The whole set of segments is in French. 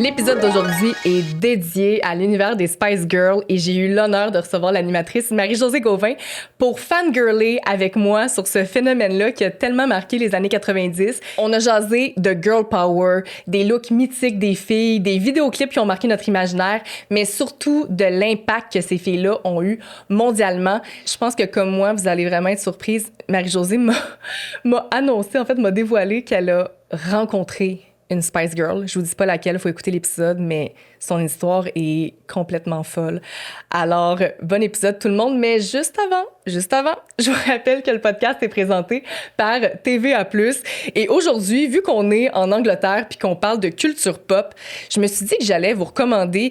L'épisode d'aujourd'hui est dédié à l'univers des Spice Girls et j'ai eu l'honneur de recevoir l'animatrice Marie-Josée Gauvin pour fangirler avec moi sur ce phénomène-là qui a tellement marqué les années 90. On a jasé de girl power, des looks mythiques des filles, des vidéoclips qui ont marqué notre imaginaire, mais surtout de l'impact que ces filles-là ont eu mondialement. Je pense que comme moi, vous allez vraiment être surprise. Marie-Josée m'a annoncé, en fait, m'a dévoilé qu'elle a rencontré une Spice Girl. Je vous dis pas laquelle, il faut écouter l'épisode, mais son histoire est complètement folle. Alors, bon épisode tout le monde, mais juste avant, je vous rappelle que le podcast est présenté par TVA+. Et aujourd'hui, vu qu'on est en Angleterre puis qu'on parle de culture pop, je me suis dit que j'allais vous recommander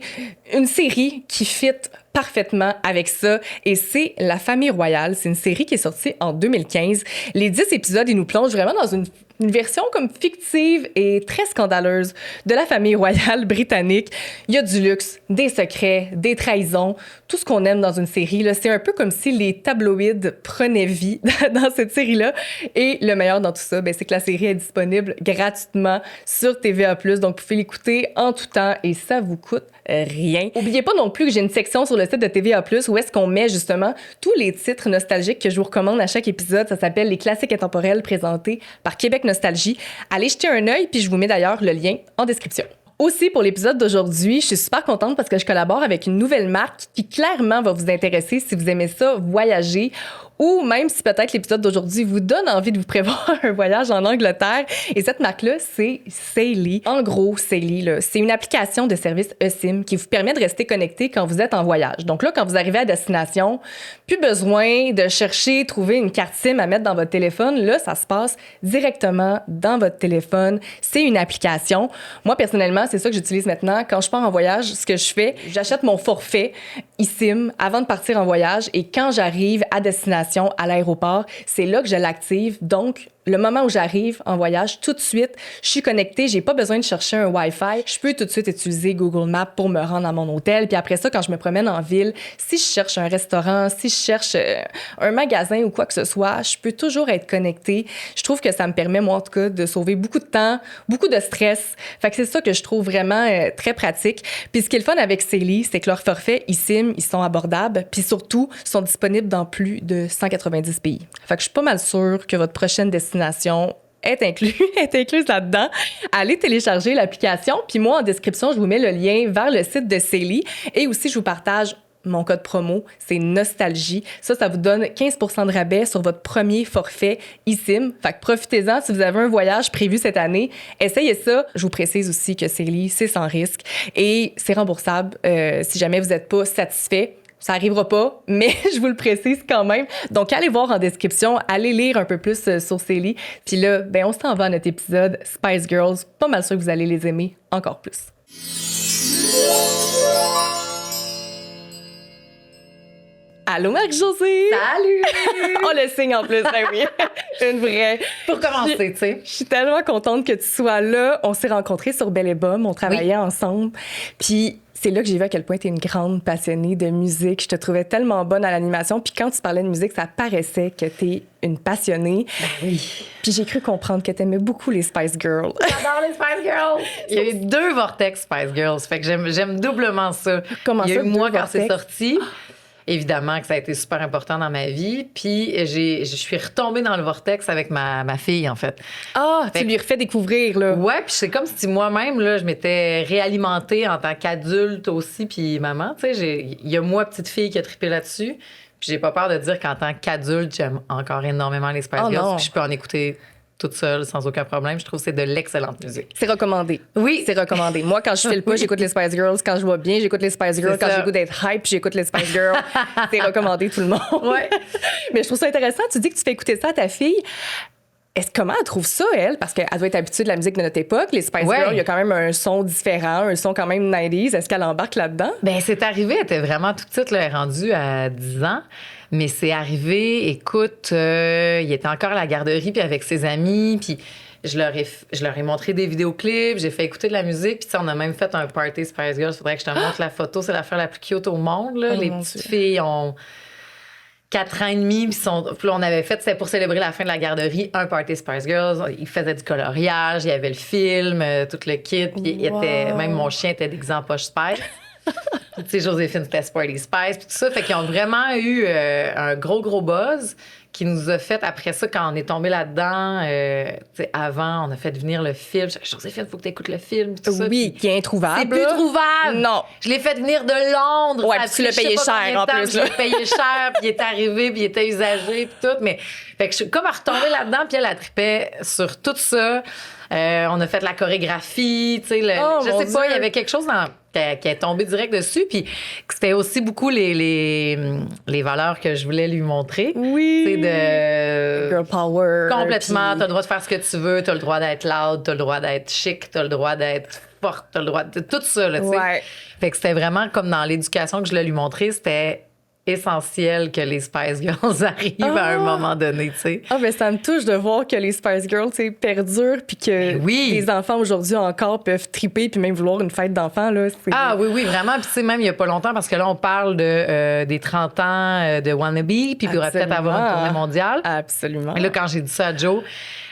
une série qui fit parfaitement avec ça, et c'est La Famille Royale. C'est une série qui est sortie en 2015. Les 10 épisodes, ils nous plongent vraiment dans une version comme fictive et très scandaleuse de la famille royale britannique. Il y a du luxe, des secrets, des trahisons, tout ce qu'on aime dans une série. Là. C'est un peu comme si les tabloïds prenaient vie dans cette série-là. Et le meilleur dans tout ça, c'est que la série est disponible gratuitement sur TVA+. Donc, vous pouvez l'écouter en tout temps et ça vous coûte rien. N'oubliez pas non plus que j'ai une section sur le site de TVA+, où est-ce qu'on met justement tous les titres nostalgiques que je vous recommande à chaque épisode. Ça s'appelle Les classiques intemporels présentés par Québec Nostalgie. Allez jeter un œil, puis je vous mets d'ailleurs le lien en description. Aussi, pour l'épisode d'aujourd'hui, je suis super contente parce que je collabore avec une nouvelle marque qui clairement va vous intéresser si vous aimez ça, voyager, ou même si peut-être l'épisode d'aujourd'hui vous donne envie de vous prévoir un voyage en Angleterre. Et cette marque-là, c'est Sailly. En gros, Sailly, c'est une application de service eSIM qui vous permet de rester connecté quand vous êtes en voyage. Donc là, quand vous arrivez à destination, plus besoin de chercher, trouver une carte SIM à mettre dans votre téléphone. Là, ça se passe directement dans votre téléphone. C'est une application. Moi, personnellement, c'est ça que j'utilise maintenant. Quand je pars en voyage, ce que je fais, j'achète mon forfait eSIM avant de partir en voyage et quand j'arrive à destination, à l'aéroport, c'est là que je l'active. Donc, le moment où j'arrive en voyage, tout de suite, je suis connectée, j'ai pas besoin de chercher un Wi-Fi. Je peux tout de suite utiliser Google Maps pour me rendre à mon hôtel. Puis après ça, quand je me promène en ville, si je cherche un restaurant, si je cherche un magasin ou quoi que ce soit, je peux toujours être connectée. Je trouve que ça me permet, moi, en tout cas, de sauver beaucoup de temps, beaucoup de stress. Fait que c'est ça que je trouve vraiment très pratique. Puis ce qui est le fun avec Sailly, c'est que leurs forfaits eSIM, ils sont abordables, puis surtout, sont disponibles dans plus de 190 pays. Fait que je suis pas mal sûre que votre prochaine destination est incluse là-dedans. Allez télécharger l'application. Puis moi, en description, je vous mets le lien vers le site de Sailly. Et aussi, je vous partage mon code promo, c'est Nostalgie. Ça vous donne 15% de rabais sur votre premier forfait eSIM. Fait que profitez-en si vous avez un voyage prévu cette année. Essayez ça. Je vous précise aussi que Sailly, c'est sans risque et c'est remboursable si jamais vous n'êtes pas satisfait. Ça arrivera pas, mais je vous le précise quand même. Donc, allez voir en description, allez lire un peu plus sur Sailly. Puis là, on s'en va à notre épisode Spice Girls. Pas mal sûr que vous allez les aimer encore plus. Allô, Marie-Josée! Salut! On le signe en plus, oui. Une vraie. Pour commencer, tu sais. Je suis tellement contente que tu sois là. On s'est rencontrés sur Belle et Bomme, on travaillait ensemble. Puis c'est là que j'ai vu à quel point tu es une grande passionnée de musique. Je te trouvais tellement bonne à l'animation. Puis quand tu parlais de musique, ça paraissait que tu es une passionnée. Ben oui. Puis j'ai cru comprendre que tu aimais beaucoup les Spice Girls. J'adore les Spice Girls! Il y a eu 2 Vortex Spice Girls. Fait que j'aime doublement ça. Comment il y a ça, eu moi quand Vortex? c'est sorti. Évidemment que ça a été super important dans ma vie. Puis je suis retombée dans le vortex avec ma fille, en fait. Ah, tu lui refais découvrir, là. Ouais, puis c'est comme si moi-même, là, je m'étais réalimentée en tant qu'adulte aussi, puis maman. Tu sais, il y a moi, petite fille, qui a trippé là-dessus. Puis j'ai pas peur de dire qu'en tant qu'adulte, j'aime encore énormément les Spice Girls. Puis je peux en écouter toute seule, sans aucun problème. Je trouve que c'est de l'excellente musique. C'est recommandé. Oui. C'est recommandé. Moi, quand je file pas, j'écoute les Spice Girls. Quand je vois bien, j'écoute les Spice Girls. C'est Quand ça. j'ai le goût d'être hype, j'écoute les Spice Girls. C'est recommandé, tout le monde. Ouais. Mais je trouve ça intéressant. Tu dis que tu fais écouter ça à ta fille. Comment elle trouve ça, elle? Parce qu'elle doit être habituée de la musique de notre époque. Les Spice Girls, il y a quand même un son différent, un son quand même 90s. Est-ce qu'elle embarque là-dedans? Ben c'est arrivé. Elle était vraiment toute petite, là, elle est rendue à 10 ans. Mais c'est arrivé, écoute, il était encore à la garderie, puis avec ses amis, puis je leur ai montré des vidéoclips, j'ai fait écouter de la musique, puis on a même fait un party Spice Girls. Faudrait que je te montre la photo, c'est l'affaire la plus cute au monde, là. Oh Les mon petites Dieu. filles ont... 4 ans et demi, puis là, on avait fait, c'était pour célébrer la fin de la garderie, un party Spice Girls. Ils faisaient du coloriage, il y avait le film, tout le kit, puis même mon chien était déguisé en poche Spice. Tu sais, Joséphine, c'était Sporty Spice, puis tout ça. Fait qu'ils ont vraiment eu un gros buzz qui nous a fait, après ça, quand on est tombé là-dedans, tu sais, avant, on a fait venir le film. Joséphine, il faut que tu écoutes le film, puis tout ça. Oui, qui est introuvable. C'est plus trouvable. Non. Je l'ai fait venir de Londres. Ouais, puis tu l'as payé cher, en plus. Je l'ai payé cher, puis il est arrivé, puis il était usagé, puis tout. Mais, fait que je suis comme à retomber là-dedans, puis elle a trippé sur tout ça. On a fait la chorégraphie, tu sais, je sais pas, il y avait quelque chose qui est tombé direct dessus, puis c'était aussi beaucoup les valeurs que je voulais lui montrer. Oui. C'est de... Girl power. Complètement, t'as le droit de faire ce que tu veux, t'as le droit d'être loud, t'as le droit d'être chic, t'as le droit d'être forte, t'as le droit de... Tout ça, là, tu sais. Ouais. Fait que c'était vraiment comme dans l'éducation que je voulais lui montrer, c'était essentiel que les Spice Girls arrivent à un moment donné, tu sais. Ah, ben ça me touche de voir que les Spice Girls, tu sais, perdurent, puis que les enfants aujourd'hui encore peuvent triper, puis même vouloir une fête d'enfants, là. Ah oui, vraiment. Puis tu sais, même il y a pas longtemps, parce que là, on parle des 30 ans de Wannabe, puis il pourrait peut-être avoir une tournée mondiale. Absolument. Et là, quand j'ai dit ça à Jo,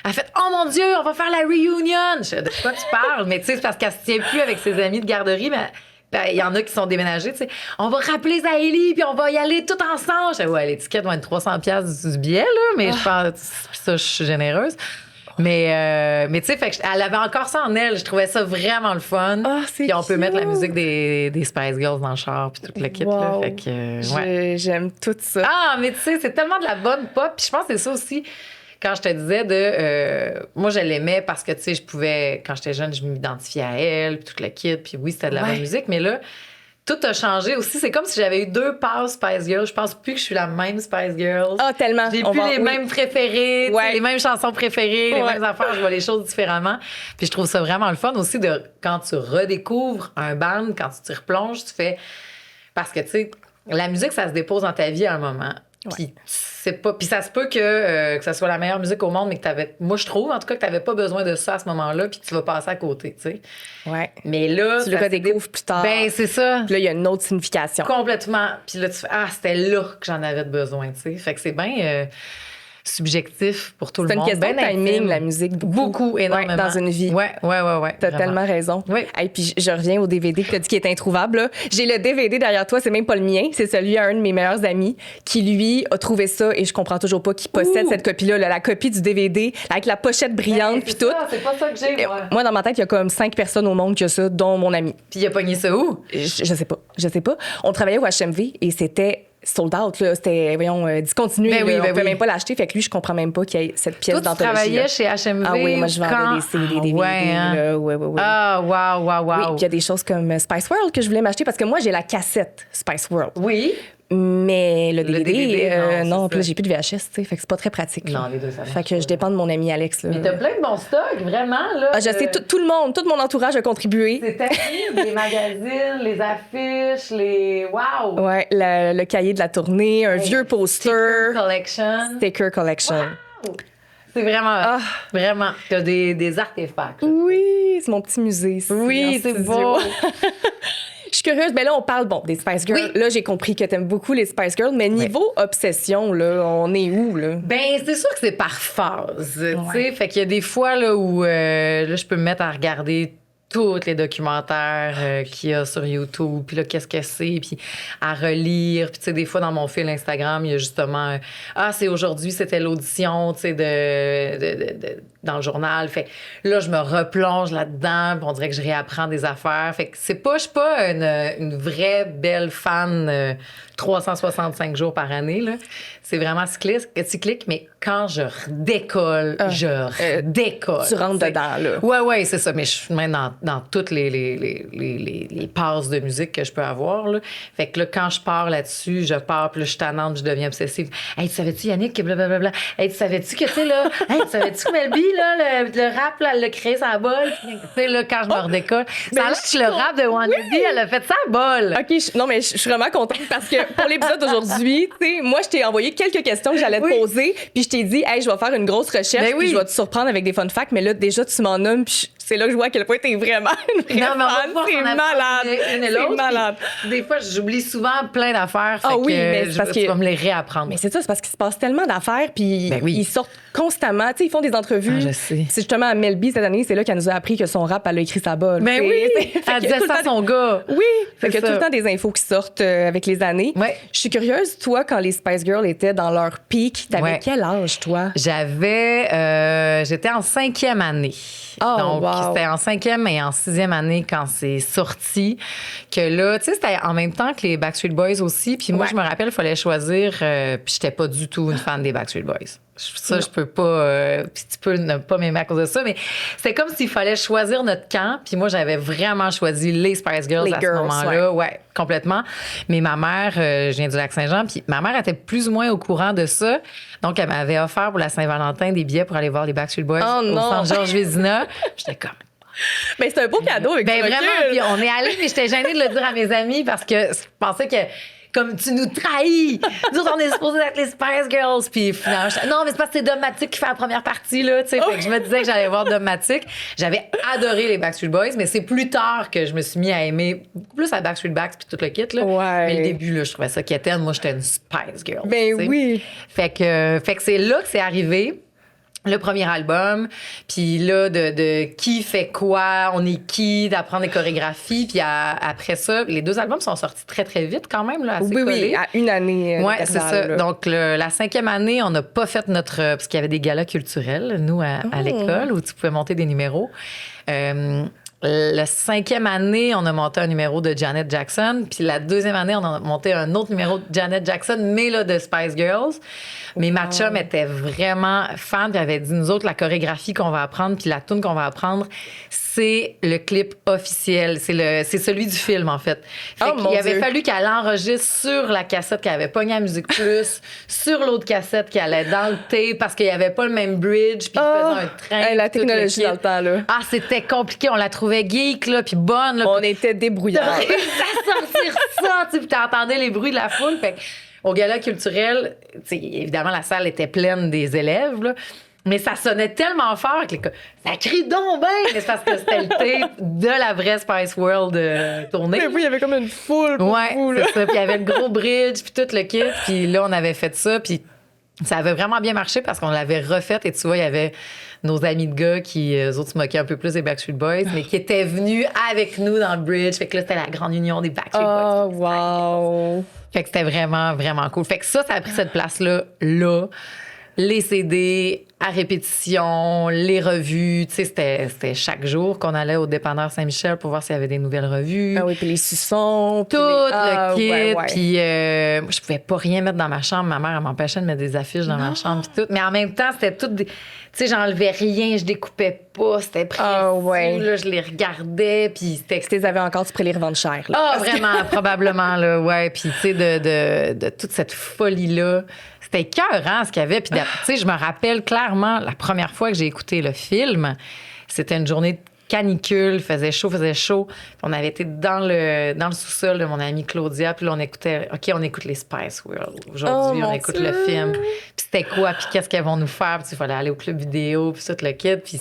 elle a fait « Oh mon Dieu, on va faire la reunion! » Je sais de quoi tu parles? Mais tu sais, c'est parce qu'elle se tient plus avec ses amis de garderie, mais... il y en a qui sont déménagés, tu sais. On va rappeler Zaheli, puis on va y aller tout ensemble. Je dis, ouais, l'étiquette va être 300$ du billet, là, mais je pense, ça, je suis généreuse. Mais tu sais, elle avait encore ça en elle. Je trouvais ça vraiment le fun. Puis on peut mettre la musique des Spice Girls dans le char, puis toute l'équipe, là. Fait que, ouais. J'aime tout ça. Ah, mais tu sais, c'est tellement de la bonne pop. Puis je pense que c'est ça aussi. Quand je te disais moi, je l'aimais parce que, tu sais, je pouvais... Quand j'étais jeune, je m'identifiais à elle, puis toute la kit, puis oui, c'était de la bonne musique. Mais là, tout a changé aussi. C'est comme si j'avais eu 2 passes Spice Girls. Je pense plus que je suis la même Spice Girl. Ah, tellement. J'ai plus les mêmes préférés, les mêmes chansons préférées, les mêmes affaires. Je vois les choses différemment. Puis je trouve ça vraiment le fun aussi de quand tu redécouvres un band, quand tu t'y replonges, tu fais... Parce que, tu sais, la musique, ça se dépose dans ta vie à un moment. Puis c'est pas, puis ça se peut que ça soit la meilleure musique au monde, mais que t'avais, moi je trouve en tout cas que t'avais pas besoin de ça à ce moment-là, puis tu vas passer à côté, tu sais. Ouais. Mais là, tu le redécouvres plus tard. Ben c'est ça. Puis là il y a une autre signification. Complètement. Puis là tu fais c'était là que j'en avais besoin, tu sais. Fait que c'est bien subjectif pour tout le monde. C'est une question de timing, intime. la musique. Beaucoup, énormément. Dans une vie. Ouais. T'as tellement raison. Oui. Et puis je reviens au DVD que t'as dit qui est introuvable. Là. J'ai le DVD derrière toi, c'est même pas le mien, c'est celui à un de mes meilleurs amis qui, lui, a trouvé ça et je comprends toujours pas qu'il possède cette copie-là, la copie du DVD avec la pochette brillante puis tout. C'est pas ça que j'ai, moi. Moi, dans ma tête, il y a comme 5 personnes au monde qui ont ça, dont mon ami. Puis il a pogné ça où? Je sais pas. On travaillait au HMV et c'était sold out, là. C'était, discontinué. Ben oui, on pouvait même pas l'acheter. Fait que lui, je comprends même pas qu'il y ait cette pièce d'anthologie. Tu travaillais chez HMV? Ah oui, moi, je vendais des CD, des DVD. Ouais, hein? Là. Ouais. Ah, wow. Oui, puis il y a des choses comme Spice World que je voulais m'acheter parce que moi, j'ai la cassette Spice World. Oui. Mais le DVD, non, puis là, ça. j'ai plus de VHS, tu sais, fait que c'est pas très pratique. Non, les deux, ça marche fait que je dépends de mon ami Alex, là. Mais t'as plein de bons stocks, vraiment, là. Je sais, tout le monde, tout mon entourage a contribué. C'était les magazines, les affiches, les... Wow! Ouais, le cahier de la tournée, un vieux poster. Sticker collection. Wow. C'est vraiment... Vraiment. T'as des artefacts. Là. Oui, c'est mon petit musée. Oui, c'est beau. Je suis curieuse. Mais là, on parle, des Spice Girls. Oui. Là, j'ai compris que t'aimes beaucoup les Spice Girls. Mais niveau obsession, là, on est où, là? Ben, c'est sûr que c'est par phase, tu sais. Fait qu'il y a des fois, là, où là, je peux me mettre à regarder tous les documentaires qu'il y a sur YouTube, puis là, qu'est-ce que c'est, puis à relire. Puis, tu sais, des fois, dans mon fil Instagram, il y a justement... c'est aujourd'hui, c'était l'audition, tu sais, dans le journal. Fait que là, je me replonge là-dedans, puis on dirait que je réapprends des affaires. Fait que je suis pas une vraie belle fan 365 jours par année, là. C'est vraiment cyclique, mais quand je redécolle, je redécolle. Tu rentres dedans, là. Ouais, c'est ça. Mais je suis même dans toutes les passes de musique que je peux avoir, là. Fait que là, quand je pars là-dessus, puis là, je suis tannante, je deviens obsessive. Hey, tu savais-tu, Yannick, que blablabla? Hey, tu savais-tu que, tu sais, là, tu savais-tu que Melby, là, le rap, là, elle l'a créé sa bolle? Tu sais, là, quand je me redécolle, ça a l'air que le rap de Wannabe, elle a fait sa bolle. OK, non, mais je suis vraiment contente parce que pour l'épisode d'aujourd'hui, tu sais, moi, je t'ai envoyé quelques questions que j'allais te poser, puis je t'ai dit, hey, je vais faire une grosse recherche, puis je vais te surprendre avec des fun facts, mais là, déjà, tu m'en nommes, puis c'est là que je vois à quel point t'es vraiment une vraie Non, mais on va fan. pouvoir C'est s'en apprendre malade. une et C'est l'autre. malade. Puis, des fois, j'oublie souvent plein d'affaires. Fait Ah oui, que mais c'est parce tu que- vas me les réapprendre. Mais c'est ça, c'est parce qu'il se passe tellement d'affaires, puis Ben oui. ils sortent constamment. Tu sais, ils font des entrevues. Ah, je sais. C'est justement à Melby cette année, c'est là qu'elle nous a appris que son rap, elle a écrit sa balle. Ben oui, elle disait ça à son gars. Oui, fait C'est qu'il y a ça. tout le temps des infos qui sortent avec les années. Ouais. Je suis curieuse, toi, quand les Spice Girls étaient dans leur pic, t'avais Ouais. quel âge, toi? J'étais en 5e année. Oh, Donc, wow. c'était en 5e et en 6e année quand c'est sorti. Que là, tu sais, c'était en même temps que les Backstreet Boys aussi. Puis moi, Ouais. je me rappelle, il fallait choisir. Puis j'étais pas du tout une fan des Backstreet Boys. Ça, je peux pas. Puis tu peux ne pas m'aimer à cause de ça. Mais c'était comme s'il fallait choisir notre camp. Puis moi, j'avais vraiment choisi les Spice Girls Les à girls, ce moment-là. Ouais, complètement. Mais ma mère, je viens du Lac-Saint-Jean. Puis ma mère était plus ou moins au courant de ça. Donc, elle m'avait offert pour la Saint-Valentin des billets pour aller voir les Backstreet Boys Oh au non. Centre Georges Vézina. J'étais comme. Ben, c'est un beau cadeau avec Ben du recul. vraiment, puis on est allés, mais j'étais gênée de le dire à mes amis parce que je pensais que comme tu nous trahis. Nous autres, on est supposés être les Spice Girls. Puis finalement, non, mais c'est parce que c'est Dogmatic qui fait la première partie, là. Tu sais, fait que je me disais que j'allais voir Dogmatic. J'avais adoré les Backstreet Boys, mais c'est plus tard que je me suis mis à aimer beaucoup plus la Backstreet Backs puis tout le kit, là. Ouais. Mais le début, là, je trouvais ça quétaine. Moi, j'étais une Spice Girl. Ben tu sais. oui. Fait que c'est là que c'est arrivé. Le premier album, puis là, de qui fait quoi, on est qui, d'apprendre les chorégraphies. Puis après ça, les 2 albums sont sortis très, très vite quand même, là, assez Oui, collés. oui, à une année. Ouais, c'est ça. d'intervalle, là. Donc, la 5e année, on n'a pas fait notre... Parce qu'il y avait des galas culturels, nous, à l'école, où tu pouvais monter des numéros. La 5e année, on a monté un numéro de Janet Jackson. Puis la 2e année, on a monté un autre numéro de Janet Jackson, mais là, de Spice Girls. Mais ma chum était vraiment fan. Puis elle avait dit, nous autres, la chorégraphie qu'on va apprendre, puis la tune qu'on va apprendre, c'est le clip officiel. C'est celui du film, en fait. Oh, mon Il avait Dieu. fallu qu'elle enregistre sur la cassette qu'elle avait pogné à Musique Plus, sur l'autre cassette qui allait dans le tape, parce qu'il n'y avait pas le même bridge, puis il faisait un train. Hey, la puis tout le technologie kit. dans le temps, là. Ah, c'était compliqué. On la trouvait geek, là, puis bonne. Là, On puis était débrouillards. t'as réussi à sortir ça, tu sais, puis t'entendais les bruits de la foule. Fait que, au gala culturel, tu sais, évidemment, la salle était pleine des élèves, là. Mais ça sonnait tellement fort que ça crie donc bien! Mais c'est parce que c'était le tape de la vraie Spice World tournée. Mais oui, il y avait comme une foule pour Ouais, vous, là. c'est ça. Puis il y avait le gros bridge, puis tout le kit. Puis là, on avait fait ça, puis ça avait vraiment bien marché parce qu'on l'avait refait. Et tu vois, il y avait nos amis de gars qui, eux autres, se moquaient un peu plus des Backstreet Boys, mais qui étaient venus avec nous dans le bridge. Fait que là, c'était la grande union des Backstreet Boys. Oh, wow. Fait que c'était vraiment, vraiment cool. Fait que ça a pris cette place-là, là. Les CD à répétition, les revues. Tu sais, c'était chaque jour qu'on allait au dépanneur Saint-Michel pour voir s'il y avait des nouvelles revues. Ah oui, puis les suçons. puis Tout les- Ah, le kit. ouais, ouais. Puis moi, je pouvais pas rien mettre dans ma chambre. Ma mère, elle m'empêchait de mettre des affiches dans ma chambre. Puis tout. Mais en même temps, c'était tout des... Tu sais, j'enlevais rien, je découpais pas. C'était précis. Ah, ouais. Là, je les regardais. Puis c'était... Si tu les avais encore, tu pourrais les revendre cher. Là. Ah, vraiment, probablement, là, ouais. Puis, tu sais, de toute cette folie-là, c'était écœurant ce qu'il y avait. Puis, tu sais, je me rappelle clairement, la première fois que j'ai écouté le film, c'était une journée de canicule, faisait chaud. Puis on avait été dans le sous-sol de mon amie Claudia, puis là, on écoutait, OK, on écoute les Spice World. Aujourd'hui, Oh, on mon écoute Dieu. le film. Puis c'était quoi, puis qu'est-ce qu'elles vont nous faire? Puis il fallait aller au club vidéo, puis tout le kit. Puis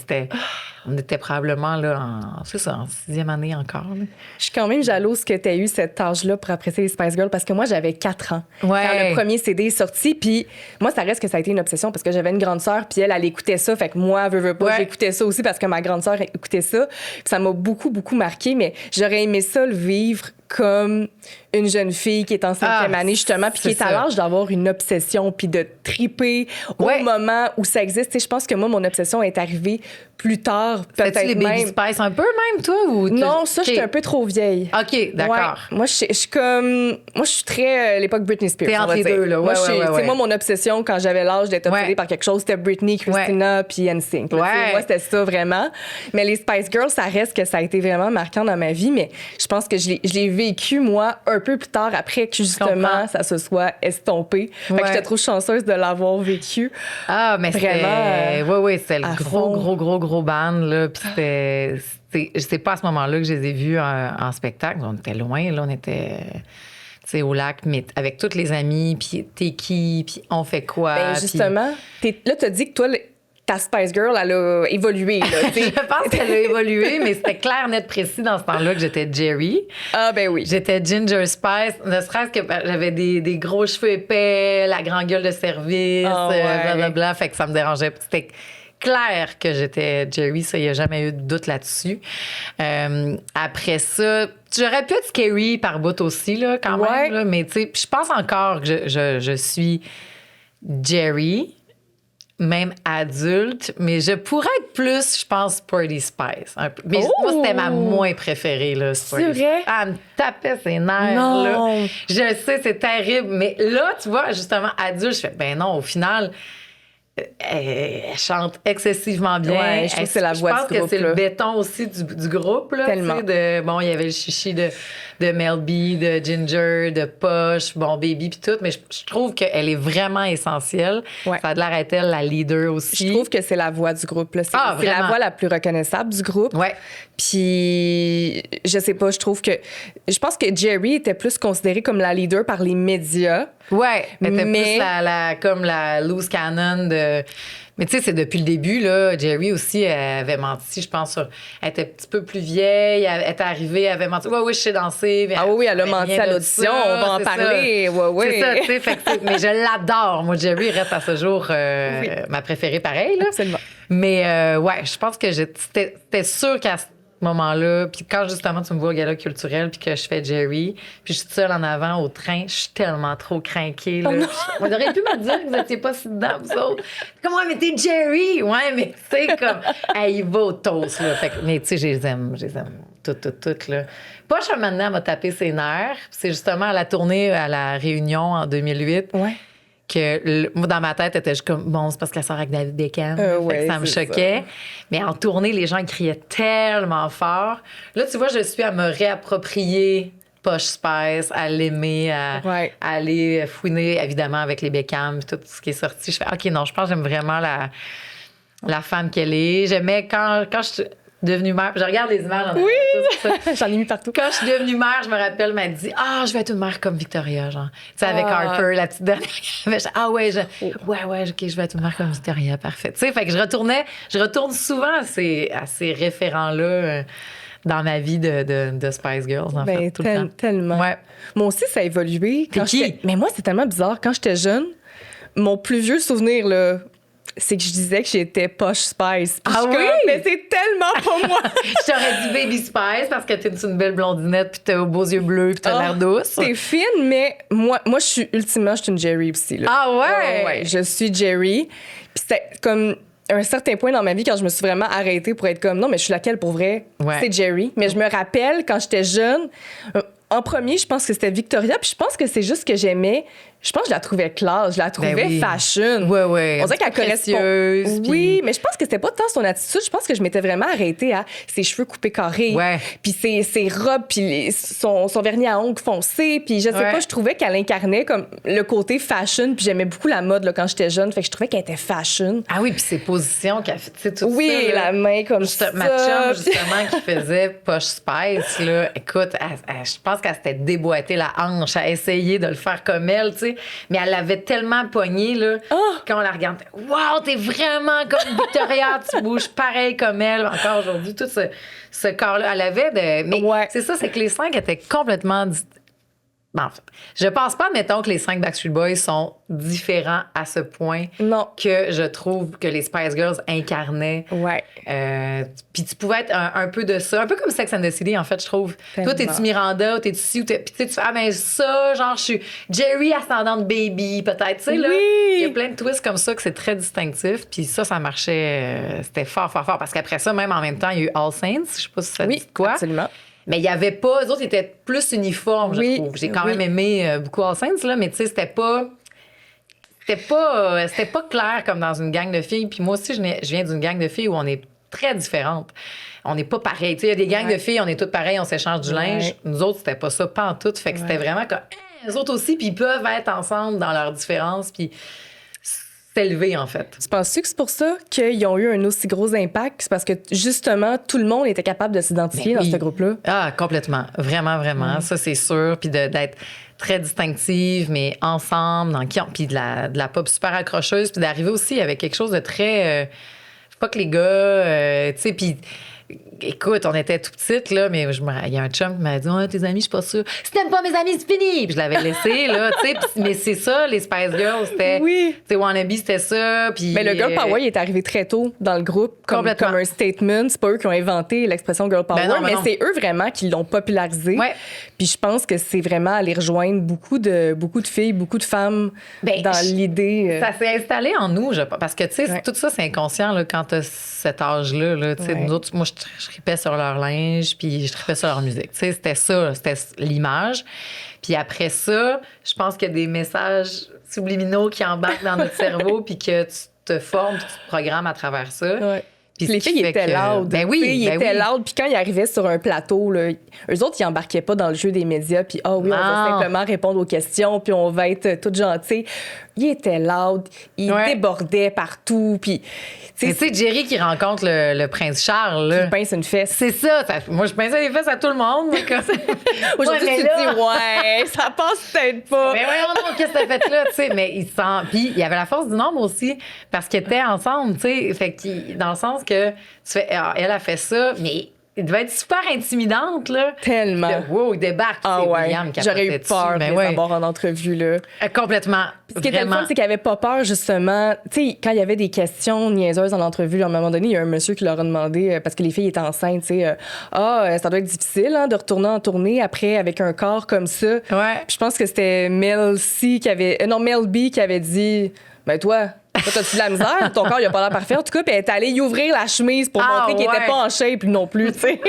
on était probablement là en 6e année encore. Là. Je suis quand même jalouse que tu aies eu cet âge-là pour apprécier les Spice Girls parce que moi, j'avais 4 ans Ouais. quand le premier CD est sorti. Puis moi, ça reste que ça a été une obsession parce que j'avais une grande sœur, puis elle écoutait ça. Fait que moi, veux pas, Ouais. j'écoutais ça aussi parce que ma grande sœur écoutait ça. Puis ça m'a beaucoup, beaucoup marqué, mais j'aurais aimé ça le vivre comme une jeune fille qui est en 5e Ah, année, justement, puis qui c'est est à ça. l'âge d'avoir une obsession, puis de triper Ouais. au moment où ça existe. Tu sais, je pense que moi, mon obsession est arrivée plus tard, Fais-tu peut-être les Baby même. Spice un peu même, toi? Ou Non, ça, OK. j'étais un peu trop vieille. OK, d'accord. Ouais. Moi, je suis comme. Moi, je suis très l'époque Britney Spears. T'es on entre va les dire. deux, là. Moi, Ouais, je suis- ouais, tu sais, ouais. moi, mon obsession quand j'avais l'âge d'être obsédée Ouais. par quelque chose, c'était Britney, Christina, puis NSYNC. là. Ouais. Tu sais, moi, c'était ça vraiment. Mais les Spice Girls, ça reste que ça a été vraiment marquant dans ma vie. Mais je pense que je l'ai vécu, moi, un peu plus tard, après que justement, comprends. ça se soit estompé. Fait Ouais. que j'étais trop chanceuse de l'avoir vécu. Ah, mais Vraiment, oui, c'était le à gros, fond. gros band, là. Puis je sais pas à ce moment-là que je les ai vus en spectacle. On était loin, là. On était, tu sais, au lac, mais avec toutes les amies, puis t'es qui, puis on fait quoi. Ben, puis- justement, là, tu as dit que toi, ta Spice Girl, elle a évolué, là, tu sais. Je pense qu'elle a évolué, mais c'était clair, net, précis dans ce temps-là que j'étais Jerry. Ah, ben oui. J'étais Ginger Spice, ne serait-ce que j'avais des gros cheveux épais, la grande gueule de service, blablabla, fait que ça me dérangeait. C'était clair que j'étais Jerry, ça, il n'y a jamais eu de doute là-dessus. Après ça, j'aurais pu être Scary par bout aussi, là, quand même, là, mais tu sais, je pense encore que je suis Jerry, même adulte, mais je pourrais être plus, je pense, Sporty Spice. Mais moi, c'était ma moins préférée, là, Sporty C'est vrai? Spice. Elle me tapait ses nerfs, Non. là. Je sais, c'est terrible, mais là, tu vois, justement, adulte, je fais, ben non, au final, elle chante excessivement bien. Ouais, je trouve que c'est la voix du groupe. Je pense que c'est là. le béton aussi du groupe. Là, Tellement. Bon, il y avait le chichi de Mel B, de Ginger, de Posh, bon, Baby, puis tout. Mais je trouve qu'elle est vraiment essentielle. Ouais. Ça a de l'air d'être elle, la leader aussi. Je trouve que c'est la voix du groupe. Là. C'est la vraiment? voix la plus reconnaissable du groupe. Ouais. Puis, je sais pas, je pense que Jerry était plus considérée comme la leader par les médias. Ouais, elle était Mais- plus comme la loose cannon de... Mais tu sais, c'est depuis le début, là, Jerry aussi, elle avait menti, je pense. Elle était un petit peu plus vieille, elle était arrivée, elle avait menti. Ouais, je sais danser. Ah oui, elle a savait menti rien à de l'audition, ça, on va en c'est parler. ça. Ouais, ouais. C'est ça, tu sais. Mais je l'adore. Moi, Jerry reste à ce jour Oui. ma préférée, pareil. Là. Absolument. Mais ouais, je pense que c'était sûr qu'à ce moment-là, puis quand justement tu me vois au gala culturel puis que je fais Jerry, puis je suis seule en avant au train, je suis tellement trop crinquée. Là. Vous auriez pu me dire que vous n'étiez pas si dedans, vous autres. Comment, mais t'es Jerry! Ouais, mais tu sais, comme, elle y va au toast, là. Fait que, mais tu sais, je les aime toutes, là. Poche, maintenant, elle m'a tapé ses nerfs. C'est justement à la tournée à la Réunion en 2008. Ouais. Que moi, dans ma tête, était juste comme, bon, c'est parce qu'elle sort avec David Beckham. Fait ouais, que ça me c'est choquait. Mais en tournée, les gens criaient tellement fort. Là, tu vois, je suis à me réapproprier Posh Spice, à l'aimer, à aller fouiner, évidemment, avec les Beckham, tout ce qui est sorti. Je fais, OK, non, je pense que j'aime vraiment la femme qu'elle est. J'aimais quand je suis devenue mère. Je regarde les images. J'en ai mis partout. Quand je suis devenue mère, je me rappelle, m'a dit, je vais être une mère comme Victoria, genre. Tu sais, avec Harper, la petite dernière. OK, je vais être une mère comme Victoria, parfait. Tu sais, fait que je retourne souvent à ces référents-là dans ma vie de Spice Girls, en fait, tout le temps. Tellement. Ouais. Moi aussi, ça a évolué. T'es qui? Mais moi, c'est tellement bizarre. Quand j'étais jeune, mon plus vieux souvenir, là, c'est que je disais que j'étais Posh Spice. Puis je suis comme, mais c'est tellement pas moi! Je t'aurais dit Baby Spice parce que t'es une belle blondinette puis t'as aux beaux yeux bleus puis t'as l'air douce. T'es fine, mais moi je suis une Jerry aussi. Là. Ah ouais? Ouais, je suis Jerry. Puis c'était comme un certain point dans ma vie quand je me suis vraiment arrêtée pour être comme, non, mais je suis laquelle pour vrai? Ouais. C'est Jerry. Mais je me rappelle, quand j'étais jeune, en premier, je pense que c'était Victoria. Puis je pense que c'est juste que j'aimais... Je pense que je la trouvais classe, je la trouvais fashion. Ouais. On dirait qu'elle correspond. Oui, mais je pense que c'était pas tant son attitude. Je pense que je m'étais vraiment arrêtée à ses cheveux coupés carrés. Ouais. Puis ses robes, puis son vernis à ongles foncé. Puis je sais pas, je trouvais qu'elle incarnait comme le côté fashion. Puis j'aimais beaucoup la mode là, quand j'étais jeune. Fait que je trouvais qu'elle était fashion. Ah oui, puis ses positions qu'elle fait, tu sais, tout ça. Oui, la main comme ça. Ma chum, justement, qui faisait Posh Spice, là, écoute, je pense qu'elle s'était déboîtée la hanche à essayer de le faire comme elle, tu sais. Mais elle l'avait tellement pognée, là, quand on la regarde. Wow, t'es vraiment comme Victoria, tu bouges pareil comme elle. Encore aujourd'hui, tout ce corps-là, elle avait de... Mais c'est ça, c'est que les 5 étaient complètement... Enfin, je pense pas, mettons, que les 5 Backstreet Boys sont différents à ce point que je trouve que les Spice Girls incarnaient. Ouais. Puis tu pouvais être un peu de ça, un peu comme Sex and the City, en fait, je trouve. Tellement. Toi, t'es-tu Miranda ou t'es-tu ci ou t'es... Puis tu fais, mais ça, genre, je suis Jerry ascendante baby, peut-être, tu sais, là. Il y a plein de twists comme ça que c'est très distinctif. Puis ça marchait, c'était fort, parce qu'après ça, même en même temps, il y a eu All Saints, je sais pas si ça dit quoi. Absolument. Mais il n'y avait pas... Eux autres, ils étaient plus uniformes, je trouve. J'ai quand même aimé beaucoup All Saints, là, mais tu sais, c'était pas clair comme dans une gang de filles. Puis moi aussi, je viens d'une gang de filles où on est très différentes. On n'est pas pareil. Tu sais, il y a des gangs de filles, on est toutes pareilles, on s'échange du linge. Nous autres, c'était pas ça, pas en tout. Fait que c'était vraiment comme... eux autres aussi, puis ils peuvent être ensemble dans leurs différences, puis s'élever, en fait. Tu penses-tu que c'est pour ça qu'ils ont eu un aussi gros impact? C'est parce que, justement, tout le monde était capable de s'identifier dans ce groupe-là? Ah, complètement. Vraiment, vraiment. Ça, c'est sûr. Puis d'être très distinctive, mais ensemble, puis de la pop super accrocheuse, puis d'arriver aussi avec quelque chose de très... fuck les gars, tu sais, puis écoute, on était tout petites, là, mais il y a un chum qui m'a dit « tes amis, je suis pas sûre. Si t'aimes pas mes amis, c'est fini! » Puis je l'avais laissé, là, tu sais. Mais c'est ça, les Spice Girls, c'était... Oui. Tu sais, Wannabe, c'était ça, puis... Mais le girl power, il est arrivé très tôt dans le groupe, comme un statement. C'est pas eux qui ont inventé l'expression girl power, mais c'est eux vraiment qui l'ont popularisé. Ouais. Puis je pense que c'est vraiment aller rejoindre beaucoup de filles, beaucoup de femmes dans l'idée. Ça s'est installé en nous, parce que, tu sais, tout ça, c'est inconscient, là, quand t'as cet âge-là, là, tu sais, nous autres, moi, je tripais sur leur linge, puis je tripais sur leur musique. Tu sais, c'était ça, c'était l'image. Puis après ça, je pense qu'il y a des messages subliminaux qui embarquent dans notre cerveau, puis que tu te formes, puis tu te programmes à travers ça. Ouais. Puis les filles étaient loud. Ben oui, ils étaient loud. Puis quand ils arrivaient sur un plateau, là, eux autres, ils embarquaient pas dans le jeu des médias. Puis, on va simplement répondre aux questions, puis on va être toutes gentilles. Ils étaient loud. Ils débordaient partout. Puis, tu sais, Jerry qui rencontre le prince Charles, là. Qui pince une fesse. C'est ça. Moi, je pinçais les fesses à tout le monde. Aujourd'hui, tu te dis, ça passe peut-être pas. Mais voyons donc, qu'est-ce que t'as fait là, tu sais. Mais puis il y avait la force du nombre aussi, parce qu'ils étaient ensemble, tu sais. Fait que, dans le sens que, tu fais, elle a fait ça, mais il devait être super intimidante, là. Tellement. Wow, il débarque. William qui j'aurais eu peur de les avoir en entrevue, là. Complètement. Ce qui était le fun, c'est qu'il avait pas peur, justement. Tu sais, quand il y avait des questions niaiseuses en entrevue, à un moment donné, il y a un monsieur qui leur a demandé, parce que les filles étaient enceintes, tu sais, ça doit être difficile, hein, de retourner en tournée après avec un corps comme ça. Ouais. Puis je pense que c'était Mel B qui avait dit, ben toi, t'as-tu de la misère? Ton corps, il a pas l'air parfait. En tout cas, puis elle est allée y ouvrir la chemise pour montrer qu'il était pas en shape non plus, tu sais.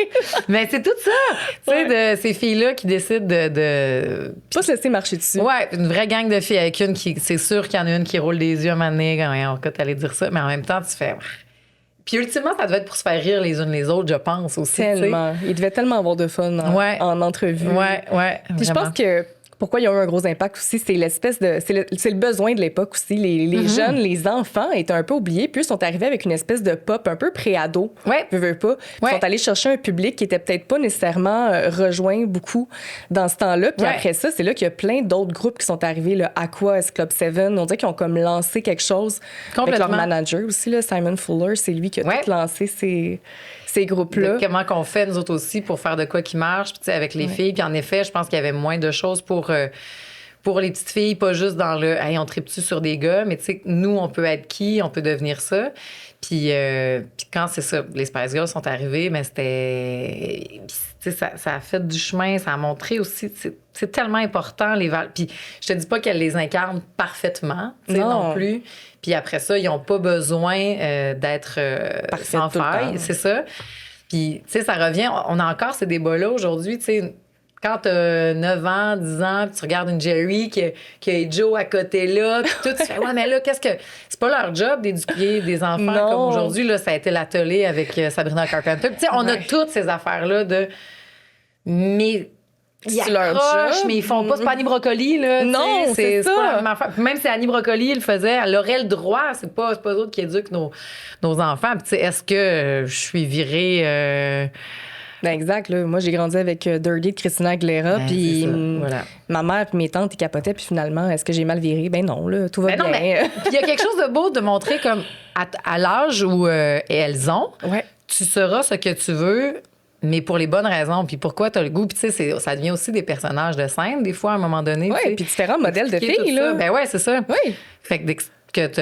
Mais c'est tout ça, tu sais, de ces filles-là qui décident de... Pas se laisser marcher dessus. Ouais, une vraie gang de filles avec une qui... C'est sûr qu'il y en a une qui roule des yeux à un moment donné, quand t'allais dire ça, mais en même temps, tu fais... Puis ultimement, ça devait être pour se faire rire les unes les autres, je pense aussi. Tellement. Il devait tellement avoir de fun en entrevue. Ouais. Puis je pense que pourquoi il y a eu un gros impact aussi, c'est l'espèce de... C'est le besoin de l'époque aussi. Les jeunes, les enfants étaient un peu oubliés, puis ils sont arrivés avec une espèce de pop un peu pré-ado. Ouais. Veux pas. Ils sont allés chercher un public qui était peut-être pas nécessairement rejoint beaucoup dans ce temps-là. Puis après ça, c'est là qu'il y a plein d'autres groupes qui sont arrivés. Le Aqua, Club 7, on dirait qu'ils ont comme lancé quelque chose. Avec leur manager aussi, là, Simon Fuller, c'est lui qui a tout lancé ces groupes-là. Comment qu'on fait, nous autres aussi, pour faire de quoi qui marche, puis avec les filles. Puis en effet, je pense qu'il y avait moins de choses pour les petites filles, pas juste dans le « hey, on tripe-tu sur des gars », mais tu sais, nous, on peut être qui, on peut devenir ça. Puis quand c'est ça, les Spice Girls sont arrivés, mais c'était... Tu sais, ça a fait du chemin, ça a montré aussi... C'est tellement important, les valeurs. Puis je te dis pas qu'elles les incarnent parfaitement, tu sais, non plus. Puis après ça, ils n'ont pas besoin d'être sans faille, c'est ça. Puis, tu sais, ça revient... On a encore ces débats-là aujourd'hui, tu sais... Quand t'as 9 ans, 10 ans, puis tu regardes une Jerry qui a Joe à côté là, tout, tu fais, ouais, mais là, qu'est-ce que... C'est pas leur job d'éduquer des enfants comme aujourd'hui, là, ça a été l'atelier avec Sabrina Carpenter. Tu sais, on a toutes ces affaires-là de... Mais... Ils accrochent, mais ils font pas... C'est pas Annie Brocoli, là. Non, c'est ça. Pas la même affaire. Même si Annie Brocoli le faisait, elle aurait le droit. C'est pas eux autres qui éduquent nos enfants. Puis, tu sais, est-ce que je suis virée... Ben exact. Là. Moi, j'ai grandi avec Dirty de Christina Aguilera. Puis ma mère et mes tantes, ils capotaient. Puis finalement, est-ce que j'ai mal viré? Ben non, là, tout va bien. Il y a quelque chose de beau de montrer comme à l'âge où elles ont, tu seras ce que tu veux, mais pour les bonnes raisons. Puis pourquoi tu as le goût. Puis tu sais, ça devient aussi des personnages de scène, des fois, à un moment donné. Oui, puis différents modèles de filles. Là. Ben ouais, c'est ça. Oui. Fait que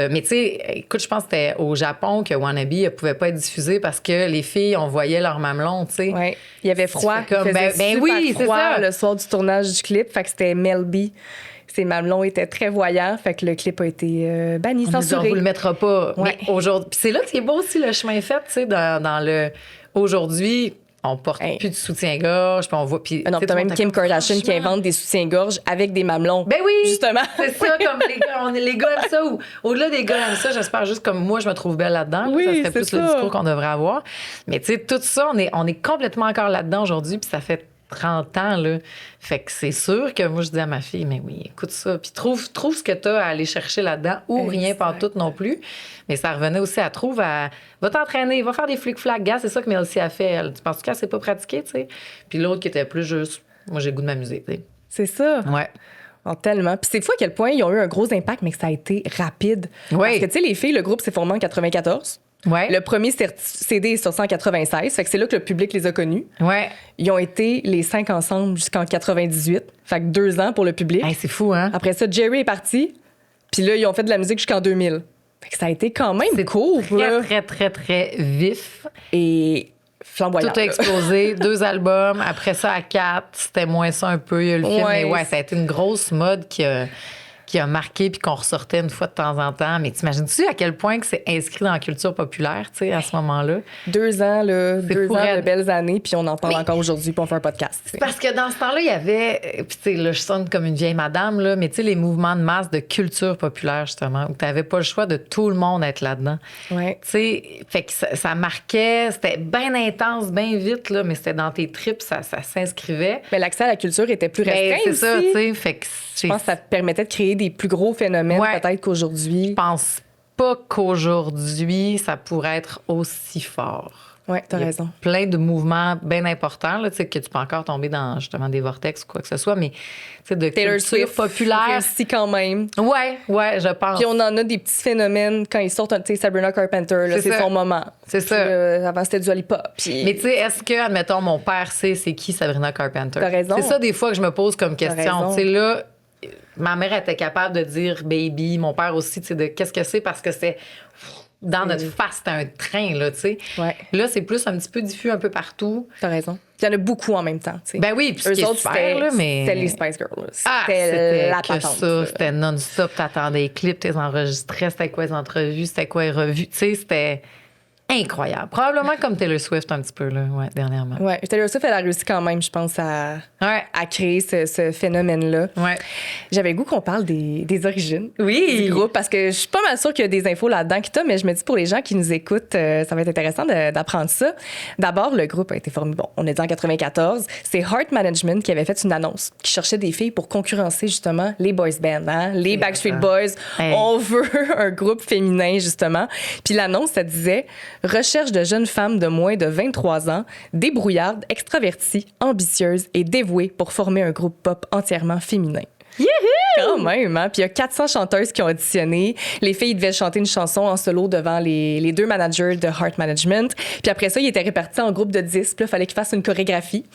mais tu sais, écoute, je pense que c'était au Japon que Wannabe ne pouvait pas être diffusé parce que les filles, on voyait leur mamelon, tu sais. Oui, il y avait froid. Comme, oui, c'est ça. Le soir du tournage du clip, fait que c'était Mel B. Ses mamelons étaient très voyants, fait que le clip a été banni, censuré. On vous le mettra pas. Ouais. Mais aujourd'hui, puis c'est là que c'est beau aussi le chemin fait, tu sais, dans le... Aujourd'hui... On porte plus de soutien-gorge, puis on voit... Puis, non, t'as même Kim Kardashian qui invente des soutiens-gorge avec des mamelons. Ben oui! Justement. C'est ça, comme les gars aiment ça. Ou au-delà des gars aiment ça, j'espère juste comme moi, je me trouve belle là-dedans. Oui, ça serait plus ça. Le discours qu'on devrait avoir. Mais tu sais, tout ça, on est complètement encore là-dedans aujourd'hui, puis ça fait 30 ans, là. Fait que c'est sûr que moi, je dis à ma fille, mais oui, écoute ça, puis trouve ce que t'as à aller chercher là-dedans, ou rien pantoute non plus. Mais ça revenait aussi à va t'entraîner, va faire des flic-flac, gars, c'est ça que Melcy a fait, elle. Tu penses qu'elle s'est pas pratiquée, tu sais? Puis l'autre qui était plus juste, moi, j'ai le goût de m'amuser, tu sais. C'est ça. Ouais. Oh, tellement. Puis c'est fou à quel point ils ont eu un gros impact, mais que ça a été rapide. Oui. Parce que, tu sais, les filles, le groupe s'est formé en 94. Ouais. Le premier CD est sorti en 96, fait que c'est là que le public les a connus. Ouais. Ils ont été les 5 ensemble jusqu'en 98, fait que 2 ans pour le public. Hey, c'est fou, hein? Après ça, Jerry est parti, puis là, ils ont fait de la musique jusqu'en 2000. Fait que ça a été quand même court, là. Très, très, très, très vif. Et flamboyant. Tout a explosé. 2 albums. Après ça, à 4, c'était moins ça un peu. Il y a eu le film. Ouais. Mais ouais, ça a été une grosse mode qui a marqué puis qu'on ressortait une fois de temps en temps. Mais t'imagines-tu à quel point que c'est inscrit dans la culture populaire, tu sais, à ce moment-là? 2 ans, là, 2 fou ans de raide. belles années, puis on en parle encore aujourd'hui, puis on fait un podcast. tu sais. Parce que dans ce temps-là, il y avait, puis tu sais, là, je sonne comme une vieille madame, là, mais tu sais, les mouvements de masse de culture populaire, justement, où tu n'avais pas le choix de tout le monde être là-dedans. Ouais. Tu sais, fait que ça marquait, c'était bien intense, bien vite, là, mais c'était dans tes tripes, ça s'inscrivait. Mais l'accès à la culture était plus Ben, restreint c'est aussi. ça, tu sais, fait que Je pense que ça permettait de créer des plus gros phénomènes, Ouais. peut-être qu'aujourd'hui. Je pense pas qu'aujourd'hui, ça pourrait être aussi fort. Oui, t'as Il y a raison. plein de mouvements bien importants, là, tu sais, que tu peux encore tomber dans, justement, des vortex ou quoi que ce soit, mais, tu sais, de Taylor culture Swift populaire. réussit quand même. Ouais, je pense. Puis on en a des petits phénomènes quand ils sortent, tu sais, Sabrina Carpenter, là, C'est c'est ça. son moment. C'est Puis, ça. avant, c'était Dua Lipa. Puis... Mais tu sais, est-ce que, admettons, mon père sait c'est qui Sabrina Carpenter? T'as raison. C'est ça, des fois, que je me pose comme T'as question. raison. Tu sais, là, ma mère était capable de dire baby, mon père aussi, tu sais, de qu'est-ce que c'est, parce que c'est dans notre face, c'était un train, là, tu sais. Ouais. Là, c'est plus un petit peu diffus un peu partout. T'as raison. Il y en a beaucoup en même temps, tu sais. Ben oui, puis ce qui Eux est autres, super, c'était là, mais... c'était les Spice Girls. là. Ah, c'était la que patente. ça, là. c'était non-stop, t'attendais les clips, t'es enregistrais, c'était quoi les entrevues, c'était quoi les revues, tu sais, c'était incroyable. Probablement comme Taylor Swift un petit peu, là, ouais, dernièrement. Ouais, Taylor Swift, elle a réussi quand même, je pense, à créer ce phénomène-là. Ouais. J'avais le goût qu'on parle des origines Oui. du groupe parce que je suis pas mal sûre qu'il y a des infos là-dedans qui mais je me dis pour les gens qui nous écoutent, ça va être intéressant d'apprendre ça. D'abord, le groupe a été formé, bon, on est dit en 94. C'est Heart Management qui avait fait une annonce qui cherchait des filles pour concurrencer justement les boys bands, hein? Les Backstreet Boys. Hey. On veut un groupe féminin, justement. Puis l'annonce, ça disait « Recherche de jeunes femmes de moins de 23 ans, débrouillardes, extraverties, ambitieuses et dévouées pour former un groupe pop entièrement féminin. » Quand même, hein? Puis il y a 400 chanteuses qui ont auditionné. Les filles devaient chanter une chanson en solo devant les 2 managers de Heart Management. Puis après ça, ils étaient répartis en groupe de 10. Puis là, il fallait qu'ils fassent une chorégraphie.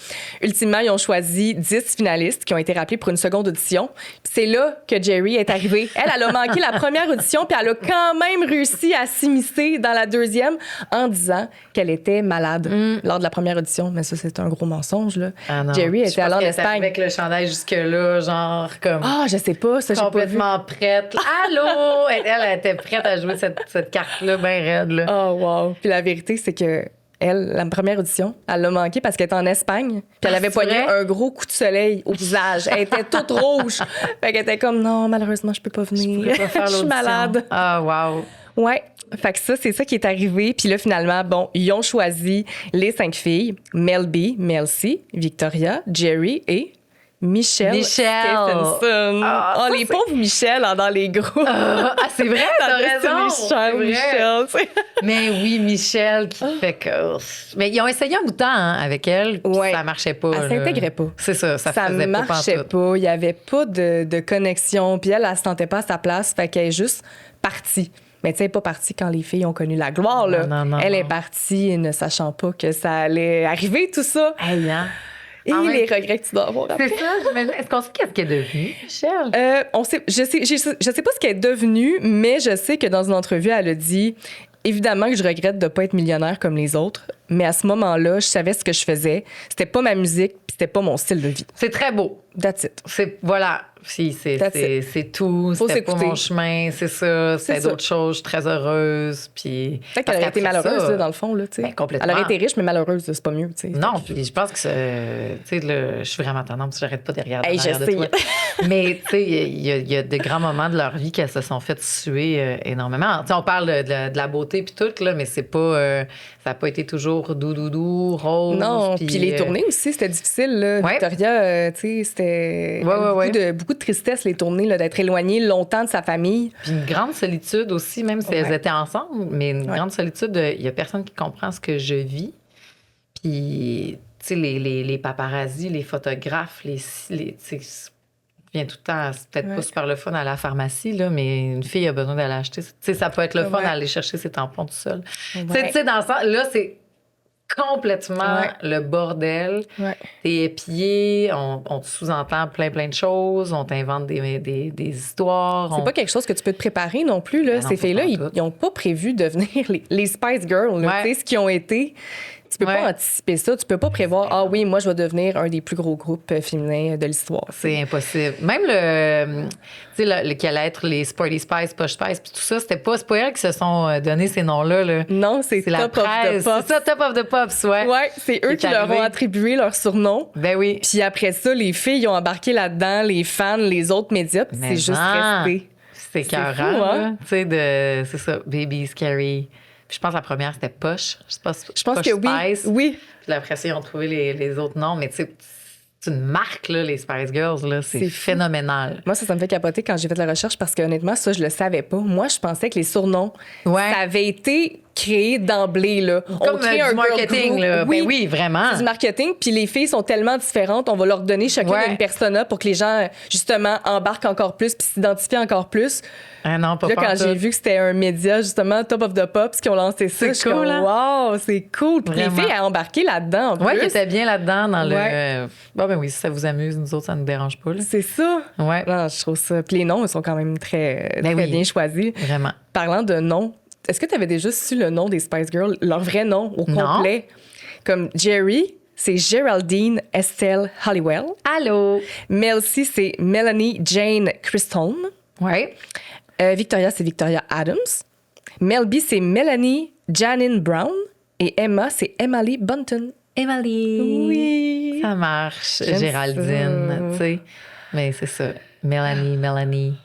Ultimement, ils ont choisi 10 finalistes qui ont été rappelés pour une seconde audition. Puis c'est là que Jerry est arrivée. Elle a manqué la première audition, puis elle a quand même réussi à s'immiscer dans la deuxième en disant qu'elle était malade lors de la première audition. Mais ça, c'est un gros mensonge, là. Ah non. Jerry Je était pense allée en qu'elle était Espagne. avec le chandail jusque-là, genre comme Ah, je sais pas, ça, j'ai pas vu. complètement prête. Allô! Elle était prête à jouer cette carte-là, bien raide. Là. Oh, wow. Puis la vérité, c'est que elle, la première audition, elle l'a manqué parce qu'elle était en Espagne. Puis elle avait c'est poigné vrai? un gros coup de soleil au visage. Elle était toute rouge. Fait qu'elle était comme, non, malheureusement, je peux pas venir. Je pourrais pas faire Je suis l'audition. malade. Ah, wow. Ouais. Fait que ça, c'est ça qui est arrivé. Puis là, finalement, bon, ils ont choisi les 5 filles. Mel B, Mel C, Victoria, Jerry et Michelle Stephenson. Ah, oh, ça, les pauvres Michelle hein, dans les groupes. Ah, c'est vrai, t'as raison. C'est c'est vrai. Michelle, tu sais. Mais oui, Michelle qui fait que... Mais ils ont essayé un bout de temps hein, avec elle, puis Ouais. ça marchait pas. Elle là. s'intégrait pas. C'est ça faisait pas marchait pantoute. pas. Il y avait pas de connexion. Puis elle se sentait pas à sa place. Fait qu'elle est juste partie. Mais tu sais, elle n'est pas partie quand les filles ont connu la gloire. Là. Non, elle est non. partie ne sachant pas que ça allait arriver, tout ça. Hey, hein? Et En même- les regrets que tu dois avoir après. C'est ça, j'imagine. Est-ce qu'on sait qu'est-ce qu'elle est devenue, Michelle? Je sais pas ce qu'elle est devenue, mais je sais que dans une entrevue, elle a dit évidemment que je regrette de pas être millionnaire comme les autres, mais à ce moment-là, je savais ce que je faisais. C'était pas ma musique, puis c'était pas mon style de vie. C'est très beau. That's it. Voilà. Si, That's c'est tout. Faut C'était pas s'écouter. mon chemin, c'est ça. C'est C'est ça. d'autres choses. Je suis très heureuse. Puis. Peut-être qu'elle aurait été parce qu'après malheureuse, ça- là, dans le fond. Là, tu sais. Ben, complètement. Elle aurait été riche, mais malheureuse, c'est pas mieux. Tu sais. Non, puis je pense que tu sais, je suis vraiment tendance parce que j'arrête pas de regarder. Hey, en arrière je de sais. toi. Mais tu sais, il y a de grands moments de leur vie qu'elles se sont fait suer énormément. Tu sais, on parle de la beauté puis tout là, mais c'est pas, ça a pas été toujours doudou, rose. Non, puis les tournées aussi, c'était difficile. Là. Ouais. Victoria, tu sais, c'était Ouais. beaucoup de tristesse, les tournées, là, d'être éloignée longtemps de sa famille. Puis une grande solitude aussi, même si elles Ouais. étaient ensemble, mais une grande solitude, il y a personne qui comprend ce que je vis. Puis, tu sais, les paparazzis, les photographes, tu sais, vient tout le temps, c'est peut-être pas super le fun à la pharmacie, là, mais une fille a besoin d'aller acheter. Tu sais, ça peut être le fun d'aller chercher ses tampons tout seul. Tu sais, dans le sens, là, c'est complètement le bordel. T'es épié, on te sous-entend plein de choses, on t'invente des histoires. C'est pas quelque chose que tu peux te préparer non plus. Là. Non, ces filles-là, ils n'ont pas prévu de devenir les Spice Girls. Tu sais, ce qu'ils ont été. Tu peux pas anticiper ça. Tu peux pas prévoir, ah oui, moi, je vais devenir un des plus gros groupes féminins de l'histoire. C'est impossible. Même tu sais, qui allait être les Sporty Spice, Posh Spice, puis tout ça, c'est pas elles qui se sont donné ces noms-là. Là. Non, c'est la Top presse. of the Pops. C'est ça, Top of the Pops, ouais. Ouais, c'est eux qui leur ont attribué leur surnom. Ben oui. Puis après ça, les filles ont embarqué là-dedans, les fans, les autres médias, puis c'est juste resté. C'est écœurant, hein? Tu sais, c'est ça, Baby Scary. Puis je pense que la première, c'était Posh. Je pense que Spice. Oui. Puis après ça, ils ont trouvé les autres noms. Mais tu sais, c'est une marque, là, les Spice Girls. Là. C'est phénoménal. Moi, ça me fait capoter quand j'ai fait la recherche parce que honnêtement, ça, je le savais pas. Moi, je pensais que les surnoms, ça avait été créé d'emblée. Là. Comme du marketing. Là. Oui, ben oui, vraiment. C'est du marketing. Puis les filles sont tellement différentes. On va leur donner chacune une persona pour que les gens, justement, embarquent encore plus puis s'identifient encore plus. Ah non, pas là, quand j'ai vu que c'était un média, justement, Top of the Pops, qui ont lancé ça, je suis cool, comme, wow, c'est cool. Puis les filles ont embarqué là-dedans, en plus. Oui, qui étaient bien là-dedans dans le... Bon, ben oui, si ça vous amuse, nous autres, ça ne nous dérange pas. Là. C'est ça. Ouais. Non, je trouve ça... Puis les noms, ils sont quand même très bien choisis. Vraiment. Parlant de noms, est-ce que tu avais déjà su le nom des Spice Girls, leur vrai nom au complet? Comme Jerry, c'est Geraldine Estelle Halliwell. Allô? Mel C, c'est Melanie Jane Christone. Oui. Victoria, c'est Victoria Adams. Mel B, c'est Melanie Janine Brown. Et Emma, c'est Emily Bunton. Emily. Oui. Ça marche. Géraldine, tu sais. Mais c'est ça. Mélanie.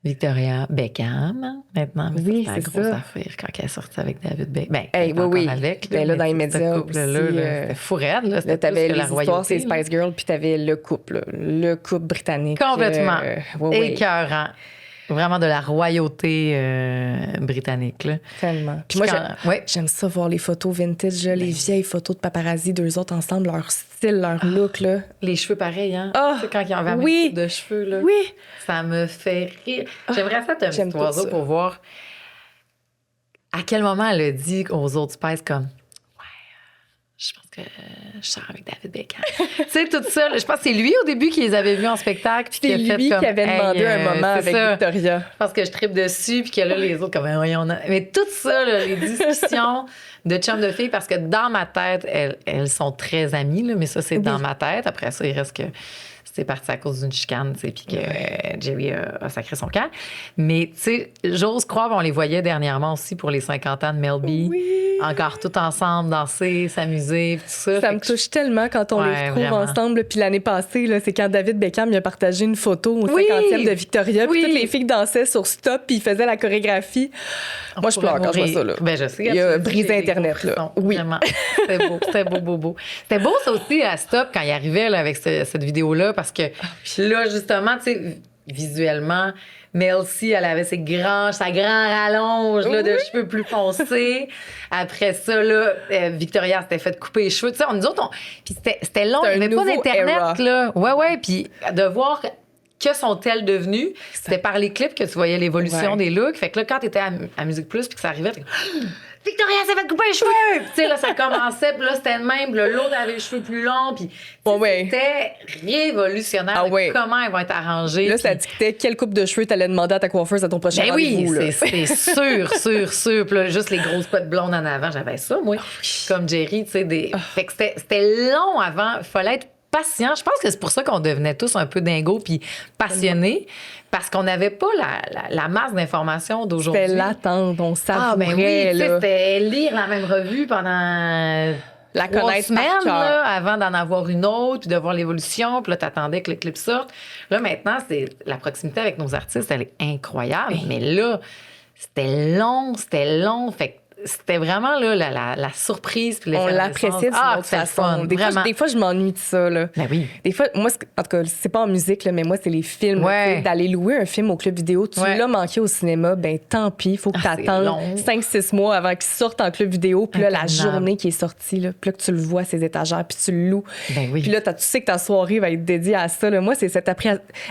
Victoria Beckham, maintenant. Oui, c'est la grosse affaire quand elle est sortie avec David Beckham. Oui. Avec, là, dans les médias aussi. C'était fou raide. Là, t'avais les histoires, c'est Spice Girls, puis t'avais le couple britannique. Complètement. Écœurant. Vraiment de la royauté britannique. Là. Tellement. Puis moi, j'aime ça voir les photos vintage, les vieilles photos de paparazzi, d'eux autres ensemble, leur style, leur look. Là. Les cheveux pareils, hein? Tu sais, quand ils avaient un coupe de cheveux. Là, ça me fait rire. J'aimerais ça te mettre cet oiseau pour voir à quel moment elle a dit aux autres Spice comme... Je pense que je sors avec David Beckham. Tu sais, tout ça, je pense que c'est lui au début qui les avait vus en spectacle. Puis c'est lui qui avait demandé un moment avec Victoria. Je pense que je tripe dessus, puis que là, les autres, comme, voyons. Mais tout ça, là, les discussions de chum de filles, parce que dans ma tête, elles sont très amies, là, mais ça, c'est dans ma tête. Après ça, il reste que c'est parti à cause d'une chicane, tu sais, puis que Jerry a sacré son camp. Mais, tu sais, j'ose croire, on les voyait dernièrement aussi pour les 50 ans de Mel B. Encore tout ensemble, danser, s'amuser, tout ça. Ça me touche tellement quand on les retrouve ensemble. Puis l'année passée, là, c'est quand David Beckham a partagé une photo au 50e de Victoria. Puis toutes les filles dansaient sur Stop, puis ils faisaient la chorégraphie. Moi, je pleure quand je vois ça. Là. Ben, je sais. Il a brisé Internet. Là. Oui. Vraiment. C'était beau. C'était beau. C'était beau, ça aussi, à Stop, quand il arrivait là, avec cette vidéo-là, parce que là, justement, tu sais, visuellement, Mel C, elle avait sa grande rallonge là, de cheveux plus foncés. Après ça, là, Victoria s'était fait couper les cheveux. Tu sais, nous autres, puis c'était long. Il n'y avait pas d'Internet. Là. Ouais. Puis de voir que sont-elles devenues, c'était par les clips que tu voyais l'évolution des looks. Fait que là, quand tu étais à Musique Plus puis que ça arrivait, t'es Victoria s'est fait couper les cheveux! Tu sais, là, ça commençait, puis là, c'était le même. Puis l'autre avait les cheveux plus longs, puis c'était révolutionnaire. Comment elles vont être arrangées. Là, ça dictait quelle coupe de cheveux t'allais demander à ta coiffeuse à ton prochain rendez-vous. Oui, c'est sûr. Puis là, juste les grosses potes blondes en avant, j'avais ça, moi. Comme Jerry, tu sais. Fait que c'était long avant. Il fallait être patient. Je pense que c'est pour ça qu'on devenait tous un peu dingos puis passionnés, parce qu'on n'avait pas la masse d'informations d'aujourd'hui. C'était l'attente, on savourait. C'était lire la même revue pendant la 3 semaines là, avant d'en avoir une autre, puis de voir l'évolution, puis là, t'attendais que le clip sorte. Là, maintenant, la proximité avec nos artistes, elle est incroyable, mais là, c'était long. Fait c'était vraiment là, la surprise puis On l'effervescence. l'appréciait d'une autre c'était le façon. fun, vraiment. Des fois, je m'ennuie de ça. Là. Ben oui. Des fois, moi, en tout cas, c'est pas en musique, là, mais moi, c'est les films. Ouais. Tu sais, d'aller louer un film au club vidéo, tu Ouais. l'as manqué au cinéma, ben tant pis, il faut que tu c'est attendes long. 5-6 mois avant qu'il sorte en club vidéo. Puis là, la Interminable. journée qui est sortie, là, puis là, que tu le vois, ses étagères, puis tu le loues. Ben oui. Puis là, tu sais que ta soirée va être dédiée à ça. Là. Moi, c'est cette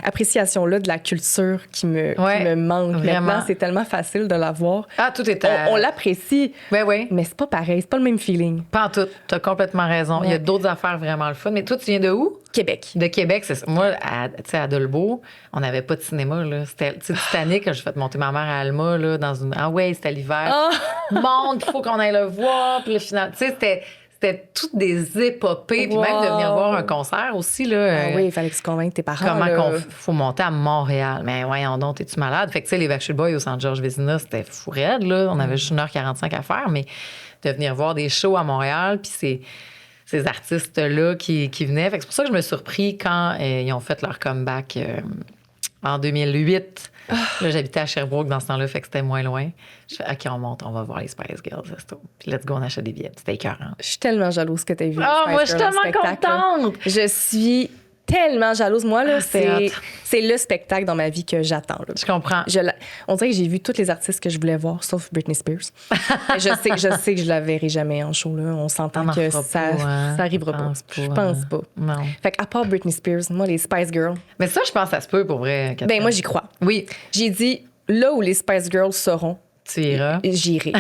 appréciation-là de la culture qui me manque. Vraiment. Maintenant, c'est tellement facile de la voir. Ah, tout est On l'apprécie, oui. mais c'est pas pareil, c'est pas le même feeling. Pas en tout. T'as complètement raison. Il y a d'autres affaires vraiment le fun. Mais toi, tu viens de où? Québec. De Québec, c'est ça. Moi, à Dolbeau, on n'avait pas de cinéma. Là. C'était Titanic, quand j'ai fait monter ma mère à Alma, là, dans une. Ah ouais, c'était l'hiver. Monde, il faut qu'on aille le voir. Puis le final. Tu sais, c'était toutes des épopées. Puis même de venir voir un concert aussi. Là, oui, il fallait que tu convainques tes parents. Comment là. qu'on faut monter à Montréal? Mais voyons donc, es-tu malade? Fait que, tu sais, les Backstreet Boys au Centre Georges Vézina, c'était fou raide, là. On avait juste 1h45 à faire, mais de venir voir des shows à Montréal, puis ces artistes-là qui venaient. Fait que c'est pour ça que je me suis surpris quand ils ont fait leur comeback en 2008. Là, j'habitais à Sherbrooke dans ce temps-là, fait que c'était moins loin. Je fais, OK, on monte, on va voir les Spice Girls. Puis let's go, on achète des billets. C'était écœurant. Je suis tellement jalouse que tu aies vu. Ah, les moi, je Spice suis Girls en tellement spectacle, là. contente! Je suis tellement jalouse. Moi, là, c'est hot. c'est le spectacle dans ma vie que j'attends. Là. Je comprends. On dirait que j'ai vu tous les artistes que je voulais voir, sauf Britney Spears. Mais je sais que je la verrai jamais en show. Là. On s'entend On en que fera ça pas, hein? arrivera pas. Je pense pas. Non. Fait qu'à part Britney Spears, moi, les Spice Girls, Mais ça, je pense que ça se peut pour vrai, Catherine. ben moi, j'y crois. Oui, J'ai dit, là où les Spice Girls seront, tu iras. j'irai.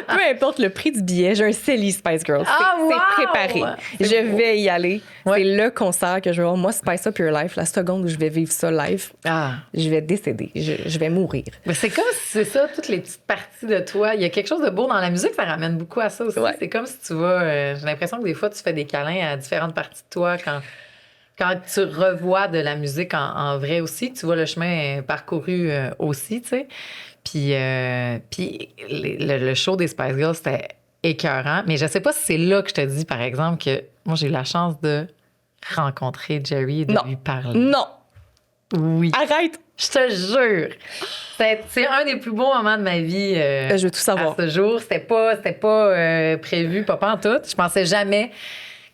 Peu importe le prix du billet, j'ai un CELI Spice Girls. Ah, C'est wow! préparé. C'est Je beau. vais y aller. Ouais. C'est le concert que je vais voir. Moi, Spice Up Your Life, la seconde où je vais vivre ça live, Ah. je vais décéder. Je vais mourir. Mais c'est comme si c'est ça, toutes les petites parties de toi. Il y a quelque chose de beau dans la musique, ça ramène beaucoup à ça aussi. Ouais. C'est comme si tu vas. J'ai l'impression que des fois, tu fais des câlins à différentes parties de toi quand tu revois de la musique en vrai aussi, tu vois le chemin parcouru aussi, tu sais. Puis le show des Spice Girls, c'était écœurant. Mais je sais pas si c'est là que je te dis, par exemple, que moi, j'ai eu la chance de rencontrer Jerry et de lui parler. Non! Oui. Arrête! Je te jure. C'est un des plus beaux moments de ma vie. Je veux tout savoir. À ce jour, c'était pas prévu, pas en tout. Je pensais jamais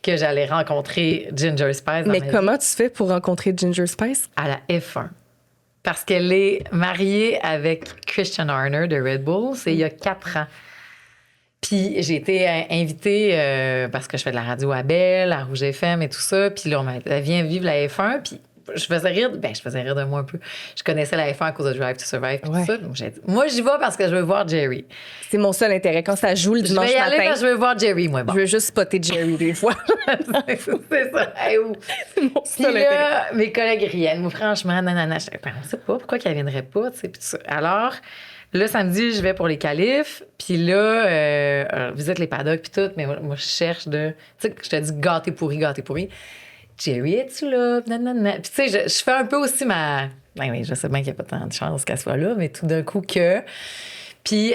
que j'allais rencontrer Ginger Spice dans Mais ma vie. comment tu fais pour rencontrer Ginger Spice? À la F1. Parce qu'elle est mariée avec Christian Horner de Red Bull. C'est il y a 4 ans. Puis j'ai été invitée parce que je fais de la radio à Belle, à Rouge FM et tout ça. Puis là, on m'a dit, viens vivre la F1. Puis je faisais rire de moi un peu. Je connaissais la F1 à cause de Drive to Survive et Ouais. tout ça. Donc j'ai dit, moi, j'y vais parce que je veux voir Jerry. C'est mon seul intérêt. Quand ça joue le Je dimanche vais y aller matin, parce que je veux voir Jerry, moi. Bon. je veux juste spotter Jerry des fois. C'est ça. Hey, où? C'est mon Puis seul intérêt. là, mes collègues riaient. Moi, franchement, nanana. Je disais, on sait pas pourquoi qu'elle viendrait pas. Tu sais, puis tout ça. Alors, là, samedi, je vais pour les qualifs. Puis là, visite les paddocks puis tout. Mais moi, je cherche de... Tu sais, je te dis gâté pourri. Jerry, es-tu là? Nanana. Puis tu sais, je fais un peu aussi ma... Ben oui, je sais bien qu'il n'y a pas tant de chance qu'elle soit là, mais tout d'un coup que... Puis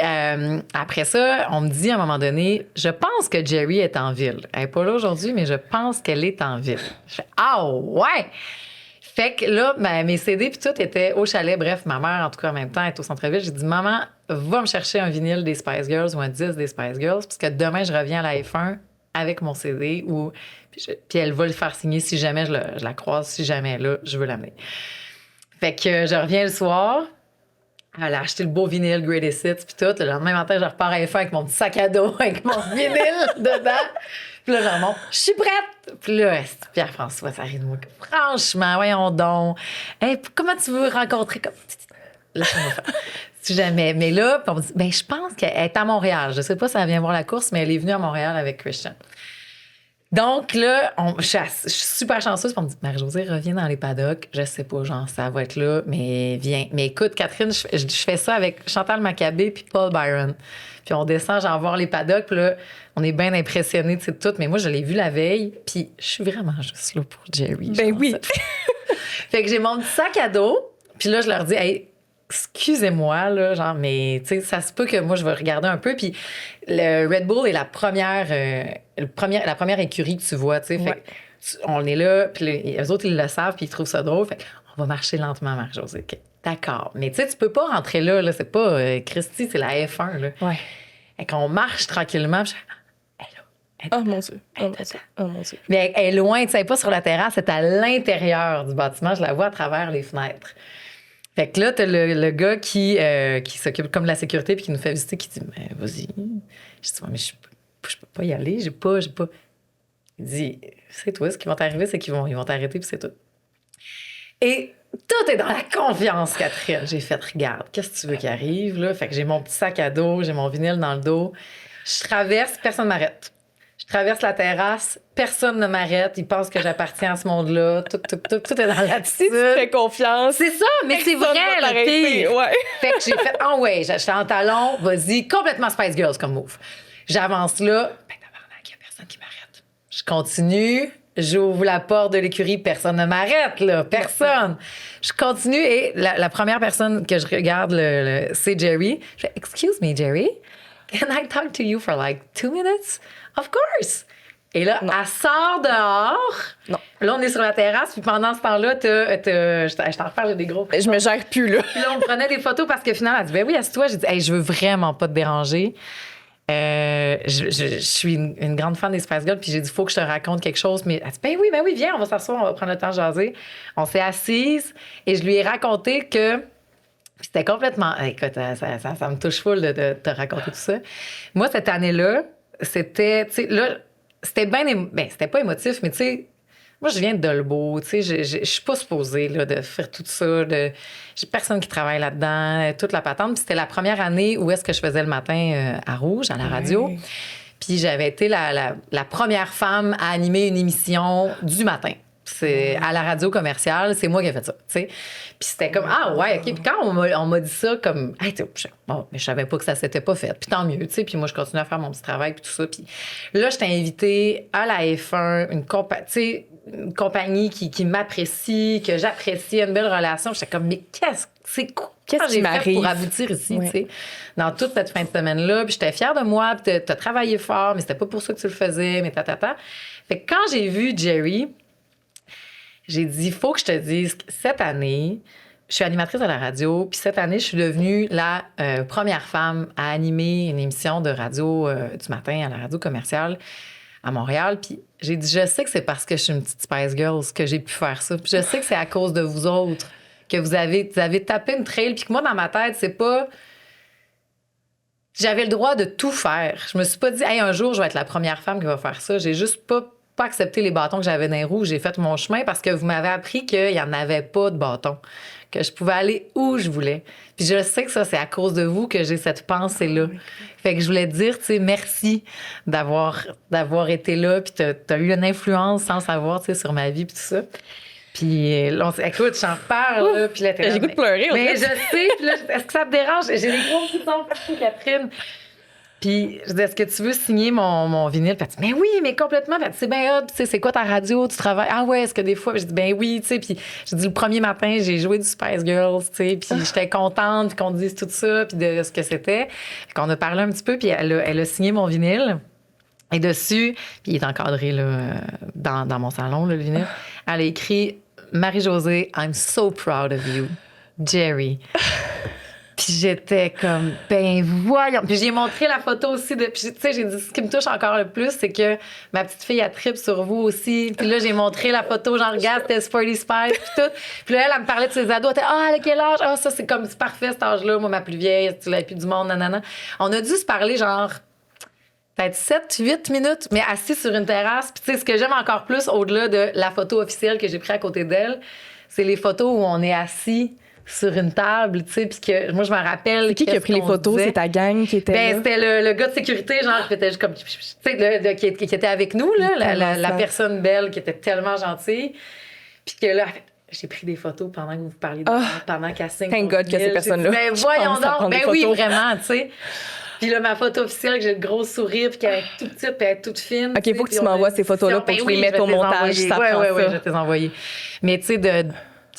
après ça, on me dit à un moment donné, je pense que Jerry est en ville. Elle n'est pas là aujourd'hui, mais je pense qu'elle est en ville. Je fais, ah ouais! Fait que là, mes CD puis tout étaient au chalet. Bref, ma mère, en tout cas, en même temps, est au centre-ville. J'ai dit, maman, va me chercher un vinyle des Spice Girls ou un disque des Spice Girls, parce que demain, je reviens à la F1 avec mon CD puis elle va le faire signer si jamais je la croise, si jamais elle est là, je veux l'amener. Fait que je reviens le soir. Elle a acheté le beau vinyle Greatest Hits puis tout. Le lendemain matin, je repars à F1 avec mon petit sac à dos avec mon vinyle dedans. Puis là, j'en monte. Je suis prête! Puis là, Pierre-François, ça arrive de moi. Franchement, voyons donc. Hey, comment tu veux rencontrer comme... Laisse-moi faire. Si jamais. Mais là, puis on me dit, ben, je pense qu'elle est à Montréal. Je sais pas si elle vient voir la course, mais elle est venue à Montréal avec Christian. Donc là, je suis super chanceuse. Puis on me dit, Marie-Josée, reviens dans les paddocks. Je sais pas, genre, ça va être là, mais viens. Mais écoute, Catherine, je fais ça avec Chantal Maccabé puis Paul Byron. Puis on descend, genre, voir les paddocks. Puis là, on est bien impressionnés de tout. Mais moi, je l'ai vu la veille. Puis je suis vraiment juste là pour Jerry. Ben oui. Fait que j'ai mon petit sac à dos. Puis là, je leur dis, hey, excusez-moi, là, genre, mais tu sais, ça se peut que moi, je vais regarder un peu. Puis le Red Bull est la première écurie que tu vois, tu sais. Fait que on est là, puis les autres, ils le savent, puis ils trouvent ça drôle. Fait qu'on va marcher lentement, Marie-Josée. OK, d'accord. Mais tu sais, tu peux pas rentrer là, c'est pas Christy, c'est la F1, là. Ouais. Et qu'on marche tranquillement, puis elle est là. Oh mon Dieu. Oh mon Dieu. Oh mon Dieu. Mais elle est loin, tu sais, pas sur la terrasse, c'est à l'intérieur du bâtiment. Je la vois à travers les fenêtres. Fait que là, t'as le gars qui s'occupe comme de la sécurité puis qui nous fait visiter, qui dit mais vas-y. Je dis mais je peux pas y aller, j'ai pas. Il dit c'est toi, ce qui va t'arriver, c'est qu'ils vont t'arrêter puis c'est tout. Et tout est dans la confiance, Catherine. J'ai fait regarde, qu'est-ce que tu veux qui arrive là? Fait que j'ai mon petit sac à dos, j'ai mon vinyle dans le dos. Je traverse, personne ne m'arrête. Je traverse la terrasse, personne ne m'arrête. Ils pensent que j'appartiens à ce monde-là. Tout est dans l'attitude. Si tu fais confiance. C'est ça, mais c'est vrai, le pire. Ouais. Fait que j'ai fait, ouais, j'étais en talon, vas-y, complètement Spice Girls comme move. J'avance là, ben tabarnak, il n'y a personne qui m'arrête. Je continue, j'ouvre la porte de l'écurie, personne ne m'arrête, là, personne. Je continue et la première personne que je regarde, c'est Jerry. Je fais, excuse me, Jerry, can I talk to you for like 2 minutes? Of course! Et là, elle sort dehors. Non. Là, on est sur la terrasse. Puis pendant ce temps-là, je t'en reparle, j'ai des gros. Je me gère plus, là. Puis là, on prenait des photos parce que finalement, elle dit ben oui, assieds-toi. J'ai dit hey, je veux vraiment pas te déranger. Je suis une grande fan des Spice Girls. Puis j'ai dit faut que je te raconte quelque chose. Mais elle dit ben oui, viens, on va s'asseoir, on va prendre le temps de jaser. On s'est assises et je lui ai raconté que. C'était complètement. Écoute, ça me touche full de te raconter tout ça. Moi, cette année-là, c'était. Tu sais, là, c'était bien. Ben, c'était pas émotif, mais tu sais, moi, je viens de Dolbeau. Tu sais, je suis pas supposée là, de faire tout ça. J'ai personne qui travaille là-dedans, toute la patente. Puis c'était la première année où est-ce que je faisais le matin à Rouge, à la radio. Ouais. Puis j'avais été la première femme à animer une émission du matin. C'est à la radio commerciale, c'est moi qui ai fait ça, tu sais. Puis c'était comme ah ouais, OK, puis quand on m'a dit ça comme hey, bon, mais je savais pas que ça s'était pas fait. Puis tant mieux, tu sais. Puis moi je continue à faire mon petit travail puis tout ça. Puis là j'étais invitée à la F1, une compagnie qui m'apprécie, que j'apprécie, une belle relation. J'étais comme mais qu'est-ce qui j'ai fait m'arrive pour aboutir ici, ouais. tu sais, dans toute cette fin de semaine-là. Puis j'étais fière de moi, puis t'as travaillé fort, mais c'était pas pour ça que tu le faisais, mais ta. Fait que quand j'ai vu Jerry, j'ai dit, il faut que je te dise que cette année, je suis animatrice à la radio, puis cette année, je suis devenue la première femme à animer une émission de radio du matin à la radio commerciale à Montréal. Puis j'ai dit, je sais que c'est parce que je suis une petite Spice Girls que j'ai pu faire ça. Puis je sais que c'est à cause de vous autres que vous avez tapé une trail, puis que moi, dans ma tête, c'est pas... J'avais le droit de tout faire. Je me suis pas dit, hey, un jour, je vais être la première femme qui va faire ça. J'ai juste pas accepté les bâtons que j'avais dans les roues. J'ai fait mon chemin parce que vous m'avez appris qu'il n'y en avait pas de bâtons, que je pouvais aller où je voulais. Puis je sais que ça, c'est à cause de vous que j'ai cette pensée-là. Fait que je voulais te dire, tu sais, merci d'avoir été là, puis t'as eu une influence sans savoir, tu sais, sur ma vie, puis tout ça. Puis là, écoute, j'en parle, là, puis là, j'ai goût de pleurer. Mais je sais, puis là, est-ce que ça te dérange? J'ai des gros boutons partout, Catherine. Puis je dis, est-ce que tu veux signer mon vinyle? Puis elle dit, mais oui, mais complètement. Puis elle dit, c'est bien hot, tu sais, c'est quoi ta radio? Tu travailles? Ah ouais, est-ce que des fois? Puis je dis, ben oui, tu sais. Puis je dis, le premier matin, j'ai joué du Spice Girls, tu sais. Puis j'étais contente, puis qu'on dise tout ça, puis de ce que c'était. Puis qu'on a parlé un petit peu, puis elle a signé mon vinyle. Et dessus, puis il est encadré là, dans mon salon, là, le vinyle. Elle a écrit, Marie-Josée, I'm so proud of you, Jerry. Puis j'étais comme, ben voyons. Puis j'ai montré la photo aussi. Puis tu sais, j'ai dit, ce qui me touche encore le plus, c'est que ma petite fille, elle tripe sur vous aussi. Puis là, j'ai montré la photo, genre, regarde, c'était Sporty Spice, puis tout. Puis là, elle me parlait de ses ados. Elle était, elle a quel âge? Ah, ça, c'est comme, c'est parfait, cet âge-là. Moi, ma plus vieille, tu l'avais plus du monde, nanana. On a dû se parler, genre, peut-être 7-8 minutes, mais assis sur une terrasse. Puis tu sais, ce que j'aime encore plus, au-delà de la photo officielle que j'ai prise à côté d'elle, c'est les photos où on est assis sur une table, tu sais, puis que moi, je me rappelle... C'est qui a pris les photos? C'est ta gang qui était là? C'était le gars de sécurité, genre, qui était juste comme... Tu sais, qui était avec nous, là, la personne belle qui était tellement gentille. Puis que là, j'ai pris des photos pendant que vous parliez de pendant qu'elle signe. Thank God que ces personnes-là. Ben voyons donc, ben oui, vraiment, tu sais. Puis là, ma photo officielle, que j'ai le gros sourire, puis qu'elle est toute petite, puis elle est toute fine. OK, il faut que tu m'envoies ces photos-là pour que je les mette au montage. Oui, je vais te les envoyer. Mais tu sais,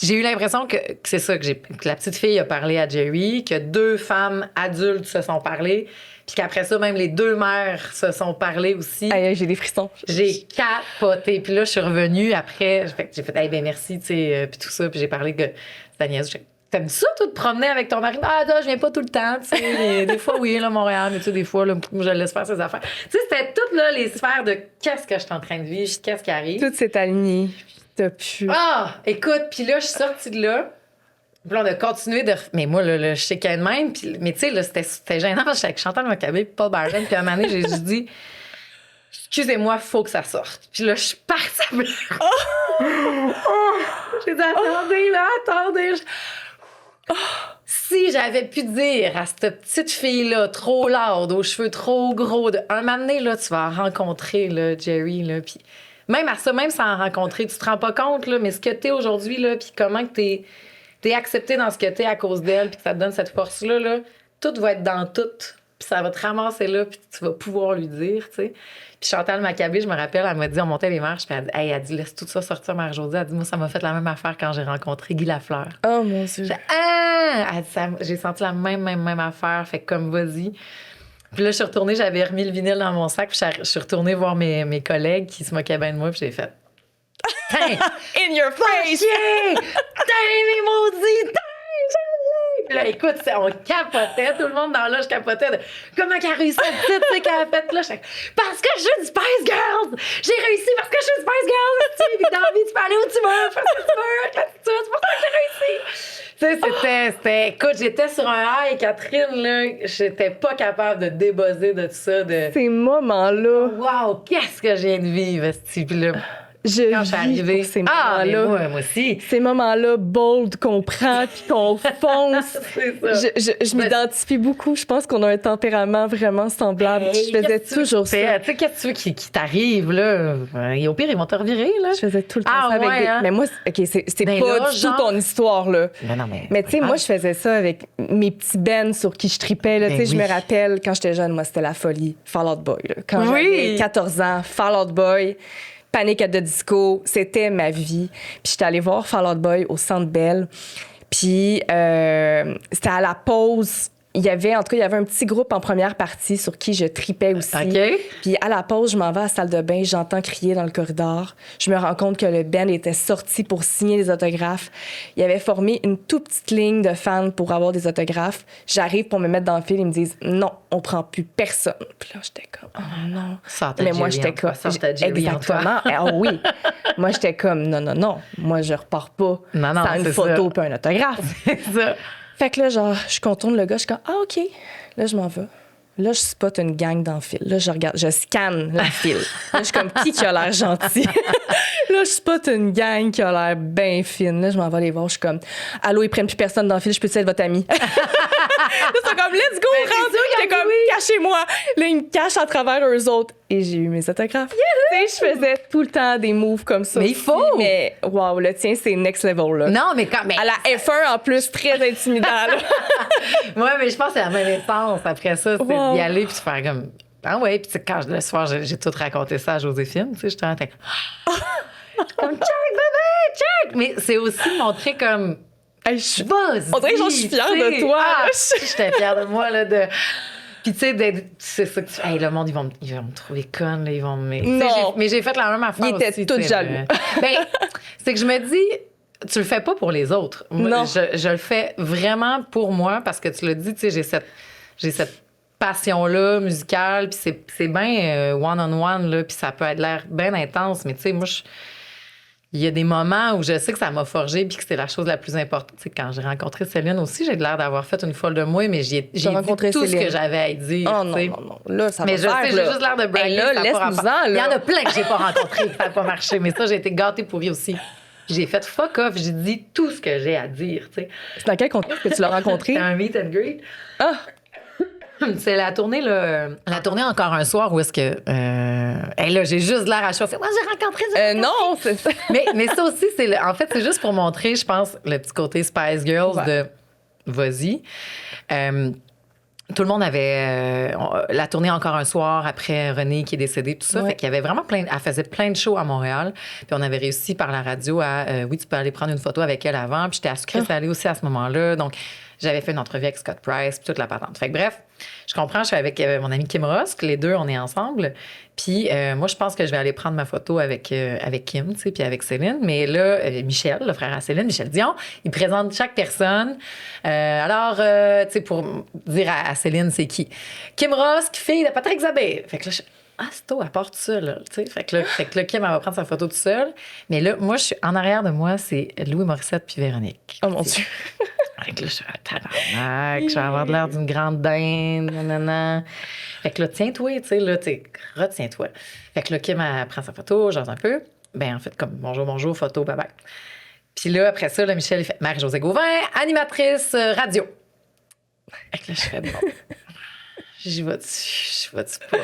j'ai eu l'impression que c'est ça, que la petite fille a parlé à Jerry, que 2 femmes adultes se sont parlées, puis qu'après ça, même les 2 mères se sont parlées aussi. Aïe, j'ai des frissons. J'ai capoté. Puis là, je suis revenue après. J'ai fait, hey, ben merci, tu sais, puis tout ça. Puis j'ai parlé que c'était niaiseux. T'aimes ça, toi, de promener avec ton mari? Ah, non, je viens pas tout le temps, tu sais. Des fois, oui, là, Montréal, mais tu sais, des fois, là, je le laisse faire ses affaires. Tu sais, c'était toutes, là, les sphères de qu'est-ce que je suis en train de vivre, qu'est-ce qui arrive. Tout s'est aligné. T'as pu. Ah! Écoute, puis là, je suis sortie de là. Puis là, on a continué de... Mais moi, là, je sais qu'il y a de même. Puis, mais tu sais, là, c'était gênant parce que j'étais avec Chantal Macabé puis Paul Byron. Puis à un moment donné, j'ai juste dit... Excusez-moi, faut que ça sorte. Puis là, je suis partie à pleurer. J'ai dit, attendez, là, attendez. Si j'avais pu dire à cette petite fille-là, trop lourde, aux cheveux trop gros, un moment donné, là, tu vas rencontrer, là, Jerry, là, puis même à ça, même sans en rencontrer, tu te rends pas compte, là, mais ce que t'es aujourd'hui, là, puis comment que t'es accepté dans ce que t'es à cause d'elle, puis que ça te donne cette force-là, là, tout va être dans tout, puis ça va te ramasser là, puis tu vas pouvoir lui dire, tu sais. Puis Chantal Macabé, je me rappelle, elle m'a dit, on montait les marches, puis elle dit, laisse tout ça sortir, Marie-Josée. Elle dit, moi, ça m'a fait la même affaire quand j'ai rencontré Guy Lafleur. Oh mon Dieu. Elle dit, j'ai senti la même affaire, fait que comme vas-y. Puis là, je suis retournée, j'avais remis le vinyle dans mon sac, puis je suis retournée voir mes collègues qui se moquaient bien de moi, puis j'ai fait, In your face! yeah! Les maudits! Puis là, écoute, on capotait, tout le monde dans l'âge capotait de comment qu'elle a réussi à petite, tu sais, qu'elle a fait là. Parce que je suis une Spice Girls! J'ai réussi parce que je suis une Spice Girls! Tu sais, puis dans la vie, tu peux aller où tu veux, faire ce que tu veux, avec l'attitude, c'est pour ça que j'ai réussi! Tu sais, c'était. Écoute, j'étais sur un high, Catherine, là, j'étais pas capable de débuzzer de tout ça. Ces moments-là. Wow, qu'est-ce que je viens de vivre, ce type-là. Je Quand je suis arrivée. pour ces moments-là. Moi aussi. Ces moments-là, bold, qu'on prend puis qu'on fonce. C'est ça. Je m'identifie beaucoup. Je pense qu'on a un tempérament vraiment semblable. Hey, je faisais toujours ça. Tu sais, qu'est-ce que tu veux qui t'arrive, là? Et au pire, ils vont te revirer, là. Je faisais tout le temps ça avec des... hein? Mais moi, OK, c'est Ben pas là, du genre- tout ton histoire, là. Mais tu sais, moi, je faisais ça avec mes petits bands sur qui je tripais. Là. Ben Tu sais, je me oui. rappelle, quand j'étais jeune, moi, c'était la folie. Fall Out Boy. Là. Quand Oui. j'avais 14 ans, Fall Out Boy, Panic at the Disco, c'était ma vie. Puis j'étais allée voir Fall Out Boy au Centre Bell. Puis c'était à la pause. Il y avait un petit groupe en première partie sur qui je tripais aussi. OK. Puis à la pause, je m'en vais à la salle de bain, j'entends crier dans le corridor. Je me rends compte que le band était sorti pour signer des autographes. Il avait formé une toute petite ligne de fans pour avoir des autographes. J'arrive pour me mettre dans le fil, ils me disent non, on prend plus personne. Puis là, j'étais comme oh non. Sortez Mais moi, Jerry j'étais en toi, comme sortez Jerry en toi. exactement. Ah oui. Moi, j'étais comme non. Moi, je repars pas Non, sans une c'est photo ça. puis un autographe. C'est ça. Fait que là, genre, je contourne le gars, je suis comme, ah, OK. Là, je m'en vais. Là, je spot une gang dans le fil. Là, je regarde, je scanne la file. Là, je suis comme, qui a l'air gentil? Là, je spot une gang qui a l'air bien fine. Là, je m'en vais les voir. Je suis comme, allô, ils prennent plus personne dans le fil, je peux-tu être votre ami? Là, c'est comme, let's go, Mais c'est rentre. sûr J'étais qu'ils comme, cachez-moi. Là, ils me cachent à travers eux autres. Et j'ai eu mes autographes. Tu sais, je faisais tout le temps des moves comme ça. Mais il aussi. faut. Mais, wow, le tien, c'est next level, là. Non, mais quand. Mais... À la F1, en plus, très intimidant, là. Ouais, mais je pense que c'est la même essence. Après ça, c'est Wow. d'y aller puis de faire comme. Ah ouais, puis tu sais, quand le soir, j'ai tout raconté ça à Joséphine, tu sais, j'étais en train comme check, bébé, check! Mais c'est aussi montrer comme. Hey, Vas-y! On dirait que je suis fière tu sais. de toi, Ah, là. j'étais fière de moi, là, de. Puis, tu sais, c'est ça que tu. Hey, le monde, ils vont me trouver conne, là, ils vont me. Tu sais, Non. mais j'ai fait la même affaire. Ils étaient aussi, tous tu sais, jaloux. Ben, c'est que je me dis, tu le fais pas pour les autres. Moi, Non. je le fais vraiment pour moi parce que tu l'as dit, tu sais, j'ai cette passion-là musicale, puis c'est bien one-on-one, là, puis ça peut être l'air bien intense, mais tu sais, moi, il y a des moments où je sais que ça m'a forgé puis que c'est la chose la plus importante. Tu sais, quand j'ai rencontré Céline aussi, j'ai l'air d'avoir fait une folle de moi, mais j'ai dit rencontré tout ce Céline. que j'avais à dire. Oh tu sais. non. Là, ça Mais va je faire, sais, j'ai là. juste l'air de braguer. Hey, là, ça a pas laisse-nous-en, rapport. là. Il y en a plein que j'ai pas rencontrés, ça n'a pas marché. Mais ça, j'ai été gâtée pourrie aussi. J'ai fait fuck off, j'ai dit tout ce que j'ai à dire, tu sais. C'est dans quel contexte que tu l'as rencontré? C'était un meet and greet. Ah! C'est la tournée, là. La tournée encore un soir où est-ce que. Hey, là, j'ai juste l'air à chauffer. Moi, j'ai rencontré ça. Non, c'est ça. Mais ça aussi, en fait, c'est juste pour montrer, je pense, le petit côté Spice Girls Ouais. de vas-y. Tout le monde avait la tournée encore un soir après René qui est décédé, tout ça. Ouais. Fait qu'il y avait vraiment elle faisait plein de shows à Montréal. Puis on avait réussi par la radio à, oui, tu peux aller prendre une photo avec elle avant. Puis j'étais à sucré salé aussi à ce moment-là. Donc, J'avais fait une entrevue avec Scott Price, puis toute la patente. Fait que bref, je comprends, je suis avec mon ami Kim Rosk, les deux, on est ensemble. Puis moi, je pense que je vais aller prendre ma photo avec Kim, tu sais, puis avec Céline. Mais là, Michel, le frère à Céline, Michel Dion, il présente chaque personne. Alors, tu sais, pour dire à Céline, c'est qui? Kim Rosk, fille de Patrick Zabé. Fait que là, c'est toi, elle part tout seul, là, tu sais. Fait que là, Kim, elle va prendre sa photo tout seule. Mais là, moi, je suis en arrière de moi, c'est Louis Morissette puis Véronique. Oh mon Dieu! Fait que là, je suis tabarnak, je vais avoir de l'air d'une grande dinde, nanana. Fait que là, tiens-toi, tu sais, là, retiens-toi. Fait que là, Kim, elle prend sa photo, j'ose un peu. Ben, en fait, comme bonjour, photo, bye-bye. Puis là, après ça, là, Michel, il fait Marie-Josée Gauvin, animatrice radio. Fait que là, je fais bon. J'y vais-tu pas?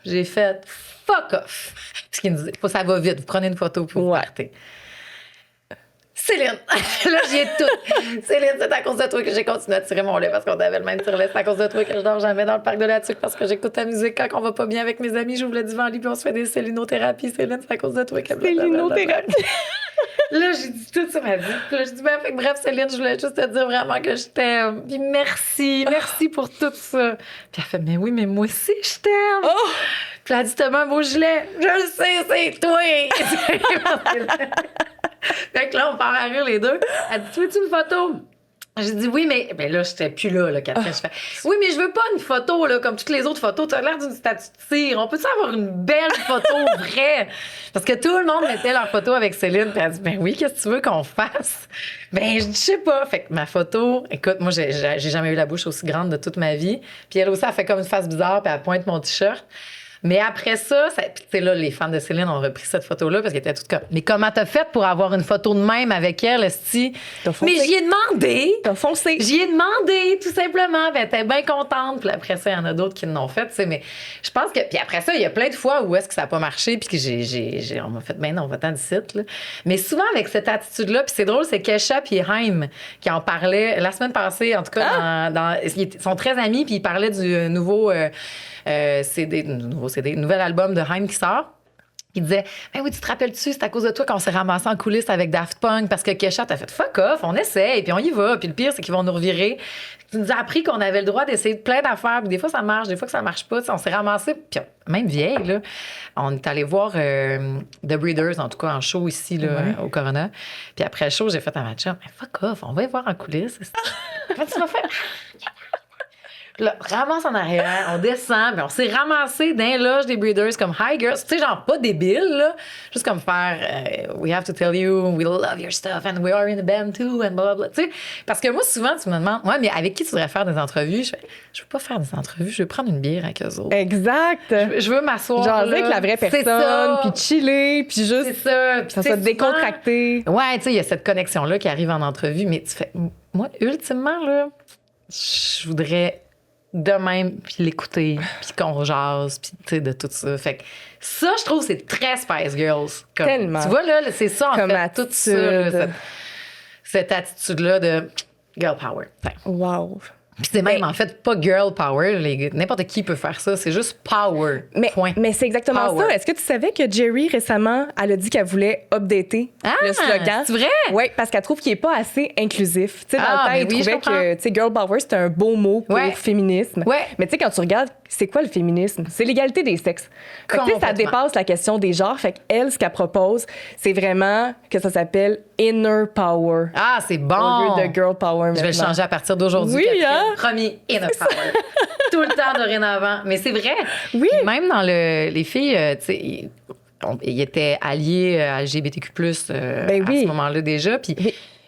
J'ai fait fuck off. Parce qu'il nous dit, ça va vite, vous prenez une photo pour vous partez. Céline! Là, j'y ai tout. Céline, c'est à cause de toi que j'ai continué à tirer mon lait parce qu'on avait le même tire-lait. C'est à cause de toi que je dors jamais dans le parc de la Tuque parce que j'écoute ta musique quand on va pas bien avec mes amis. J'ouvre le divan lit puis on se fait des célinothérapies. Céline, c'est à cause de toi que... Célinothérapie! Là, j'ai dit tout ça ma vie. Puis là, je dis, fait que bref, Céline, je voulais juste te dire vraiment que je t'aime. Puis merci pour tout ça. Puis elle fait, mais oui, mais moi aussi, je t'aime. Oh! Puis elle a dit, t'as un beau gilet. Je le sais, c'est toi. Fait que là, on part à rire les deux. Elle dit, tu veux-tu une photo? J'ai dit oui, mais ben là, j'étais plus là, Catherine. Je fais oui, mais je veux pas une photo là, comme toutes les autres photos. Tu as l'air d'une statue de cire. On peut-tu avoir une belle photo vraie? Parce que tout le monde mettait leur photo avec Céline. Puis elle dit ben oui, qu'est-ce que tu veux qu'on fasse? Ben, je sais pas. Fait que ma photo, écoute, moi, j'ai jamais eu la bouche aussi grande de toute ma vie. Puis elle aussi, elle fait comme une face bizarre, puis elle pointe mon t-shirt. Mais après ça, tu sais, là, les fans de Céline ont repris cette photo-là parce qu'elle était toute comme. Mais comment t'as fait pour avoir une photo de même avec elle, esti? Mais j'y ai demandé. T'as foncé. J'y ai demandé, tout simplement. Puis elle était bien contente. Puis après ça, il y en a d'autres qui l'ont fait, tu sais. Mais je pense que. Puis après ça, il y a plein de fois où est-ce que ça n'a pas marché. Puis que on m'a fait, ben non, va-t'en d'ici, là. Mais souvent, avec cette attitude-là, puis c'est drôle, c'est Kesha puis Haim qui en parlaient la semaine passée, en tout cas, ils sont très amis, puis ils parlaient du nouveau. Nouvel album de Haim qui sort. Il disait ben oui, tu te rappelles-tu, c'est à cause de toi qu'on s'est ramassé en coulisses avec Daft Punk parce que Kesha t'a fait fuck off, on essaie, puis on y va. Puis le pire, c'est qu'ils vont nous revirer. Tu nous as appris qu'on avait le droit d'essayer plein d'affaires. Puis des fois, ça marche, des fois que ça marche pas. T'sais, on s'est ramassé, puis même vieille, là, on est allé voir The Breeders, en tout cas en show ici là, au Corona. Puis après le show, j'ai fait un match mais fuck off, on va y voir en coulisses. Qu'est-ce que tu vas faire? Là, ramasse en arrière, on descend, puis on s'est ramassé dans les loges des Breeders comme Hi Girls. Tu sais, genre pas débile, là. Juste comme faire We have to tell you, we love your stuff, and we are in a band too, and blablabla. Tu sais, parce que moi, souvent, tu me demandes, ouais, mais avec qui tu voudrais faire des entrevues? Je veux pas faire des entrevues, je veux prendre une bière avec eux autres. Exact. Je veux m'asseoir. Genre avec la vraie personne, puis chiller, puis juste. C'est ça. Puis ça soit décontracté. Ouais, tu sais, il y a cette connexion-là qui arrive en entrevue, mais tu fais, moi, ultimement, là, je voudrais de même, puis l'écouter, puis qu'on jase, puis tu sais, de tout ça. Fait que ça, je trouve, c'est très Spice Girls. Comme, tellement. Tu vois, là, c'est ça, en comme fait, attitude. tout ça, là, cette attitude-là de girl power. Enfin, wow. Puis c'est même, en fait, pas girl power. N'importe qui peut faire ça. C'est juste power. Point. Mais c'est exactement power. ça. Est-ce que tu savais que Jerry, récemment, elle a dit qu'elle voulait updater le slogan? C'est vrai? Oui, parce qu'elle trouve qu'il n'est pas assez inclusif. Tu sais, dans le temps, elle trouvait que tu sais, girl power, c'était un beau mot pour féminisme. Ouais. Mais tu sais, quand tu regardes, c'est quoi le féminisme? C'est l'égalité des sexes. Fait que, tu sais, ça dépasse la question des genres. Fait qu'elle, ce qu'elle propose, c'est vraiment que ça s'appelle inner power. Ah, c'est bon! Au lieu de girl power. Je vais le changer à partir d'aujourd'hui. Oui, hein? Promis, inner power. Tout le temps dorénavant. Mais c'est vrai. Oui. Puis même dans les filles, tu sais, ils étaient alliés à LGBTQ+, à ce moment-là déjà. Puis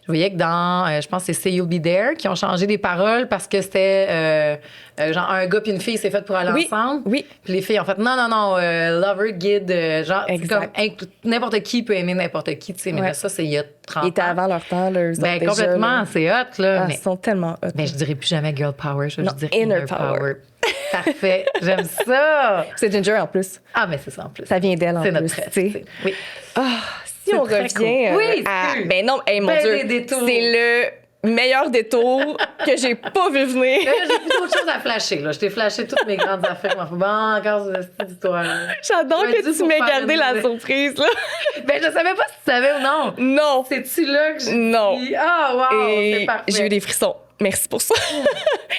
je voyais que dans, je pense que c'est Say You'll Be There, qui ont changé les paroles parce que c'était genre un gars puis une fille s'est fait pour aller ensemble. Oui. Puis les filles ont fait non, lover, guide, genre, exact. Comme n'importe qui peut aimer n'importe qui, tu sais. Mais là, ça, c'est il y a 30 ans. Ils étaient avant leur temps, là. Ben, complètement, c'est hot, là. Ils sont tellement hot. Mais je dirais plus jamais girl power, je dirais inner power. Parfait, j'aime ça. C'est Ginger en plus. Ah, mais c'est ça en plus. Ça vient d'elle en plus. C'est notre trait. Oui. Si on revient à... Ben non, hey, mon Dieu, c'est le meilleur détour que j'ai pas vu venir. J'ai plus d'autres choses à flasher. Là. Je t'ai flashé toutes mes grandes affaires. Je bon, encore cette histoire. J'adore que tu m'aies gardé la surprise. Là. Ben, je savais pas si tu savais ou non. Non. C'est-tu là que j'ai Non. dit? Ah, wow, c'est parfait. J'ai eu des frissons. Merci pour ça.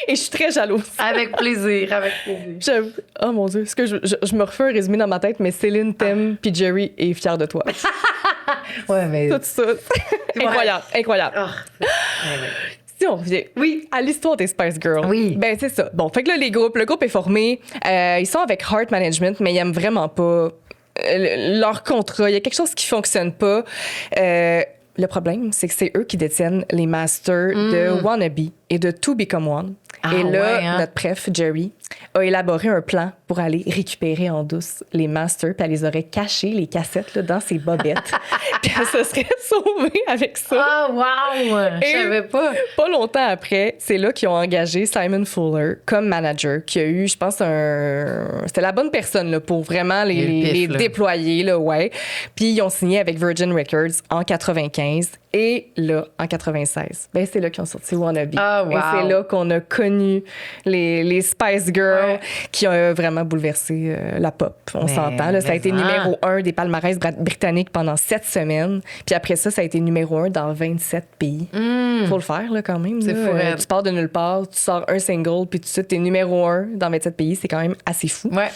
Et je suis très jalouse. Avec plaisir, avec plaisir. Oh mon Dieu, je me refais un résumé dans ma tête, mais Céline t'aime, puis Jerry est fier de toi. Ouais, mais... Tout ça. Incroyable, incroyable. Oh, Si on revient à l'histoire des Spice Girls, ben c'est ça. Bon, fait que là, le groupe est formé. Ils sont avec Heart Management, mais ils aiment vraiment pas leur contrat. Il y a quelque chose qui fonctionne pas. Le problème, c'est que c'est eux qui détiennent les masters de Wannabe et de To Become One. Et là, notre préf, Jerry, a élaboré un plan pour aller récupérer en douce les masters, puis elle les aurait cachés, les cassettes, là, dans ses bobettes. Puis elle se serait sauvée avec ça. Oh, wow! Je savais pas. Pas longtemps après, c'est là qu'ils ont engagé Simon Fuller comme manager, qui a eu, je pense, c'était la bonne personne là, pour vraiment les déployer. Là, ouais. Puis ils ont signé avec Virgin Records en 95. Et là, en 96, ben c'est là qu'ils ont sorti Wannabe. Oh, wow. Et c'est là qu'on a connu les Spice Girls qui ont vraiment bouleversé la pop. On s'entend. Là, ça a été numéro 1 des palmarès britanniques pendant 7 semaines. Puis après ça, ça a été numéro 1 dans 27 pays. Faut le faire là, quand même. C'est fou. Tu pars de nulle part, tu sors un single, puis tout de suite, t'es numéro 1 dans 27 pays. C'est quand même assez fou. Ouais.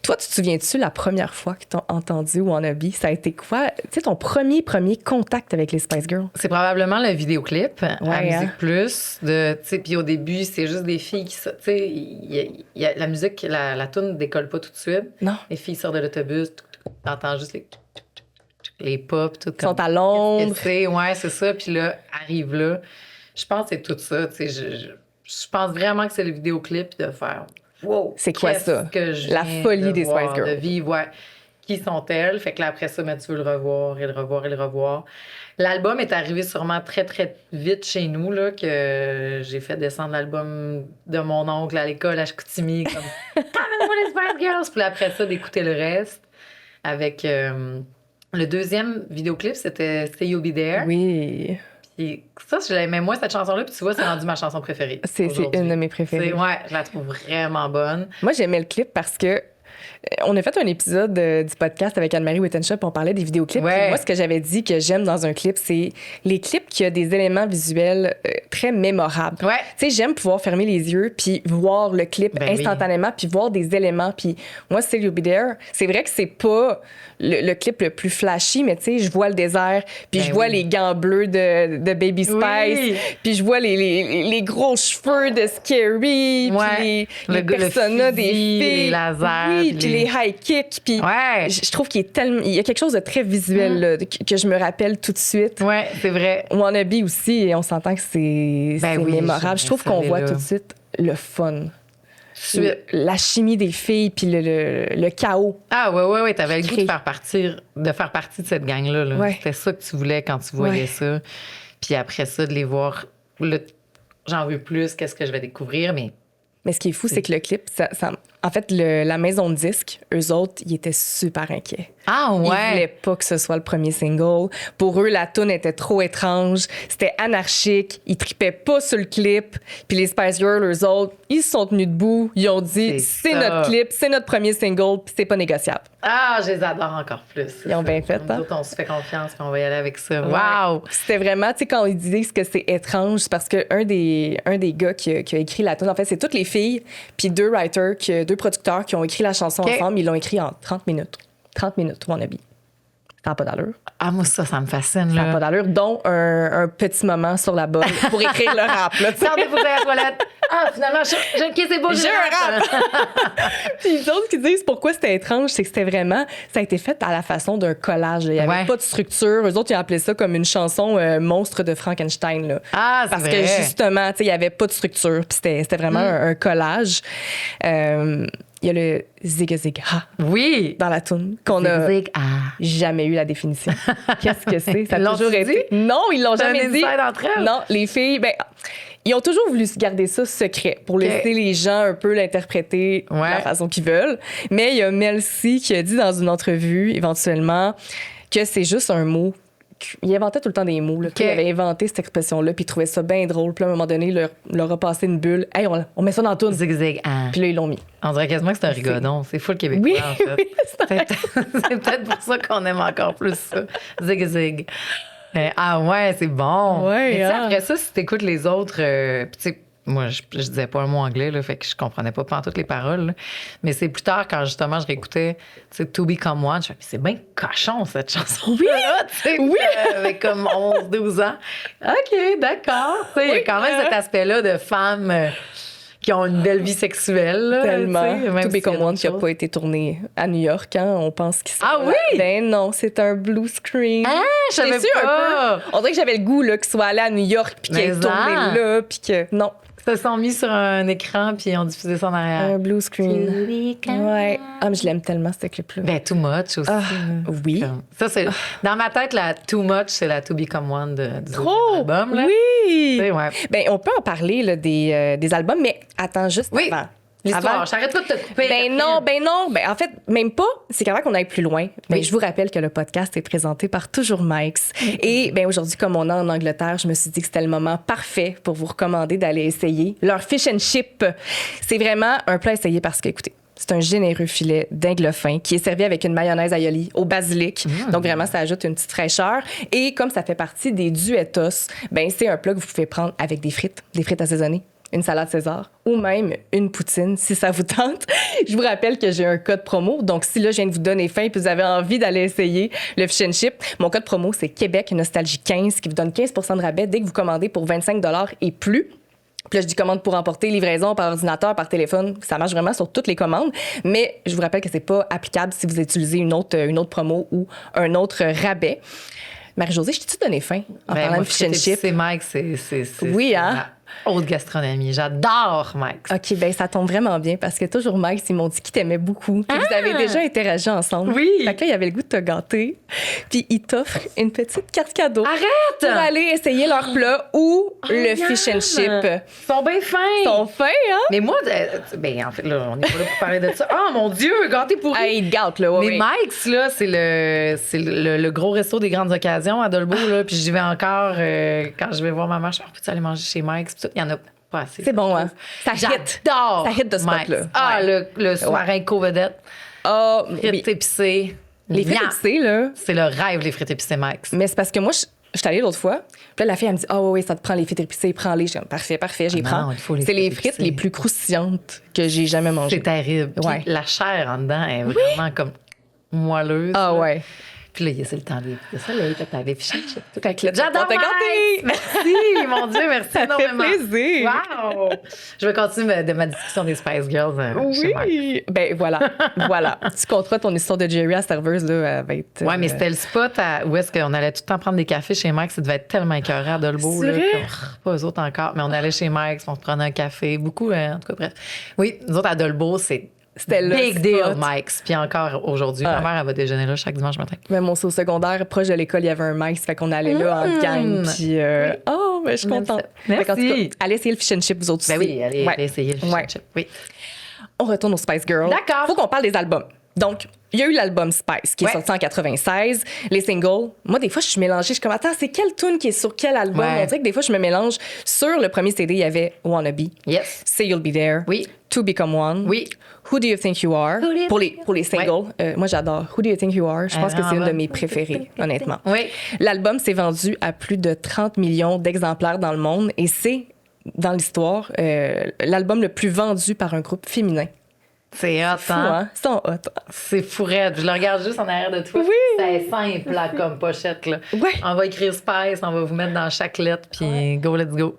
Toi, tu te souviens-tu la première fois que t'as entendu Wannabe? Ça a été quoi? Tu sais, ton premier contact avec les Spice Girls? C'est probablement le vidéoclip à Musique Plus. Puis au début, c'est juste des filles qui... Tu sais, la musique, la toune décolle pas tout de suite. Non. Les filles sortent de l'autobus, t'entends juste les pop, tout comme... Sont à l'ombre. Ouais, c'est ça. Puis là, arrive là. Je pense que c'est tout ça. Tu sais, je pense vraiment que c'est le vidéoclip de faire... Wow! C'est quoi ça? La folie des Spice Girls. De vivre, ouais. Qui sont-elles? Fait que là, après ça, tu veux le revoir et le revoir et le revoir. L'album est arrivé sûrement très, très vite chez nous, là, que j'ai fait descendre l'album de mon oncle à l'école à Chicoutimi, comme « Amène-moi les Spice Girls! » Puis après ça, d'écouter le reste. Avec le deuxième vidéoclip, c'était « Say You'll Be There ». Oui. Puis ça, je l'aimais moins, cette chanson-là. Puis tu vois, c'est rendu ma chanson préférée. C'est une de mes préférées. Ouais, je la trouve vraiment bonne. Moi, j'aimais le clip parce que on a fait un épisode du podcast avec Anne-Marie Wittenshop, on parlait des vidéoclips. Ouais. Moi, ce que j'avais dit que j'aime dans un clip, c'est les clips qui ont des éléments visuels très mémorables. Ouais. Tu sais, j'aime pouvoir fermer les yeux puis voir le clip instantanément puis voir des éléments. Puis moi, c'est You'll Be There. C'est vrai que c'est pas le clip le plus flashy, mais tu sais, je vois le désert puis je vois les gants bleus de Baby Spice puis je vois les gros cheveux de Scary puis les personas des filles. Les lasers. Oui, puis les high kicks. Puis je trouve qu'il y a quelque chose de très visuel là, que je me rappelle tout de suite. Ouais, c'est vrai. Wannabe aussi, et on s'entend que c'est mémorable. Je trouve qu'on voit tout de suite le fun. La chimie des filles, puis le chaos. Ah ouais, t'avais le goût de faire partie de cette gang-là. Là. C'était ça que tu voulais quand tu voyais ça. Puis après ça, de les voir, là, j'en veux plus, qu'est-ce que je vais découvrir, Mais ce qui est fou, c'est que le clip, en fait, la maison de disques, eux autres, ils étaient super inquiets. Ah ouais? Ils voulaient pas que ce soit le premier single. Pour eux, la tune était trop étrange. C'était anarchique. Ils tripaient pas sur le clip. Puis les Spice Girls, eux autres, ils se sont tenus debout. Ils ont dit, c'est notre clip, c'est notre premier single, puis c'est pas négociable. Ah, je les adore encore plus. Ils ont bien fait, hein? Nous autres, on se fait confiance, puis on va y aller avec ça. Wow! C'était vraiment, tu sais, quand ils disent que c'est étrange, c'est parce qu'un des gars qui a écrit la tune, en fait, c'est toutes les filles, puis deux producteurs qui ont écrit la chanson ensemble. Ils l'ont écrit en 30 minutes. 30 minutes, Wannabe. Ça n'a pas d'allure. Ah, moi, ça me fascine. Ça n'a pas d'allure, dont un petit moment sur la bonne pour écrire le rap. Là, vous à la toilette. Ah, finalement, c'est beau, j'ai un rap. Puis les autres qui disent pourquoi c'était étrange, c'est que c'était vraiment... Ça a été fait à la façon d'un collage. Là. Il n'y avait pas de structure. Eux autres, ils ont appelé ça comme une chanson monstre de Frankenstein. Là. Ah, c'est Parce vrai. que justement, il n'y avait pas de structure. Puis c'était vraiment un collage. Il y a le Zig Zig Ha. Oui. Dans la toune qu'on a jamais eu la définition. Qu'est-ce que c'est? Ça a toujours été. Non, ils l'ont jamais dit. Entre elles. Non, les filles, ils ont toujours voulu garder ça secret pour laisser les gens un peu l'interpréter de la façon qu'ils veulent. Mais il y a Mel C qui a dit dans une entrevue, éventuellement, que c'est juste un mot. Il inventait tout le temps des mots. Là. Il avait inventé cette expression-là, puis il trouvait ça bien drôle. Puis à un moment donné, il leur a passé une bulle. Hey, on met ça dans tout. Zig Zig. Puis là, ils l'ont mis. On dirait quasiment que c'est un rigodon. C'est full québécois, en fait. C'est peut-être pour ça qu'on aime encore plus ça. Zig Zig. Ah ouais, c'est bon. Ouais, Mais tu sais, hein. après ça, si t'écoutes les autres... puis tu sais, moi, je disais pas un mot anglais, là, fait que je comprenais pas toutes les paroles. Là. Mais c'est plus tard, quand justement je réécoutais To Become One, je fais, c'est bien cochon, cette chanson-là. Oui! Avec comme 11-12 ans. OK, d'accord. Tu sais, il y a quand même cet aspect-là de femmes qui ont une belle vie sexuelle. Là, Tellement. même To s'il y a Become One d'autres qui n'a choses. pas été tourné à New York, hein? On pense qu'ils sont Ah là. oui? Ben non, c'est un blue screen. Ah, je savais Déçue pas. un peu. On dirait que j'avais le goût là, qu'ils soient allés à New York puis qu'ils aient Mais tourné ça. là puis que... Non, Ils se sont mis sur un écran puis ils ont diffusé ça en arrière. un blue screen. Ouais. Ah, mais je l'aime tellement, ce clip-là. Ben, Too Much aussi. Ah, là. oui. Comme- Ça, c'est... Dans ma tête, la Too Much, c'est la To Become One du Trop! album. Là. Oui! Tu sais, ouais. Ben, on peut en parler là, des albums, mais attends juste Oui, avant. l'histoire. Avant- J'arrête pas de te couper. Ben non. Ben, en fait, même pas. C'est qu'avant qu'on aille plus loin. Mais je vous rappelle que le podcast est présenté par Toujours Mike's. Et ben aujourd'hui, comme on est en Angleterre, je me suis dit que c'était le moment parfait pour vous recommander d'aller essayer leur fish and chip. C'est vraiment un plat à essayer parce que, écoutez, c'est un généreux filet d'aigle fin qui est servi avec une mayonnaise aioli au basilic. Donc vraiment, ça ajoute une petite fraîcheur. Et comme ça fait partie des duetos, ben c'est un plat que vous pouvez prendre avec des frites assaisonnées, une salade César ou même une poutine si ça vous tente. Je vous rappelle que j'ai un code promo. Donc, si là, je viens de vous donner faim et vous avez envie d'aller essayer le fish and chip, mon code promo, c'est Québec Nostalgie 15 qui vous donne 15 % de rabais dès que vous commandez pour 25 $ et plus. Puis là, je dis commande pour emporter, livraison par ordinateur, par téléphone. Ça marche vraiment sur toutes les commandes. Mais je vous rappelle que c'est pas applicable si vous utilisez une autre promo ou un autre rabais. Marie-Josée, je t'ai-tu donné faim en parlant de fish and chip? C'est Mike, c'est Oui, hein? la haute gastronomie. J'adore Mike. OK, ben ça tombe vraiment bien parce que toujours Mike, ils m'ont dit qu'ils t'aimaient beaucoup. Puis vous avez déjà interagi ensemble. Oui. Fait que là, il avait le goût de te gâter. Puis il t'offre une petite carte cadeau. Arrête! Pour aller essayer leur plat ou le fish and chip. Ils sont bien fins. Ils sont fins, hein? Mais moi, ben en fait, là, on n'est pas là pour parler de ça. Oh mon Dieu, gâté pourri. Ah, ils te gâtent, là. Ouais, Mais ouais. Mike's, là, c'est le gros resto des grandes occasions à Dolbeau, là. Puis j'y vais encore quand je vais voir ma mère. Je me peux-tu aller manger chez Mike's? Puis tout. Il y en a pas assez. C'est bon, hein? Ça hit. J'adore Ça hit de ce Mike's. spot-là. Ah, Ouais. le sous-marin co-vedette. Ah, Frites oui. épicées. Les frites Miam. épicées, là. C'est le rêve, les frites épicées Mike's. Mais c'est parce que moi, je suis allée l'autre fois. Puis là, la fille, elle me dit, ah oui, ça te prend les frites épicées, prends-les. Je suis comme, parfait, j'y Ah prends. non, il faut les C'est les frites frites épicées. les plus croustillantes que j'ai jamais mangées. C'est terrible. Puis Ouais. la chair en dedans est vraiment comme moelleuse. Ah là. ouais. Puis là, c'est le temps de soleil, fait que t'avais fiché. Tout avec le J'adore t'as gâté. Merci, mon Dieu, merci Ça fait énormément. plaisir. Wow! Je vais continuer de ma discussion des Spice Girls. Chez Mike. Oui. Ben voilà. Voilà. Tu compteras ton histoire de Jerry à serveuse, là, elle va être. Ouais, mais c'était le spot où est-ce qu'on allait tout le temps prendre des cafés chez Mike. Ça devait être tellement écœurant à Dolbeau. C'est Là, vrai? pas eux autres encore, mais on allait chez Mike, on se prenait un café. Beaucoup, en tout cas, bref. Oui, nous autres à Dolbeau, c'était le big spot. deal, Mike's. Puis encore aujourd'hui, ma mère, elle va déjeuner là chaque dimanche matin. Même au secondaire, proche de l'école, il y avait un Mike's, fait qu'on allait là en gang. Puis, oh, ben, je suis J'aime contente. ça. Fait qu'en tout cas, Merci. allez essayer le fish and chip, vous autres Ben aussi. oui, allez Ouais. essayer le Ouais. fish and chip. Oui. On retourne aux Spice Girls. D'accord. Faut qu'on parle des albums. Donc, il y a eu l'album Spice qui est Ouais. sorti en 96. Les singles, moi, des fois, je suis mélangée. Je suis comme, attends, c'est quelle tune qui est sur quel album? Ouais. On dirait que des fois, je me mélange. Sur le premier CD, il y avait Wannabe, Yes. Say You'll Be There, Oui. To Become One, Oui. Who Do You Think You Are, Who do you pour les singles. Moi, j'adore Who Do You Think You Are. Je pense que c'est une de mes préférées, honnêtement. Oui. L'album s'est vendu à plus de 30 millions d'exemplaires dans le monde et c'est, dans l'histoire, l'album le plus vendu par un groupe féminin. C'est hot, Fou, hein? hein? C'est hot. C'est fourette. Je le regarde juste en arrière de toi. Oui. C'est simple, là, comme pochette, là. Ouais. On va écrire Spice, on va vous mettre dans chaque lettre, puis go, let's go.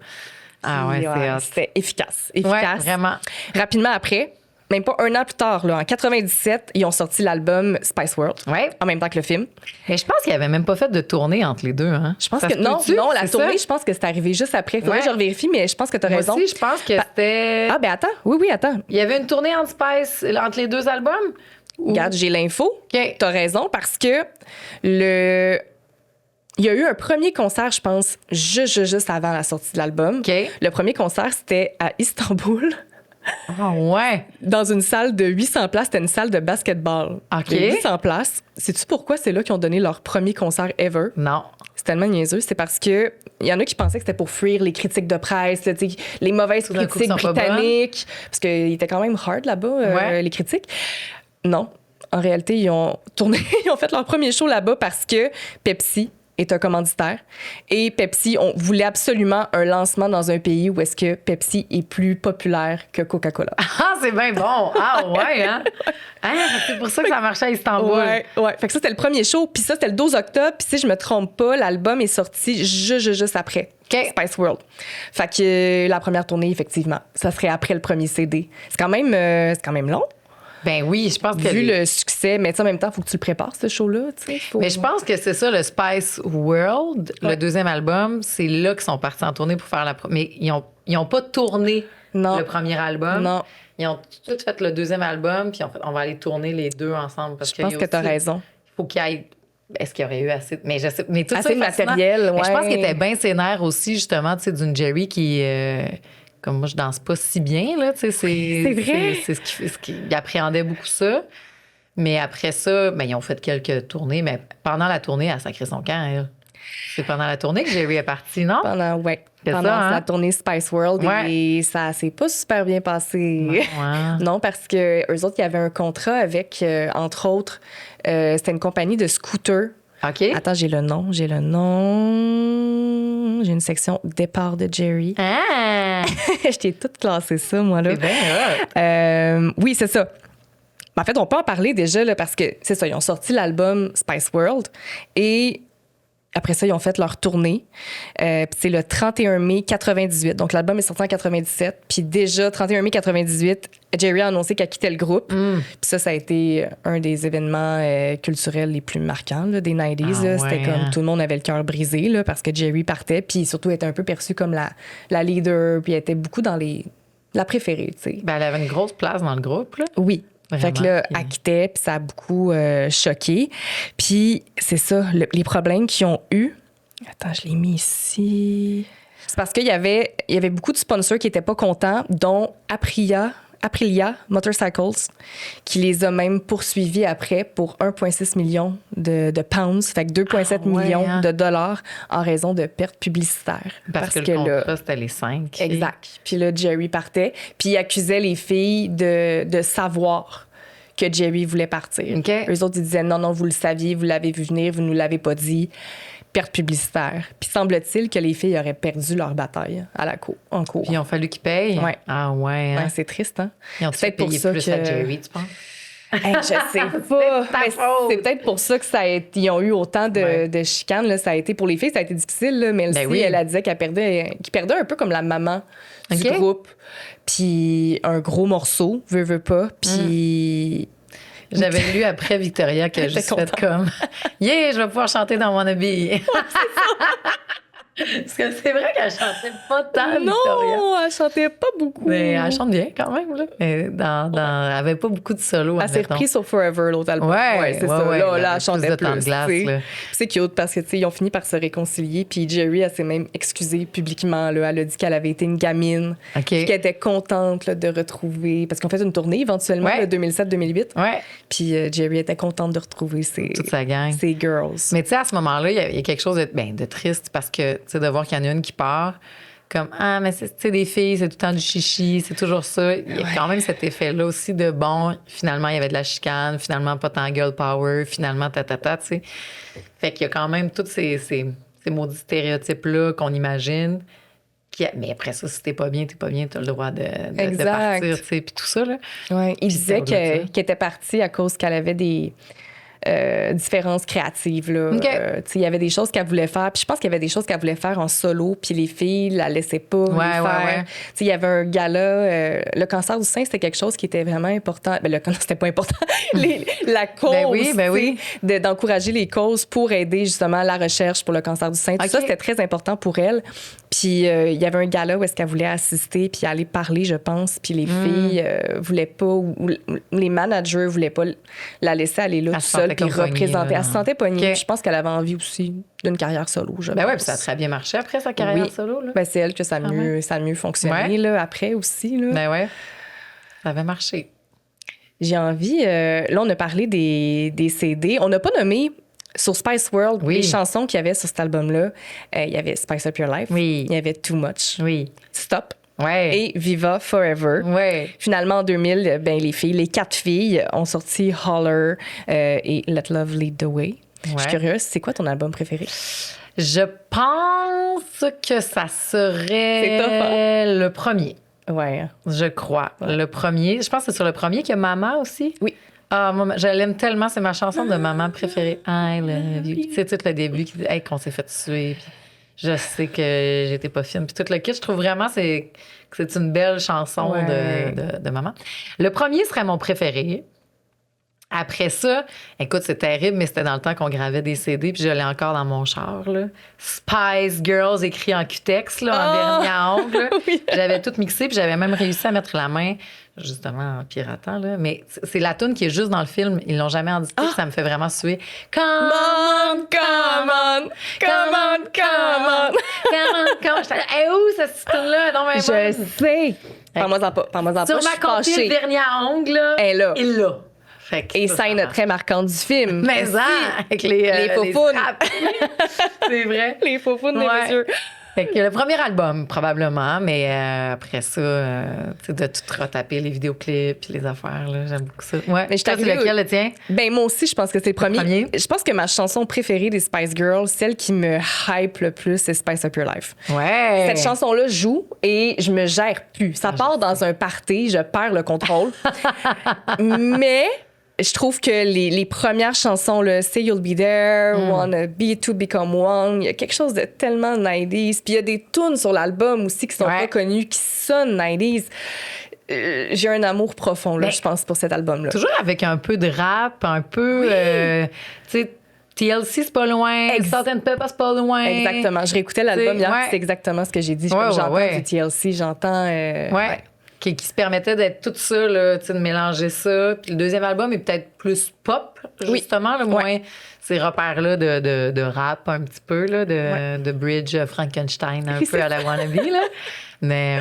Ah ouais, c'est hot. C'était efficace. Ouais, Efficace. vraiment. Rapidement après, même pas un an plus tard, là, en 97, ils ont sorti l'album Spice World. Ouais. En même temps que le film. Mais je pense qu'il n'y avait même pas fait de tournée entre les deux, hein? Je pense Ça que se non, peut-tu? non, la C'est tournée, ça? je pense que c'est arrivé juste après. Faudrait Ouais. que je revérifie, mais je pense que tu as Moi raison. aussi, je pense que c'était... Ah, ben attends. Oui, attends. Il y avait une tournée entre Spice, entre les deux albums? Ou- Regarde, j'ai l'info. OK. T'as raison parce que il y a eu un premier concert, je pense, juste avant la sortie de l'album. OK. Le premier concert, c'était à Istanbul, Ah ouais. dans une salle de 800 places. C'était une salle de basketball. OK. De 800 places. Sais-tu pourquoi c'est là qu'ils ont donné leur premier concert ever? Non. C'est tellement niaiseux. C'est parce que il y en a qui pensaient que c'était pour fuir les critiques de presse, là, tu sais, les mauvaises Tout d'un coup, critiques ils sont pas britanniques. Parce qu'ils étaient quand même hard là-bas, Ouais. les critiques. Non. En réalité, ils ont tourné, ils ont fait leur premier show là-bas parce que Pepsi est un commanditaire. Et Pepsi, on voulait absolument un lancement dans un pays où est-ce que Pepsi est plus populaire que Coca-Cola. Ah, c'est bien bon! Ah, ouais, hein? C'est pour ça que ça marchait à Istanbul. Ouais. Fait que ça, c'était le premier show. Puis ça, c'était le 12 octobre. Puis si je me trompe pas, l'album est sorti juste après. OK. Spice World. Fait que la première tournée, effectivement, ça serait après le premier CD. C'est quand même long. Ben oui, je pense que... Vu le succès, mais en même temps, il faut que tu le prépares, ce show-là. Mais je pense que c'est ça, le Spice World, le deuxième album, c'est là qu'ils sont partis en tournée pour faire mais ils ont pas tourné le premier album. Non. Ils ont tout de suite fait le deuxième album, puis on va aller tourner les deux ensemble. Parce je pense que tu as raison. Il faut qu'il y ait... Est-ce qu'il y aurait eu assez... Mais je sais... Mais tout assez ça, de matériel, ouais. Mais je pense qu'il était bien sénère aussi, justement, tu sais, d'une Jerry qui... Comme moi, je danse pas si bien, là, tu sais, c'est vrai. C'est ce qu'il appréhendait beaucoup ça. Mais après ça, ben, ils ont fait quelques tournées, mais pendant la tournée, elle a sacré son camp, elle. C'est pendant la tournée que Jerry est partie, non? Pendant la tournée Spice World, et ça s'est pas super bien passé. Non, parce que eux autres, il y avait un contrat avec, entre autres, c'était une compagnie de scooters. OK. Attends, j'ai le nom. J'ai une section départ de Jerry. Ah! Je t'ai toute classé ça, moi, là. C'est bien hot. Oui, c'est ça. En fait, on peut en parler déjà, là, parce que c'est ça, ils ont sorti l'album Spice World et après ça, ils ont fait leur tournée. Puis c'est le 31 mai 98. Donc, l'album est sorti en 97. Puis déjà, 31 mai 98, Jerry a annoncé qu'elle quittait le groupe. Puis ça a été un des événements culturels les plus marquants là, des 90s. Là. C'était comme tout le monde avait le cœur brisé là, parce que Jerry partait. Puis surtout, elle était un peu perçue comme la leader. Puis elle était beaucoup dans la préférée, tu sais. Ben, elle avait une grosse place dans le groupe, là. Oui. Vraiment. Fait que là, elle quittait, puis ça a beaucoup choqué. Puis c'est ça, les problèmes qu'ils ont eu. Attends, je l'ai mis ici. C'est parce qu'il y avait beaucoup de sponsors qui n'étaient pas contents, dont Aprilia Motorcycles, qui les a même poursuivis après pour 1,6 million de pounds, fait que 2,7 millions de dollars en raison de pertes publicitaires. Parce que le contrat, c'était les 5. Exact. Puis là, Jerry partait, puis il accusait les filles de savoir que Jerry voulait partir. Okay. Eux autres, ils disaient non, vous le saviez, vous l'avez vu venir, vous ne nous l'avez pas dit. Perte publicitaire. Puis semble-t-il que les filles auraient perdu leur bataille en cours. Puis ils ont fallu qu'ils payent? Ouais. Ah ouais. Hein? Ouais, c'est triste, hein? Ils ont peut-être payé plus à Jerry, tu penses? Je sais pas. C'est peut-être pour ça que ils ont eu autant de chicanes. Là. Ça a été, pour les filles, ça a été difficile. Là. Mais elle disait qu'ils perdaient un peu comme la maman du groupe. Puis un gros morceau, veut pas. Puis... J'avais lu après Victoria que j'ai fait comme « Yeah, je vais pouvoir chanter dans Wannabe! » Parce que c'est vrai qu'elle chantait pas tant, non, Victoria. Non, elle chantait pas beaucoup. Mais elle chante bien quand même. Là. Mais elle avait pas beaucoup de solos. Elle s'est reprise sur Forever, l'autre album. Ouais, c'est ça. Ouais, là, elle chantait plus. Glace, c'est cute parce que ils ont fini par se réconcilier. Puis Jerry, elle s'est même excusée publiquement. Là. Elle a dit qu'elle avait été une gamine. Puis qu'elle était contente là, de retrouver. Parce qu'on fait une tournée éventuellement, 2007-2008. Ouais. Puis Jerry était contente de retrouver toute sa gang. Ses girls. Mais tu sais, à ce moment-là, il y a quelque chose de triste parce que de voir qu'il y en a une qui part, comme mais c'est des filles, c'est tout le temps du chichi, c'est toujours ça. Il y a quand même cet effet-là aussi de finalement, il y avait de la chicane, finalement, pas tant girl power, finalement, tu sais. Fait qu'il y a quand même tous ces maudits stéréotypes-là qu'on imagine. Mais après ça, si t'es pas bien, t'as le droit de partir, tu sais, puis tout ça, là. Ouais, il disait qu'elle était partie à cause qu'elle avait des différences créatives. Là. Il y avait des choses qu'elle voulait faire. Puis je pense qu'il y avait des choses qu'elle voulait faire en solo, puis les filles la laissaient pas les faire. Il y avait un gala. Le cancer du sein, c'était quelque chose qui était vraiment important. Ben, c'était pas important. La cause, d'encourager les causes pour aider justement la recherche pour le cancer du sein. Tout ça, c'était très important pour elle. Puis il y avait un gala où est-ce qu'elle voulait assister puis aller parler, je pense. Puis les filles voulaient pas, ou les managers voulaient pas la laisser aller là toute seule puis représenter. Elle se sentait pognée. Je pense qu'elle avait envie aussi d'une carrière solo, je pense. Oui, puis ça a très bien marché après sa carrière solo. Là. Ben, c'est elle que ça a mieux fonctionné là, après aussi. Là. Ben ouais, ça avait marché. J'ai envie... là, on a parlé des CD. On n'a pas nommé... Sur Spice World, les chansons qu'il y avait sur cet album-là, il y avait Spice Up Your Life, il y avait Too Much, Stop et Viva Forever. Finalement, en 2000, les 4 filles ont sorti Holler et Let Love Lead the Way. Je suis curieuse, c'est quoi ton album préféré? Je pense que ça serait C'est tough, hein? le premier. Ouais. Je crois. Ouais. Le premier. Je pense que c'est sur le premier qu'il y a Maman aussi. Oui. Ah, moi, je l'aime tellement. C'est ma chanson de maman préférée. I love you. C'est tout le début qui dit qu'on s'est fait tuer. Puis je sais que j'étais pas fine. Puis tout le kit, je trouve vraiment que c'est une belle chanson de maman. Le premier serait mon préféré. Après ça, écoute, c'est terrible, mais c'était dans le temps qu'on gravait des CD, puis je l'ai encore dans mon char, là. Spice Girls écrit en cutex, là, en vernis à ongles. Là. Oui. J'avais tout mixé, puis j'avais même réussi à mettre la main, justement, en piratant, là. Mais c'est la toune qui est juste dans le film. Ils l'ont jamais indiqué, ça me fait vraiment suer. Come on, come on, come on, come on, come on, come on. J'étais là, où cette toune-là? Non, mais je sais. Parle-moi-en pas. Sur ma compil vernis à ongles, là, elle est là. Il l'a. Et scène très marquante du film. Mais ça, avec les faufounes. C'est vrai. Les faufounes, mes messieurs. Fait que le premier album, probablement, mais après ça, de tout retaper les vidéoclips puis les affaires, là, j'aime beaucoup ça. Ouais. Mais c'est lequel, le tien? Ben, moi aussi, je pense que c'est le premier. Je pense que ma chanson préférée des Spice Girls, celle qui me hype le plus, c'est Spice Up Your Life. Ouais. Cette chanson-là joue et je me gère plus. Ça part dans un party, je perds le contrôle. Mais je trouve que les premières chansons, le Say You'll Be There, Wanna Be To Become One, il y a quelque chose de tellement 90s. Puis il y a des tunes sur l'album aussi qui sont pas connues, qui sonnent 90s. J'ai un amour profond, là, je pense, pour cet album-là. Toujours avec un peu de rap, un peu... tu sais, TLC, c'est pas loin. Salt and Pepper, c'est pas loin. Exactement. Je réécoutais l'album hier, c'est exactement ce que j'ai dit. J'entends du TLC, j'entends... Qui se permettait d'être tout ça, là, de mélanger ça. Puis le deuxième album est peut-être plus pop, justement, le moins ces repères-là de rap un petit peu, là, de Bridge Frankenstein, un peu à la wannabe, là. Mais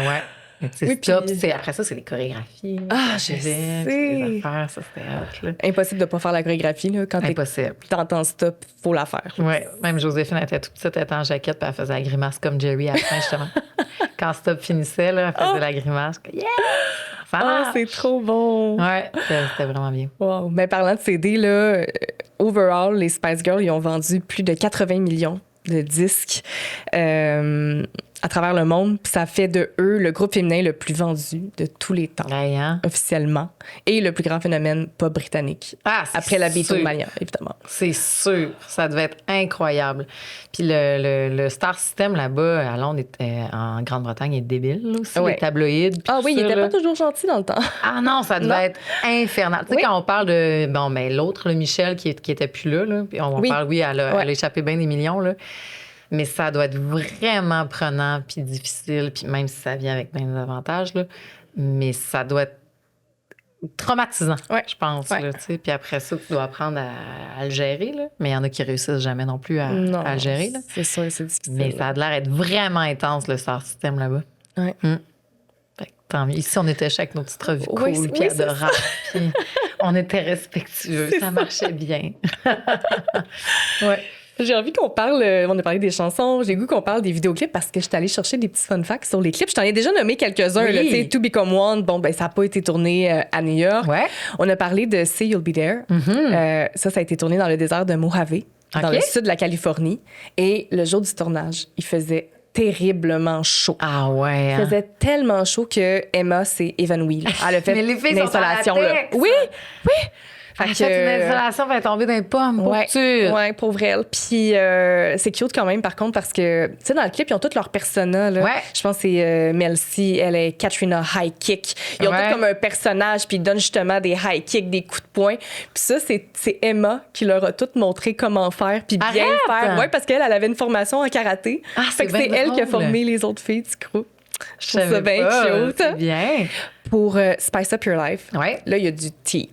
c'est top. Après ça, c'est les chorégraphies. Ah, je sais. Les affaires, ça, c'était hot, là. Impossible de pas faire la chorégraphie, là. Quand t'entends stop, faut la faire. Oui, même Joséphine était toute petite, elle était en jaquette, puis elle faisait la grimace comme Jerry à la fin, justement. Quand stop finissait, là, elle faisait la grimace. Yeah! C'est trop bon. Ouais, c'était vraiment bien. Wow. Mais parlant de CD, là, overall, les Spice Girls, ils ont vendu plus de 80 millions de disques à travers le monde. Puis ça fait de eux le groupe féminin le plus vendu de tous les temps, officiellement. Et le plus grand phénomène pop britannique. Après la Beatlemania, évidemment. C'est sûr. Ça devait être incroyable. Puis le Star System là-bas, à Londres, en Grande-Bretagne, est débile aussi. Les tabloïds. Il était pas toujours gentil dans le temps. Ah non, ça devait être infernal. Tu sais, quand on parle de... Bon, mais l'autre, le Michel, qui était plus là, puis on parle, elle a échappé bien des millions, là. Mais ça doit être vraiment prenant puis difficile, puis même si ça vient avec plein d'avantages, là, mais ça doit être traumatisant, je pense. Là, puis après ça, tu dois apprendre à le gérer. Là. Mais il y en a qui réussissent jamais non plus à le gérer. Là. C'est sûr, c'est difficile. Mais ça a l'air d'être vraiment intense, le star système là-bas. Ouais. Fait que, tant mieux. Ici, on était avec nos petites revues cool, puis adorables, puis on était respectueux. Ça marchait bien. J'ai envie qu'on parle, on a parlé des chansons, j'ai goût qu'on parle des vidéoclips parce que je suis allée chercher des petits fun facts sur les clips. Je t'en ai déjà nommé quelques-uns. Tu sais, To Become One, bon, ben, ça n'a pas été tourné à New York. On a parlé de Say You'll Be There. Ça a été tourné dans le désert de Mojave, dans le sud de la Californie. Et le jour du tournage, il faisait terriblement chaud. Ah ouais. Il faisait tellement chaud que Emma, c'est Evan Wheel. Elle a fait une installation. Oui. Elle a fait une installation, elle est tombée dans les pommes. Oui, pauvre elle. Puis c'est cute quand même, par contre, parce que, tu sais, dans le clip, ils ont tous leurs personnages. Je pense que c'est Mel C, elle est Katrina High Kick. Ils ont tous comme un personnage, puis ils donnent justement des high kicks, des coups de poing. Puis ça, c'est Emma qui leur a tout montré comment faire, puis bien faire. Oui, parce qu'elle avait une formation en karaté. Fait que c'est elle qui a formé les autres filles du groupe. Je trouve ça bien cute. C'est bien. Pour Spice Up Your Life, là, il y a du tea.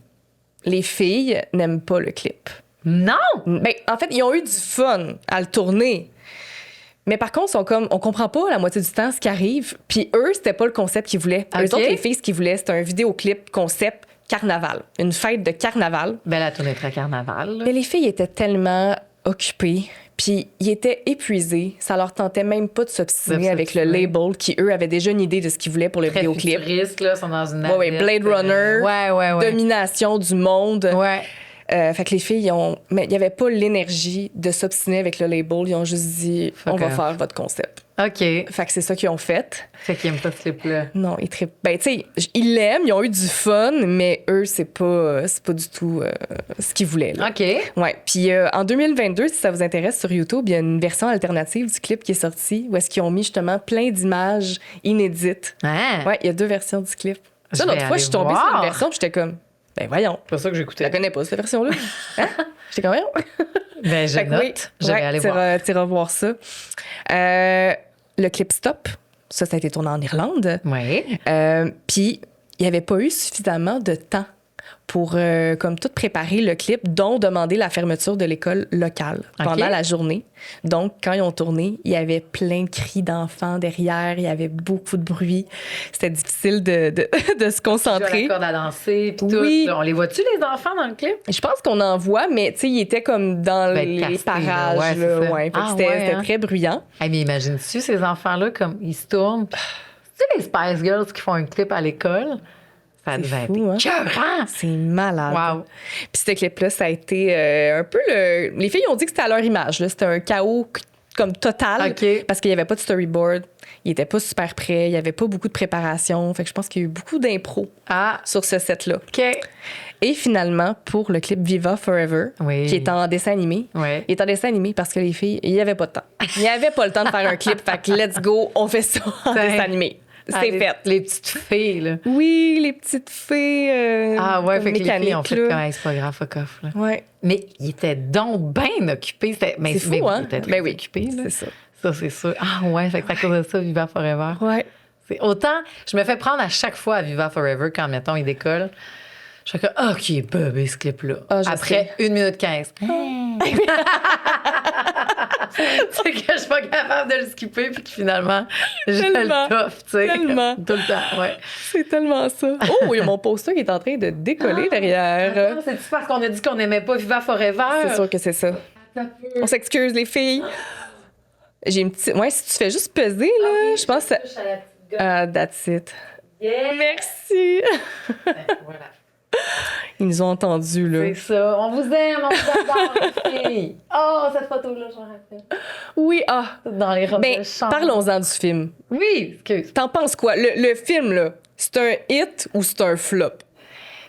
Les filles n'aiment pas le clip. Non! Ben, en fait, ils ont eu du fun à le tourner. Mais par contre, ils sont comme, on comprend pas la moitié du temps ce qui arrive. Puis eux, c'était pas le concept qu'ils voulaient. Eux autres, les filles, ce qu'ils voulaient, c'était un vidéoclip concept carnaval. Une fête de carnaval. Ben, la tournée très carnaval. Là. Mais les filles étaient tellement occupées. Puis ils étaient épuisés. Ça leur tentait même pas de s'obstiner avec le label qui, eux, avaient déjà une idée de ce qu'ils voulaient pour le vidéoclip. Futuristes, là, sont dans une navette. Blade Runner. Domination du monde. Fait que les filles, mais il n'y avait pas l'énergie de s'obstiner avec le label. Ils ont juste dit, on va faire votre concept. OK. Fait que c'est ça qu'ils ont fait. Fait qu'ils aiment pas ce clip-là. Non, ben, tu sais, ils l'aiment, ils ont eu du fun, mais eux, c'est pas du tout ce qu'ils voulaient. Là. OK. Ouais. Puis en 2022, si ça vous intéresse, sur YouTube, il y a une version alternative du clip qui est sortie où est-ce qu'ils ont mis justement plein d'images inédites. Ah. Ouais, il y a 2 versions du clip. Ça, Je l'autre vais fois, je suis tombée aller sur une voir. version, puis j'étais comme, ben voyons. C'est pas ça que Je j'écoutais. la connais pas, cette version-là. Hein? J'étais comme, voyons. Ben, je Fait que note. oui, Je vais aller voir. t'iras voir ça. Le clip Stop, ça a été tourné en Irlande. Oui. Puis, il n'y avait pas eu suffisamment de temps pour comme tout préparer le clip, dont demander la fermeture de l'école locale pendant la journée. Donc, quand ils ont tourné, il y avait plein de cris d'enfants derrière, il y avait beaucoup de bruit. C'était difficile de se concentrer. La corde à danser, puis Oui. tout. On les voit-tu, les enfants, dans le clip? Je pense qu'on en voit, mais tu sais, il était comme dans les casté, parages. là. Ouais, là, c'est ça. ouais. Fait que Ah, c'était ouais, hein? très bruyant. Hey, mais imagine-tu ces enfants-là, comme ils se tournent. Tu sais, les Spice Girls qui font un clip à l'école? Ça C'est devait fou, hein? être écœurant. C'est malade. Wow. Puis ce clip-là, ça a été un peu le... Les filles ont dit que c'était à leur image. Là. C'était un chaos comme total OK. parce qu'il n'y avait pas de storyboard. Il n'était pas super prêt. Il n'y avait pas beaucoup de préparation. Fait que je pense qu'il y a eu beaucoup d'impro Ah, sur ce set-là. OK. Et finalement, pour le clip Viva Forever, Oui. qui est en dessin animé, Oui. il est en dessin animé parce que les filles, il n'y avait pas de temps. Il n'y avait pas le temps de faire un clip. Fait que let's go, on fait ça en Tiens. dessin animé. C'est Ah, fait. Les petites filles, là. Oui, les petites filles Ah ouais, comme fait que les filles ont mécaniques, fait là. comme hey, c'est pas grave, fuck off. Là. Ouais. Mais ils étaient donc bien occupés. C'est fou, hein? Ils étaient très Ben oui, occupés. Là. c'est ça. Ça, c'est sûr. Ah ouais, fait que c'est à cause de ça, Viva Forever. Ouais. C'est autant, je me fais prendre à chaque fois à Viva Forever quand, mettons, il décolle. Je fais comme, ah, qui est bébé ce clip-là. Ah, je Après 1 minute 15. C'est que je suis pas capable de le skipper, puis que finalement, je Tellement. le toffe, tu sais. Tellement. Tout le temps, ouais. C'est tellement ça. Oh, il y a mon poster qui est en train de décoller derrière. Attends, c'est-tu parce qu'on a dit qu'on n'aimait pas Viva Forever? C'est sûr que c'est ça. On s'excuse, les filles. J'ai une petite. Ouais, si tu fais juste peser, là, je pense que. Ah, that's it. Yeah. Merci. Voilà. Ils nous ont entendus, là. C'est ça. On vous aime, on vous adore, les filles. Oh, cette photo-là, je m'en rappelle. Oui, ah. Dans les robes Ben, de chambre. parlons-en du film. Oui, excuse. T'en penses quoi? Le film, là, c'est un hit ou c'est un flop?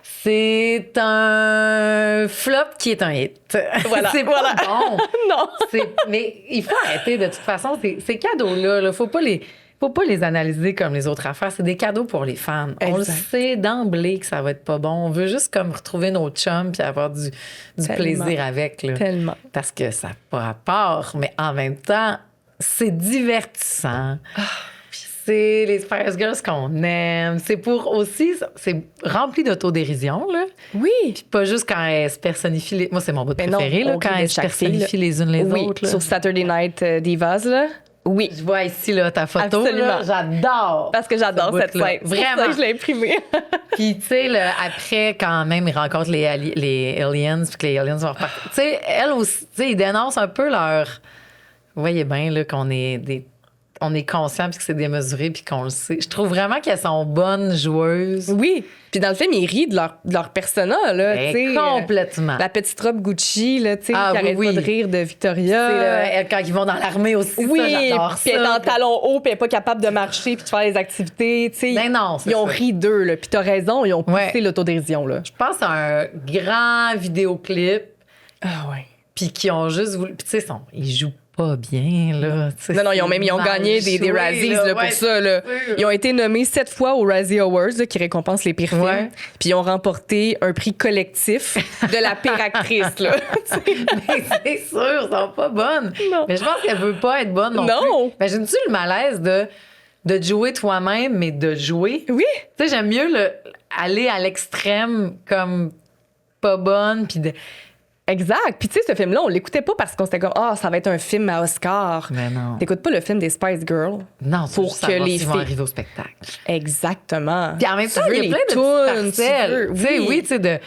C'est un flop qui est un hit. Voilà, c'est pas voilà. bon. Non. Mais il faut arrêter de toute façon. Ces cadeaux-là, là, faut pas les analyser comme les autres affaires. C'est des cadeaux pour les fans. On le Exact. sait d'emblée que ça va être pas bon. On veut juste comme retrouver nos chums puis avoir du Tellement. plaisir avec. Là. Tellement. Parce que ça n'a pas rapport, mais en même temps, c'est divertissant. Puis c'est les Spice Girls qu'on aime. C'est pour aussi... C'est rempli d'autodérision, là. Oui. Puis pas juste quand elles se personnifient... Moi, c'est mon bout Mais non, préféré, là, on quand rit de elles se chaque fille, personnifient les unes les Oui, autres. Là. sur Saturday Night Divas, là. Oui. Je vois ici là, ta photo. Absolument. Là, j'adore. Parce que j'adore ce cette bout-là. scène. C'est pour ça Vraiment. que je l'ai imprimée. Puis, tu sais, après, quand même, ils rencontrent les aliens, puis que les aliens vont repartir. Tu sais, elles aussi, tu sais, ils dénoncent un peu leur. Vous voyez bien, là, qu'on est on est conscient, puis que c'est démesuré, puis qu'on le sait. Je trouve vraiment qu'elles sont bonnes joueuses. Oui. Puis dans le film, ils rient de leur persona, là. Ben, tu sais, complètement. la petite robe Gucci, là, tu sais, Ah, qui arrête oui, pas de oui. rire de Victoria. Tu sais, là, quand ils vont dans l'armée aussi, Oui, ça, j'adore puis elle est ça. en talons hauts, puis elle est pas capable de marcher, puis de faire les activités, tu sais. Ben non, c'est Ils ont ça. ri d'eux, là. Puis t'as raison, ils ont poussé Ouais. l'autodérision, là. Je pense à un grand vidéoclip, Ah ouais. puis qui ont juste voulu. Puis, tu sais, ils jouent pas bien, là. Tu sais, Non, ils ont mal gagné des joué, Razzies là, pour ouais, ça. Là. c'est sûr. Ils ont été nommés 7 fois aux Razzie Awards, là, qui récompensent les pires films. Ouais. Puis ils ont remporté un prix collectif de la pire actrice. Là. Mais c'est sûr, elles sont pas bonnes. Non. Mais je pense qu'elle veut pas être bonne non, Non. plus. Imagines-tu le malaise de jouer toi-même, mais de jouer? Oui. Tu sais, j'aime mieux aller à l'extrême comme pas bonne, puis Exact. Puis tu sais, ce film-là, on l'écoutait pas parce qu'on s'était comme, ça va être un film à Oscar. Mais non. T'écoutes pas le film des Spice Girls. Non, pour que les filles vont filles arriver au spectacle. Exactement. Puis en même Tu temps, veux il y a les plein de tunes, petites parcelles. tu Tu sais, veux- oui, tu sais,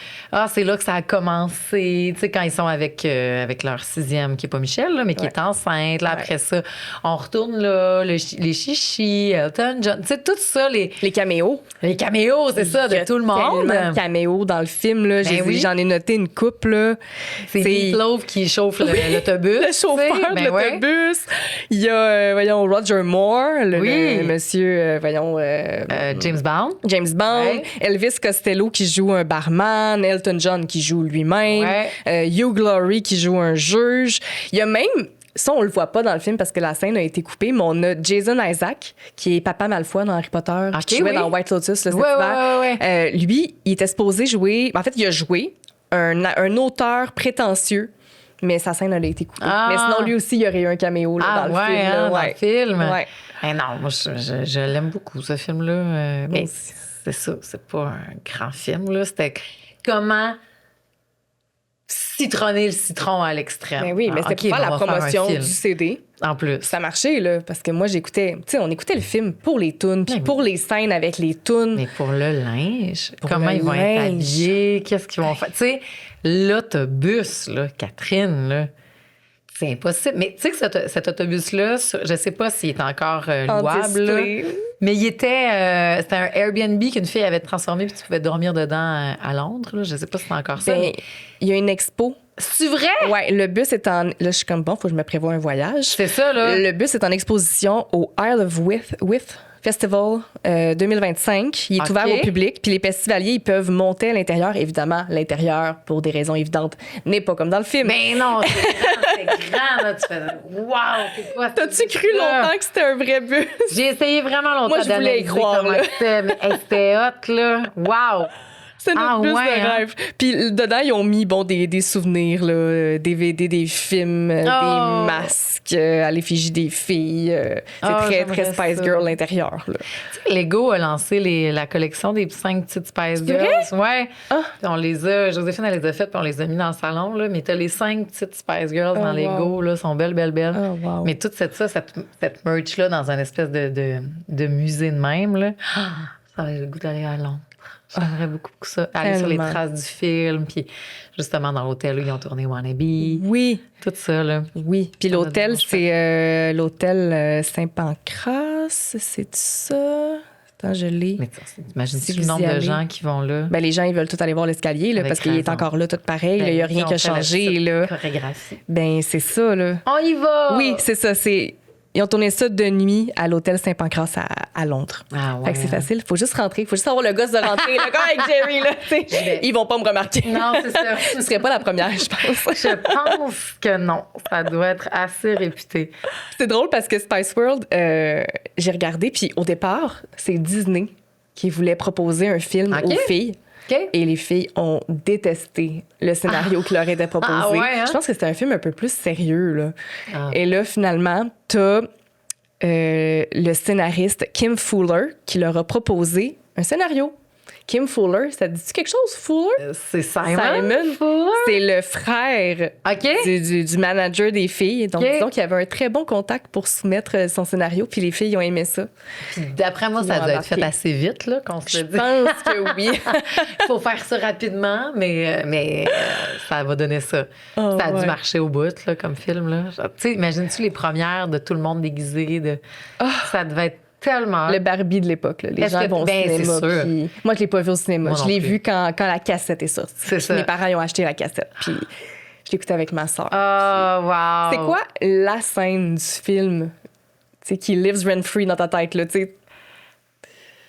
c'est là que ça a commencé. Tu sais, quand ils sont avec leur sixième, qui est pas Michel, là, mais qui est enceinte. Là, après ça, on retourne là, les chichis, Elton John. Tu sais, tout ça, Les caméos. les caméos, c'est ça, Il y de a tout le monde. tellement de caméos dans le film, là. Ben oui. J'en ai noté une couple, là. C'est Meatloaf qui chauffe l'autobus. Le chauffeur tu sais. de Ben ouais. l'autobus. Il y a, Roger Moore, Oui. le monsieur, James Bond. James Bond, Ouais. Elvis Costello qui joue un barman, Elton John qui joue lui-même, Ouais. Hugh Laurie qui joue un juge. Il y a même, ça on le voit pas dans le film parce que la scène a été coupée, mais on a Jason Isaac qui est Papa Malfoy dans Harry Potter, qui jouait dans White Lotus cet hiver. Ouais. Lui, il était supposé jouer, en fait il a joué un auteur prétentieux. Mais sa scène, elle a été coupée. Ah. Mais sinon, lui aussi, il y aurait eu un caméo là, dans le film. Là, dans le film. Ouais. Eh non, moi, je l'aime beaucoup, ce film-là. Mais c'est ça, c'est pas un grand film, là. C'était comment citronner le citron à l'extrême. Ben oui, mais c'était OK, pas la on va faire un promotion film. du CD. En plus. Ça marchait, là, parce que moi, j'écoutais... Tu sais, on écoutait le film pour les tunes, puis Mais pour les scènes avec les tunes. Mais pour le linge, Pour comment le ils vont être linge. habillés, qu'est-ce qu'ils vont faire? Tu sais, l'autobus, là, Catherine, là, c'est impossible. Mais tu sais que cet autobus-là, je sais pas s'il est encore En louable, là, display. mais c'était un Airbnb qu'une fille avait transformé puis tu pouvais dormir dedans à Londres. Là. Je sais pas si c'est encore ça. Ben, Mais il y a une expo. c'est vrai? Ouais, le bus est en... Là, je suis comme, bon, faut que je me prévoie un voyage. C'est ça, là. Le bus est en exposition au Isle of Wight Festival 2025. Il est OK. ouvert au public. Puis les festivaliers, ils peuvent monter à l'intérieur. Évidemment, l'intérieur, pour des raisons évidentes, n'est pas comme dans le film. Ben non, c'est grand, là. Tu fais, wow, c'est quoi ça? T'as-tu cru longtemps que c'était un vrai bus? J'ai essayé vraiment longtemps Moi, je voulais y d'analyser croire, comment là. c'était, mais hey, c'était hot, là. Wow! C'est notre Ah bus ouais, de hein? rêve. Puis dedans, ils ont mis des souvenirs, là, DVD, des films, des masques à l'effigie des filles. C'est très, très j'aimerais Spice ça. Girl l'intérieur. Là. Tu sais, Lego a lancé la collection des 5 petites Spice C'est vrai? Girls. Ouais. Ah. Puis on les a, Joséphine, elle les a faites, puis on les a mis dans le salon, là. Mais t'as les 5 petites Spice Girls dans wow. Lego, là, sont belles. Oh, wow. Mais toute cette merch-là dans un espèce de musée de même, là. Ça avait le goût d'aller à Londres. J'aimerais beaucoup ça. Aller sur les Tellement. traces du film, puis justement dans l'hôtel où ils ont tourné Wannabe. Oui, Tout ça, là. oui. Puis Ça doit l'hôtel, être c'est l'hôtel Saint-Pancras, c'est ça? Attends, je l'ai. Mais imagine-tu Si le vous nombre y de allez. gens qui vont là? Ben, les gens, ils veulent tout aller voir l'escalier, là, Avec parce qu'il est raison. encore là, tout pareil. Il n'y a rien qui a changé, là. Chorégraphie. Ben, c'est ça, là. On y va! Oui, c'est ça. Ils ont tourné ça de nuit à l'hôtel Saint-Pancras à Londres. Ah ouais. Fait que c'est facile. Faut juste rentrer. Faut juste avoir le gosse de rentrer. Là, comme avec Jerry, là. tu sais. Ils vont pas me remarquer. Non, c'est ça. Je serais pas la première, je pense. Je pense que non. Ça doit être assez réputé. C'est drôle parce que Spice World, j'ai regardé. Puis au départ, c'est Disney qui voulait proposer un film OK. aux filles. OK? Et les filles ont détesté le scénario qui leur était proposé. Ah ouais, hein? Je pense que c'était un film un peu plus sérieux. Là. Ah. Et là, finalement, t'as le scénariste Kim Fuller qui leur a proposé un scénario. Kim Fuller, ça te dit quelque chose, Fuller? C'est Simon. Fuller. C'est le frère OK? du manager des filles. Donc, OK. disons qu'il y avait un très bon contact pour soumettre son scénario, puis les filles ont aimé ça. Puis d'après moi, Ils ça ont doit être embarqué. fait assez vite, là, qu'on se Je le dit. pense que oui. Il faut faire ça rapidement, mais ça va donner ça. Oh, ça a dû ouais. marcher au bout, là, comme film. Là. Tu sais, imagines-tu les premières de tout le monde déguisé? Ça devait être tellement... Le Barbie de l'époque. Là. Les Est-ce gens que- vont au ben, c'est cinéma. sûr. Puis moi, je l'ai pas vu au cinéma. Moi Je non l'ai plus. vu quand la cassette est sortie. C'est ça. Mes parents ils ont acheté la cassette. Puis je l'écoutais avec ma soeur. Oh, wow! C'est quoi la scène du film qui lives rent-free dans ta tête? Là, tu sais?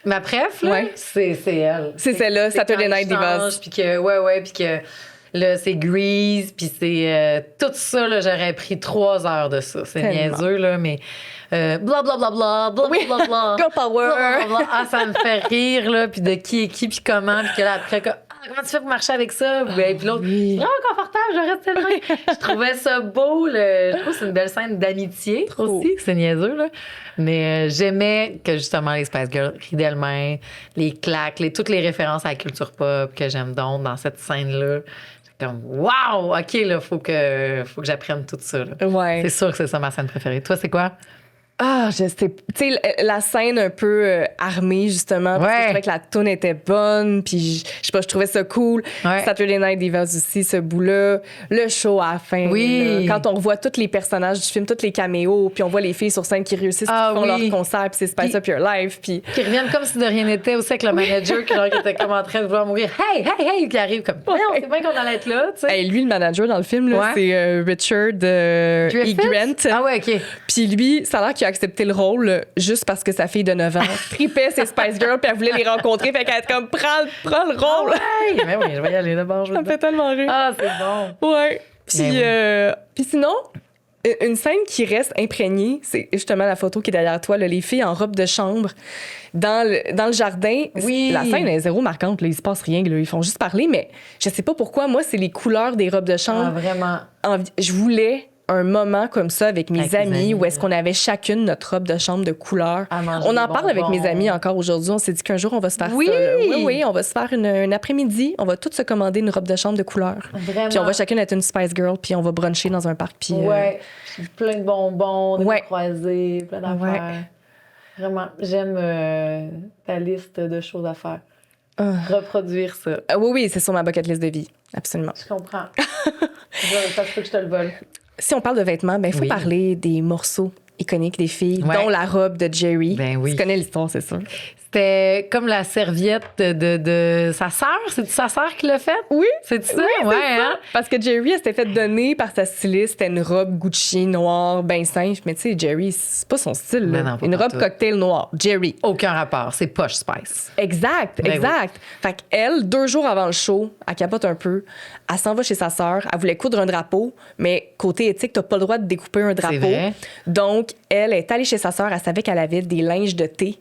Ma préf, là, Ouais. c'est elle. C'est celle-là, Saturday quand Night il change, Divas. Puis que, puis que là, c'est Grease, puis c'est tout ça, là, j'aurais pris 3 heures de ça. C'est Tellement. niaiseux, là, mais blablabla, blablabla. Girl power! blablabla. Ah, ça me fait rire, là, puis de qui est qui, puis comment, puis que là, après, comment tu fais pour marcher avec ça? Puis l'autre, oui. c'est vraiment confortable, je reste tellement. Je trouvais ça beau, je trouve que c'est une belle scène d'amitié Trop. aussi, c'est niaiseux, là. Mais j'aimais que justement les Spice Girls rient d'elles-mêmes, les claques, toutes les références à la culture pop que j'aime donc dans cette scène-là. comme, wow, OK, là, faut que j'apprenne tout ça. Là. Ouais. C'est sûr que c'est ça ma scène préférée. Toi, c'est quoi? Ah, je sais. Tu sais, la scène un peu armée, justement, parce que je trouvais que la toune était bonne, puis je sais pas, je trouvais ça cool. Ouais. Saturday Night Divas aussi, ce bout-là. Le show à la fin. Oui. Là, quand on revoit tous les personnages du film, tous les caméos, puis on voit les filles sur scène qui réussissent, qui font leur concert, puis c'est Spice Up Your Life. Puis... Qui reviennent comme si de rien n'était aussi avec le manager qui était comme en train de vouloir mourir. Hey, qui arrive comme, non, c'est bien qu'on allait être là, tu sais. Hey, lui, le manager dans le film, là, c'est Richard E. Grant. Ah ouais, OK. Puis lui, ça a l'air qu'il a accepté le rôle juste parce que sa fille de 9 ans tripait ses Spice Girls puis elle voulait les rencontrer. Fait qu'elle était comme, prends le rôle. Ouais, mais oui, je vais y aller d'abord. Ça me fait tellement rire. Ah, c'est bon. Ouais. Puis sinon, une scène qui reste imprégnée, c'est justement la photo qui est derrière toi, là, les filles en robe de chambre dans le jardin. Oui. La scène est zéro marquante, là, il se passe rien, là, ils font juste parler, mais je sais pas pourquoi, moi, c'est les couleurs des robes de chambre. Ah, vraiment. Je voulais un moment comme ça avec mes amis où est-ce qu'on avait chacune notre robe de chambre de couleur. On en parle avec mes amis encore aujourd'hui. On s'est dit qu'un jour, on va se faire ça. Oui, on va se faire un après-midi. On va toutes se commander une robe de chambre de couleur. Vraiment. Puis on va chacune être une Spice Girl, puis on va bruncher dans un parc. Puis, ouais, plein de bonbons, des croisés, plein d'affaires. Ouais. Vraiment, j'aime ta liste de choses à faire. Reproduire ça. Oui, c'est sur ma bucket list de vie. Absolument. Je comprends. Ça se peut que je te le vole. Si on parle de vêtements, il faut parler des morceaux iconiques des filles, dont la robe de Jerry. Ben oui. Tu connais l'histoire, c'est sûr. C'était comme la serviette de sa sœur. C'est-tu sa sœur qui l'a faite? Oui. C'est ça? Oui, hein? Parce que Jerry, elle s'était fait donner par sa styliste. C'était une robe Gucci noire, ben simple. Mais tu sais, Jerry, c'est pas son style. Là. Non, une robe cocktail noire. Jerry. Aucun rapport. C'est Posh Spice. Exact. Oui. Fait qu'elle, 2 jours avant le show, elle capote un peu. Elle s'en va chez sa sœur. Elle voulait coudre un drapeau. Mais côté éthique, t'as pas le droit de découper un drapeau. C'est vrai. Donc, elle est allée chez sa sœur. Elle savait qu'elle avait des linges de thé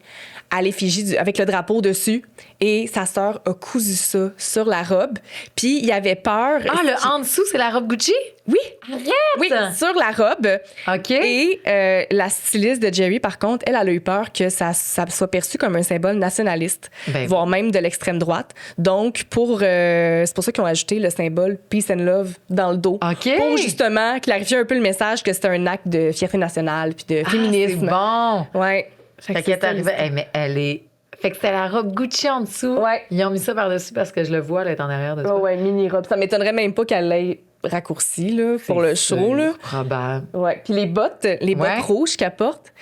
à l'effigie avec le drapeau dessus. Et sa sœur a cousu ça sur la robe. Puis il y avait peur. Ah, le en dessous, c'est la robe Gucci? Oui. Arrête! Oui, sur la robe. OK. Et la styliste de Jerry, par contre, elle a eu peur que ça soit perçu comme un symbole nationaliste, voire même de l'extrême droite. Donc, c'est pour ça qu'ils ont ajouté le symbole Peace and Love dans le dos. OK. Pour justement clarifier un peu le message que c'était un acte de fierté nationale puis de féminisme. C'est bon. Ouais. Fait qu'elle est arrivée. Mais elle est. Fait que c'était la robe Gucci en dessous. Ouais. Ils ont mis ça par-dessus parce que je le vois, elle est en arrière de toi. Ouais, mini-robe. Ça m'étonnerait même pas qu'elle l'ait raccourci là, pour le show. Là. Probable. Ouais. Puis les bottes rouges qu'elle porte,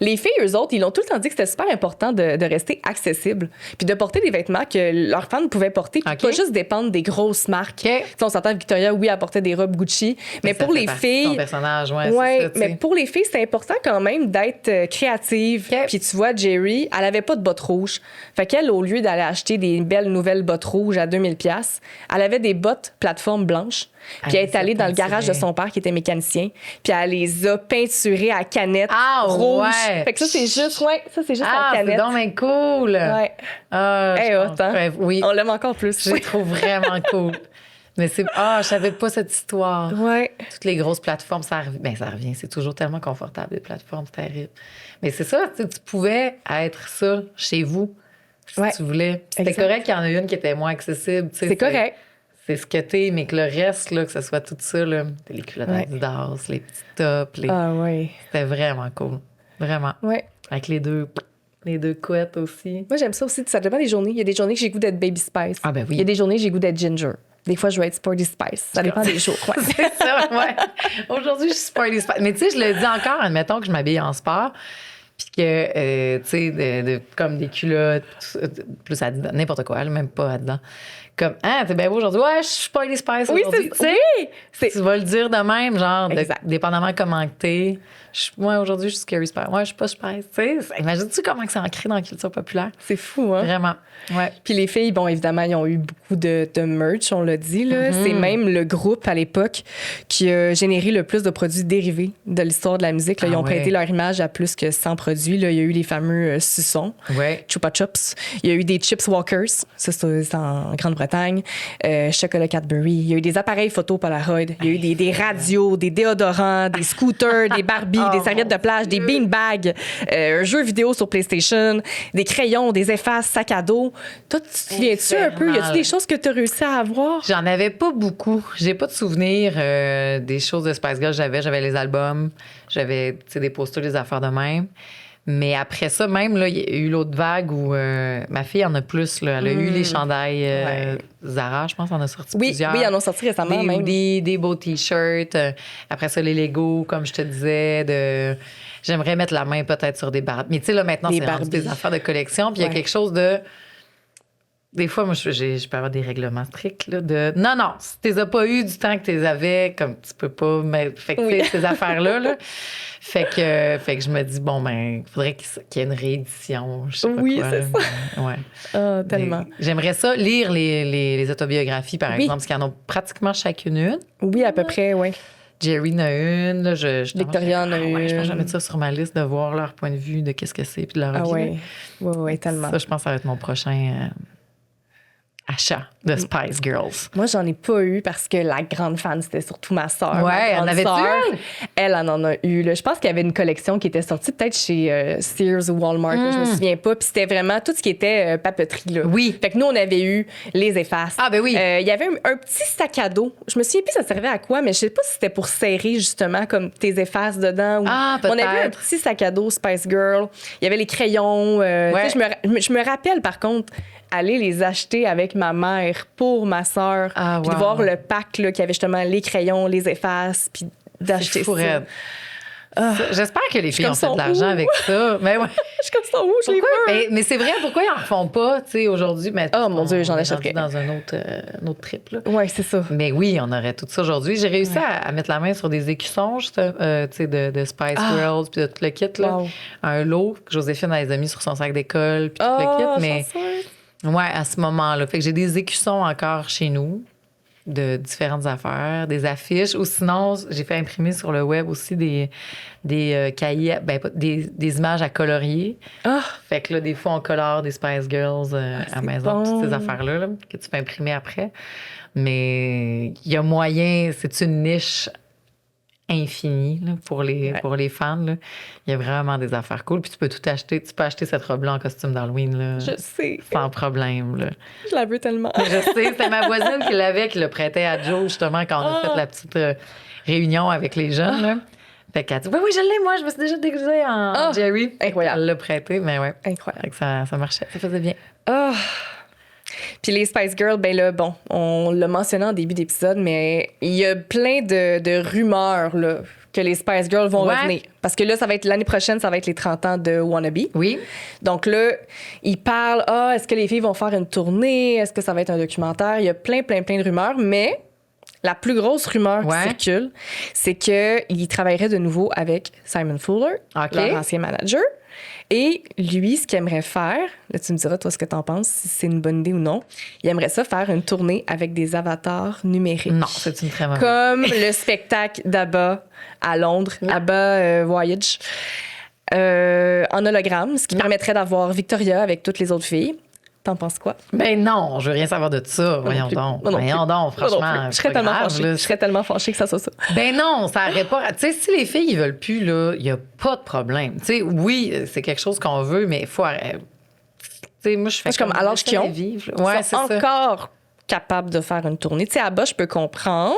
les filles, eux autres, ils l'ont tout le temps dit que c'était super important de rester accessible. Puis de porter des vêtements que leurs fans pouvaient porter, puis pas juste dépendre des grosses marques. On s'entend, Victoria, oui, elle portait des robes Gucci, mais pour les filles. Son personnage, c'est ça, mais pour les filles, c'est important quand même d'être créative. Puis tu vois, Jerry, elle avait pas de bottes rouges. Fait qu'elle, au lieu d'aller acheter des belles nouvelles bottes rouges à 2000$, elle avait des bottes plateforme blanches. Puis elle est allée dans le garage de son père qui était mécanicien, puis elle les a peinturées à canette rouge. Ouais. Fait que ça c'est juste à canette. C'est donc bien cool. Ouais. Oui. On l'aime encore plus. Je le trouve vraiment cool. Mais je savais pas cette histoire. Ouais. Toutes les grosses plateformes, ça revient. C'est toujours tellement confortable, les plateformes, c'est terrible. Mais c'est ça, tu pouvais être ça chez vous, si tu voulais. C'était correct qu'il y en a une qui était moins accessible. C'est correct. C'est ce que t'es, mais que le reste, là, que ce soit tout ça, là, les culottes Adidas, les petits tops. C'était vraiment cool. Vraiment. Ouais. Avec les deux couettes aussi. Moi, j'aime ça aussi. Ça dépend des journées. Il y a des journées que j'ai goût d'être Baby Spice. Ah, ben oui. Il y a des journées que j'ai goût d'être Ginger. Des fois, je veux être Sporty Spice. Ça dépend des jours. Ouais. C'est ça, ouais. Aujourd'hui, je suis Sporty Spice. Mais tu sais, je le dis encore, admettons que je m'habille en sport. Puis que, tu sais, comme des culottes, plus Adidas, n'importe quoi, même pas Adidas. Comme, t'es bien beau aujourd'hui. Ouais, je suis pas les Spice aujourd'hui. Tu vas le dire de même, genre, dépendamment comment t'es. Moi, aujourd'hui, je suis Scary Spice. Ouais, je suis pas Spice. Tu sais, imagines-tu comment c'est ancré dans la culture populaire? C'est fou, hein? Vraiment. Ouais. Puis les filles, bon, évidemment, ils ont eu beaucoup de merch, on l'a dit, là. C'est même le groupe, à l'époque, qui a généré le plus de produits dérivés de l'histoire de la musique. Là. Ils ont prêté leur image à plus que 100 produits. Là. Il y a eu les fameux suçons, Chupa Chups. Il y a eu des Chips Walkers, ça c'est en Grande-Bretagne. Chocolat Cadbury. Il y a eu des appareils photo Polaroid. Il y a eu des radios, des déodorants, des scooters, des Barbies, des serviettes de plage, des beanbags, un jeu vidéo sur PlayStation, des crayons, des effaces, sacs à dos. Toi, tu te souviens-tu un peu? Y a-tu des choses que tu as réussi à avoir? J'en avais pas beaucoup. J'ai pas de souvenirs des choses de Spice Girls. J'avais les albums, j'avais des posters, des affaires de même. Mais après ça, même, là, il y a eu l'autre vague où ma fille en a plus. Là. Elle a eu les chandails Zara, je pense, en a sorti plusieurs. Oui, ils en ont sorti récemment même. Des beaux T-shirts. Après ça, les Legos, comme je te disais. J'aimerais mettre la main peut-être sur des Barbies. Mais tu sais, là, maintenant, c'est rendu des affaires de collection. Puis il y a quelque chose de... Des fois, moi, je peux avoir des règlements stricts, là, de... Non, si tu les as pas eu du temps que tu les avais, comme tu peux pas... Mais, fait que, ces affaires-là, là... Fait que je me dis, bon, ben, il faudrait qu'il y ait une réédition, je sais pas quoi. C'est ça. Ouais. Ah, tellement. J'aimerais ça, lire les autobiographies, par exemple, parce qu'ils en ont pratiquement chacune une. Oui, à peu près, oui. Jerry en a une. Là, Victoria en a une. Ouais, je pense que je vais mettre ça sur ma liste de voir leur point de vue de qu'est-ce que c'est puis de leur vie. Oui, tellement. Ça, je pense que ça va être mon prochain... achat de Spice Girls. Moi, j'en ai pas eu parce que la grande fan, c'était surtout ma sœur. Ouais, en avait-tu une? Elle en a eu. Là. Je pense qu'il y avait une collection qui était sortie peut-être chez Sears ou Walmart. Là, je me souviens pas. Puis c'était vraiment tout ce qui était papeterie. Là. Oui. Fait que nous, on avait eu les effaces. Ah, ben oui. Il y avait un petit sac à dos. Je me souviens plus ça servait à quoi, mais je sais pas si c'était pour serrer justement comme tes effaces dedans. Peut-être. On avait un petit sac à dos Spice Girl. Il y avait les crayons. Je me rappelle par contre aller les acheter avec ma mère pour ma sœur, puis de voir le pack là, qui avait justement les crayons, les effaces, puis d'acheter ça. J'espère que les filles ont fait de l'argent avec ça. Mais ouais. Je suis comme ça, je les veux. Mais c'est vrai, pourquoi ils en refont pas, tu sais, aujourd'hui? Oh mon Dieu, j'en achèterais. Dans un autre trip, là. Oui, c'est ça. Mais oui, on aurait tout ça aujourd'hui. J'ai réussi à mettre la main sur des écussons, tu sais, de Spice Girls, puis de tout le kit, là. Wow. Un lot que Joséphine a mis sur son sac d'école, puis tout le kit. Mais ouais, à ce moment-là. Fait que j'ai des écussons encore chez nous de différentes affaires, des affiches. Ou sinon, j'ai fait imprimer sur le web aussi des cahiers, des images à colorier. Fait que là, des fois, on colore des Spice Girls à la maison, toutes ces affaires-là là, que tu peux imprimer après. Mais il y a moyen, c'est une niche infinie là, pour les fans. Là. Il y a vraiment des affaires cool. Puis tu peux tout acheter. Tu peux acheter cette robe-là en costume d'Halloween. Là, je sais. Sans problème. Là. Je la veux tellement. Je sais. C'était ma voisine qui l'avait, qui le prêtait à Joe, justement, quand on a fait la petite réunion avec les jeunes. Là. Fait qu'elle dit, oui, je l'ai, moi. Je me suis déjà déguisée en Jerry. Incroyable. Elle l'a prêté, mais ouais. Incroyable. Ça marchait. Ça faisait bien. Puis les Spice Girls, ben là, bon, on l'a mentionné en début d'épisode, mais il y a plein de rumeurs là, que les Spice Girls vont revenir. Parce que là, ça va être l'année prochaine, ça va être les 30 ans de Wannabe. Oui. Donc là, ils parlent, est-ce que les filles vont faire une tournée? Est-ce que ça va être un documentaire? Il y a plein de rumeurs, mais la plus grosse rumeur qui circule, c'est qu'ils travailleraient de nouveau avec Simon Fuller, leur ancien manager. Et lui, ce qu'il aimerait faire, là, tu me diras, toi, ce que t'en penses, si c'est une bonne idée ou non, il aimerait ça faire une tournée avec des avatars numériques. Non, c'est une très mauvaise idée. Comme le spectacle d'ABBA à Londres, ABBA Voyage, en hologramme, ce qui permettrait d'avoir Victoria avec toutes les autres filles. T'en penses quoi? Ben non, je veux rien savoir de ça. Voyons donc, franchement. Je serais tellement fâchée que ça soit ça. Ben non, ça n'aurait pas... Tu sais, si les filles, ils veulent plus, là, il n'y a pas de problème. Tu sais, oui, c'est quelque chose qu'on veut, mais il faut... Tu sais, moi, je fais comme à l'âge qu'ils ont, vivre. Ils sont encore capables de faire une tournée. Tu sais, à bas, je peux comprendre.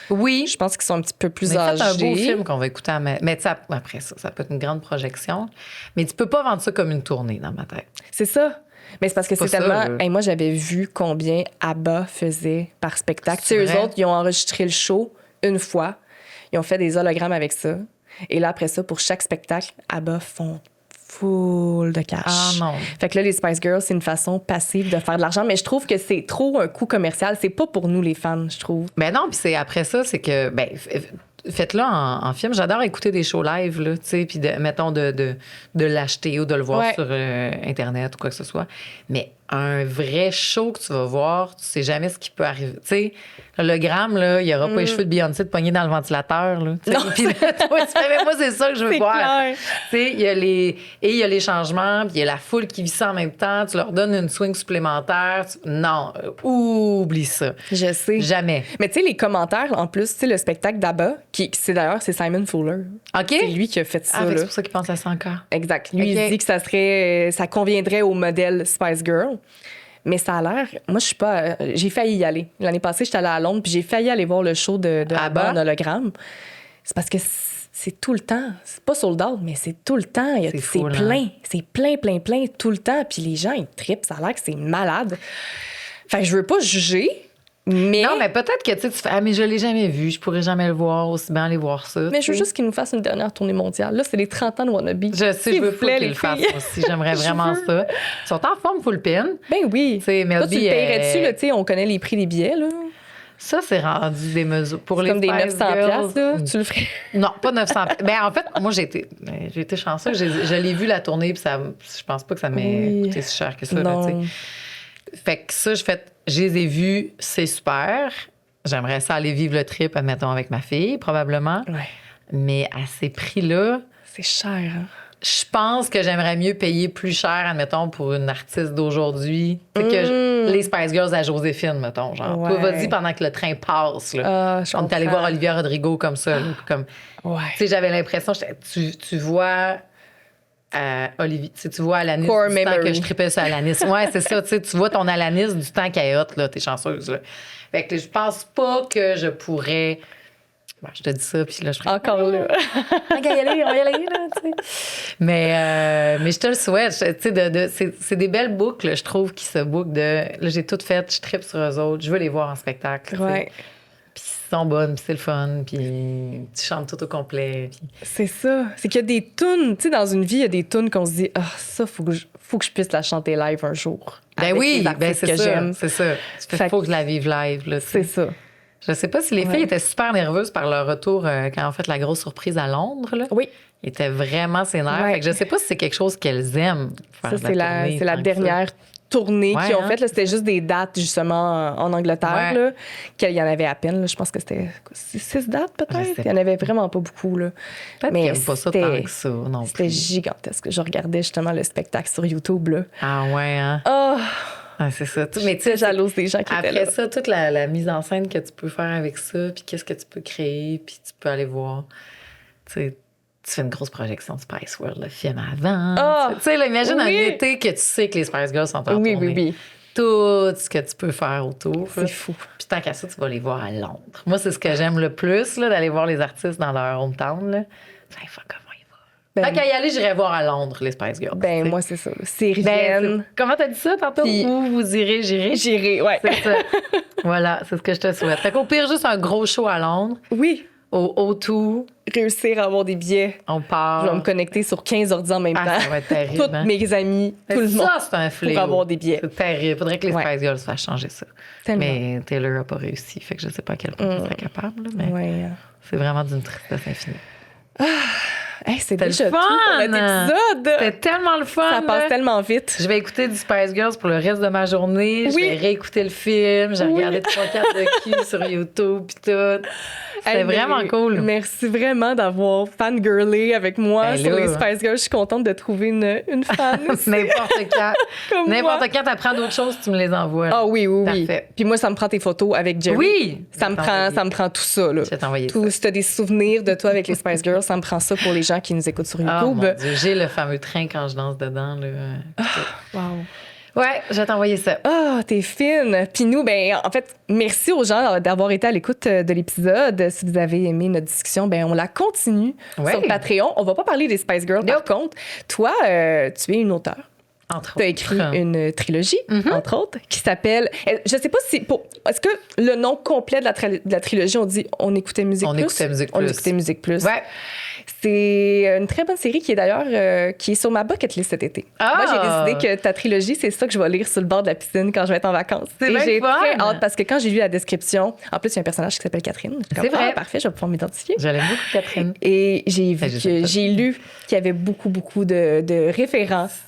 Oui. Je pense qu'ils sont un petit peu plus âgés. âgés. C'est un beau film qu'on va écouter mais après ça peut être une grande projection. Mais tu peux pas vendre ça comme une tournée dans ma tête. C'est ça. Mais c'est parce que c'est tellement... moi, j'avais vu combien ABBA faisait par spectacle. Tu sais, eux autres, ils ont enregistré le show une fois. Ils ont fait des hologrammes avec ça. Et là, après ça, pour chaque spectacle, ABBA font full de cash. Ah non. Fait que là, les Spice Girls, c'est une façon passive de faire de l'argent. Mais je trouve que c'est trop un coup commercial. C'est pas pour nous, les fans, je trouve. Ben non, puis après ça, c'est que... faites-le en film. J'adore écouter des shows live, là, tu sais, puis mettons de l'acheter ou de le voir sur Internet ou quoi que ce soit. Mais un vrai show que tu vas voir, tu sais jamais ce qui peut arriver. Tu sais, l'hologramme, là, il n'y aura pas les cheveux de Beyoncé de pogner dans le ventilateur. Là, non, puis là, toi, tu fais, mais moi, c'est ça que je veux voir. Clair. Tu sais, il y a les changements, puis il y a la foule qui vit ça en même temps. Tu leur donnes une swing supplémentaire. Non, oublie ça. Je sais. Jamais. Mais tu sais, les commentaires, en plus, tu sais, le spectacle d'ABBA, c'est Simon Fuller. OK? C'est lui qui a fait ça. Ah, fait que là. c'est pour ça qu'il pense à ça encore. Exact. Lui, OK. il dit que ça conviendrait au modèle Spice Girl. Mais ça a l'air... Moi, je suis pas... j'ai failli y aller. L'année passée, j'étais allée à Londres, puis j'ai failli aller voir le show de ABBA en hologramme. C'est parce que c'est tout le temps. C'est pas sold out, mais c'est tout le temps. C'est fou, plein. hein? C'est plein tout le temps. Puis les gens, ils trippent. Ça a l'air que c'est malade. Fait que je veux pas juger, mais... Non, mais peut-être que tu fais, mais je l'ai jamais vu, je pourrais jamais le voir, aussi bien aller voir ça. Mais je veux juste qu'ils nous fassent une dernière tournée mondiale. Là, c'est les 30 ans de Wannabe. Je sais, je veux pas qu'ils le fassent aussi. J'aimerais vraiment ça. Ils sont en forme full pin. Ben oui. T'sais, Toi, tu le paierais-tu, là, tu sais, on connaît les prix des billets, là. Ça, c'est rendu des mesures. Pour les Comme des Spice 900 Girls, piastres, là, tu le ferais? Non, pas 900. Ben en fait, moi, j'ai été chanceuse. Je l'ai vu la tournée, puis je pense pas que ça m'ait coûté si cher que ça. Là, fait que ça, je les ai vus, c'est super. J'aimerais ça aller vivre le trip, admettons, avec ma fille, probablement. Ouais. Mais à ces prix-là... C'est cher, hein? Je pense que j'aimerais mieux payer plus cher, admettons, pour une artiste d'aujourd'hui. Que les Spice Girls à Joséphine, mettons. Genre, toi, vas-y pendant que le train passe. Là. On est allé voir Olivia Rodrigo comme ça. Là, comme, tu sais, j'avais l'impression, tu vois... Olivier, tu vois Alanis Core du memory. temps que je tripais sur Alanis. Ouais, c'est ça. Tu vois ton Alanis du temps qu'elle est hot, là. T'es chanceuse, là. Fait que je pense pas que je pourrais... Bon, je te dis ça, puis là, je ferais... Encore là. On va y aller, là, tu sais. Mais je te le souhaite. Tu sais, c'est des belles boucles, je trouve, qui se bouclent de... Là, j'ai tout fait, je tripe sur eux autres, je veux les voir en spectacle. Ouais. Puis ils sont bonnes, puis c'est le fun, puis tu chantes tout au complet. Puis... C'est ça. C'est qu'il y a des tunes, tu sais, dans une vie, il y a des tunes qu'on se dit, ah, ça, faut que je puisse la chanter live un jour. Ben oui, ben c'est que ça. j'aime. C'est ça. Faut que je la vive live, là. C'est ça. Je sais pas si les filles étaient super nerveuses par leur retour quand on fait la grosse surprise à Londres, là. Oui. Ils étaient vraiment sénères. Ouais. Fait que je sais pas si c'est quelque chose qu'elles aiment. Ça, c'est la dernière tournée qu'ils ont faite. C'était juste des dates, justement, en Angleterre. Là, qu'il y en avait à peine. Là. Je pense que c'était 6 dates, peut-être. Il y en avait vraiment pas beaucoup. Là. Peut-être qu'ils n'aiment pas ça tant que ça, non plus. C'était gigantesque. Je regardais justement le spectacle sur YouTube. Là. Ah ouais, hein? Oh! Ah, c'est ça. Mais tu sais, jalouse des gens qui étaient là. Après ça, toute la mise en scène que tu peux faire avec ça, puis qu'est-ce que tu peux créer, puis tu peux aller voir. Tu sais, tu fais une grosse projection de Spice World, le film avant. Oh, tu sais, imagine un été que tu sais que les Spice Girls sont en tournée. Oui. Tout ce que tu peux faire autour. C'est fou. Puis tant qu'à ça, tu vas les voir à Londres. Moi, c'est ce que j'aime le plus, là, d'aller voir les artistes dans leur hometown. Là. Fuck, comment il va? Tant qu'à y aller, j'irai voir à Londres les Spice Girls. Ben, moi, c'est ça. C'est Rivienne. Comment t'as dit ça tantôt? Puis, où vous irez, j'irai? J'irai, ouais. C'est ça. Voilà, c'est ce que je te souhaite. Fait qu'au pire, juste un gros show à Londres. Oui. Au O2. Réussir à avoir des billets. On part. Je vais me connecter sur 15 ordi en même temps. Ça va être terrible. Toutes mes amis, tout le monde. Ça, c'est un fléau. Pour avoir des billets. C'est terrible. Faudrait que les Spice Girls fassent changer ça. Tellement. Mais Taylor n'a pas réussi. Fait que je sais pas à quel point il serait capable. Là, mais c'est vraiment d'une tristesse infinie. Hey, c'était le déjà fun! tout pour notre épisode! C'était tellement le fun! Ça passe tellement vite. Je vais écouter du Spice Girls pour le reste de ma journée. Je vais réécouter le film. J'ai regardé 3-4 docus sur YouTube puis tout. C'était vraiment cool. Merci vraiment d'avoir fangirlé avec moi sur les Spice Girls. Je suis contente de trouver une fan. N'importe quand. N'importe quand tu apprends d'autres choses, tu me les envoies. Ah oui. Parfait. Puis moi, ça me prend tes photos avec Jerry. Oui! Ça me prend tout ça. Là. Je vais t'envoyer ça. Si tu as des souvenirs de toi avec les Spice Girls, ça me prend ça pour les gens qui nous écoutent sur YouTube. Oh mon Dieu, j'ai le fameux train quand je danse dedans. Là. Wow. Ouais, je vais t'envoyer ça. Ah, t'es fine. Puis nous, ben, en fait, merci aux gens d'avoir été à l'écoute de l'épisode. Si vous avez aimé notre discussion, ben, on la continue sur Patreon. On va pas parler des Spice Girls, par contre. Toi, tu es une auteure. Tu as écrit une trilogie, entre autres, qui s'appelle... Je sais pas si... Est-ce que le nom complet de la trilogie, on dit On écoutait Musique Plus? On écoutait Musique Plus. Ouais. C'est une très bonne série qui est d'ailleurs qui est sur ma bucket list cet été. Ah! Moi, j'ai décidé que ta trilogie, c'est ça que je vais lire sur le bord de la piscine quand je vais être en vacances. C'est bien j'ai fun! très hâte parce que quand j'ai lu la description, en plus, il y a un personnage qui s'appelle Catherine. C'est vrai. Parfait, je vais pouvoir m'identifier. Je l'aime beaucoup, Catherine. Et j'ai lu qu'il y avait beaucoup de références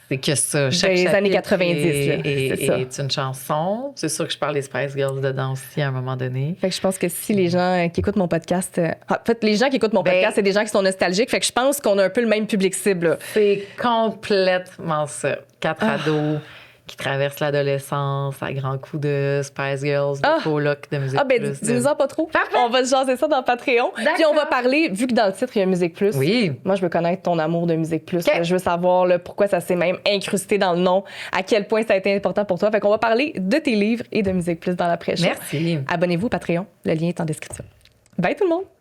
C'est que ça. Chaque des années chapitre 90, là, c'est ça. est une chanson. C'est sûr que je parle des Spice Girls dedans aussi à un moment donné. Fait que je pense que si les gens qui écoutent mon podcast... en fait, les gens qui écoutent mon podcast, c'est des gens qui sont nostalgiques. Fait que je pense qu'on a un peu le même public cible, là. C'est complètement ça. 4 ados qui traversent l'adolescence à grands coups de Spice Girls, de coloc, de Musique Ben, Plus. dis-nous-en pas trop. Parfait. On va se jaser ça dans Patreon. Puis on va parler, vu que dans le titre, il y a Musique Plus. Oui. Moi, je veux connaître ton amour de Musique Plus. OK. Je veux savoir là, pourquoi ça s'est même incrusté dans le nom, à quel point ça a été important pour toi. Fait qu'on va parler de tes livres et de Musique Plus dans l'après-show. Merci. Abonnez-vous au Patreon. Le lien est en description. Bye tout le monde!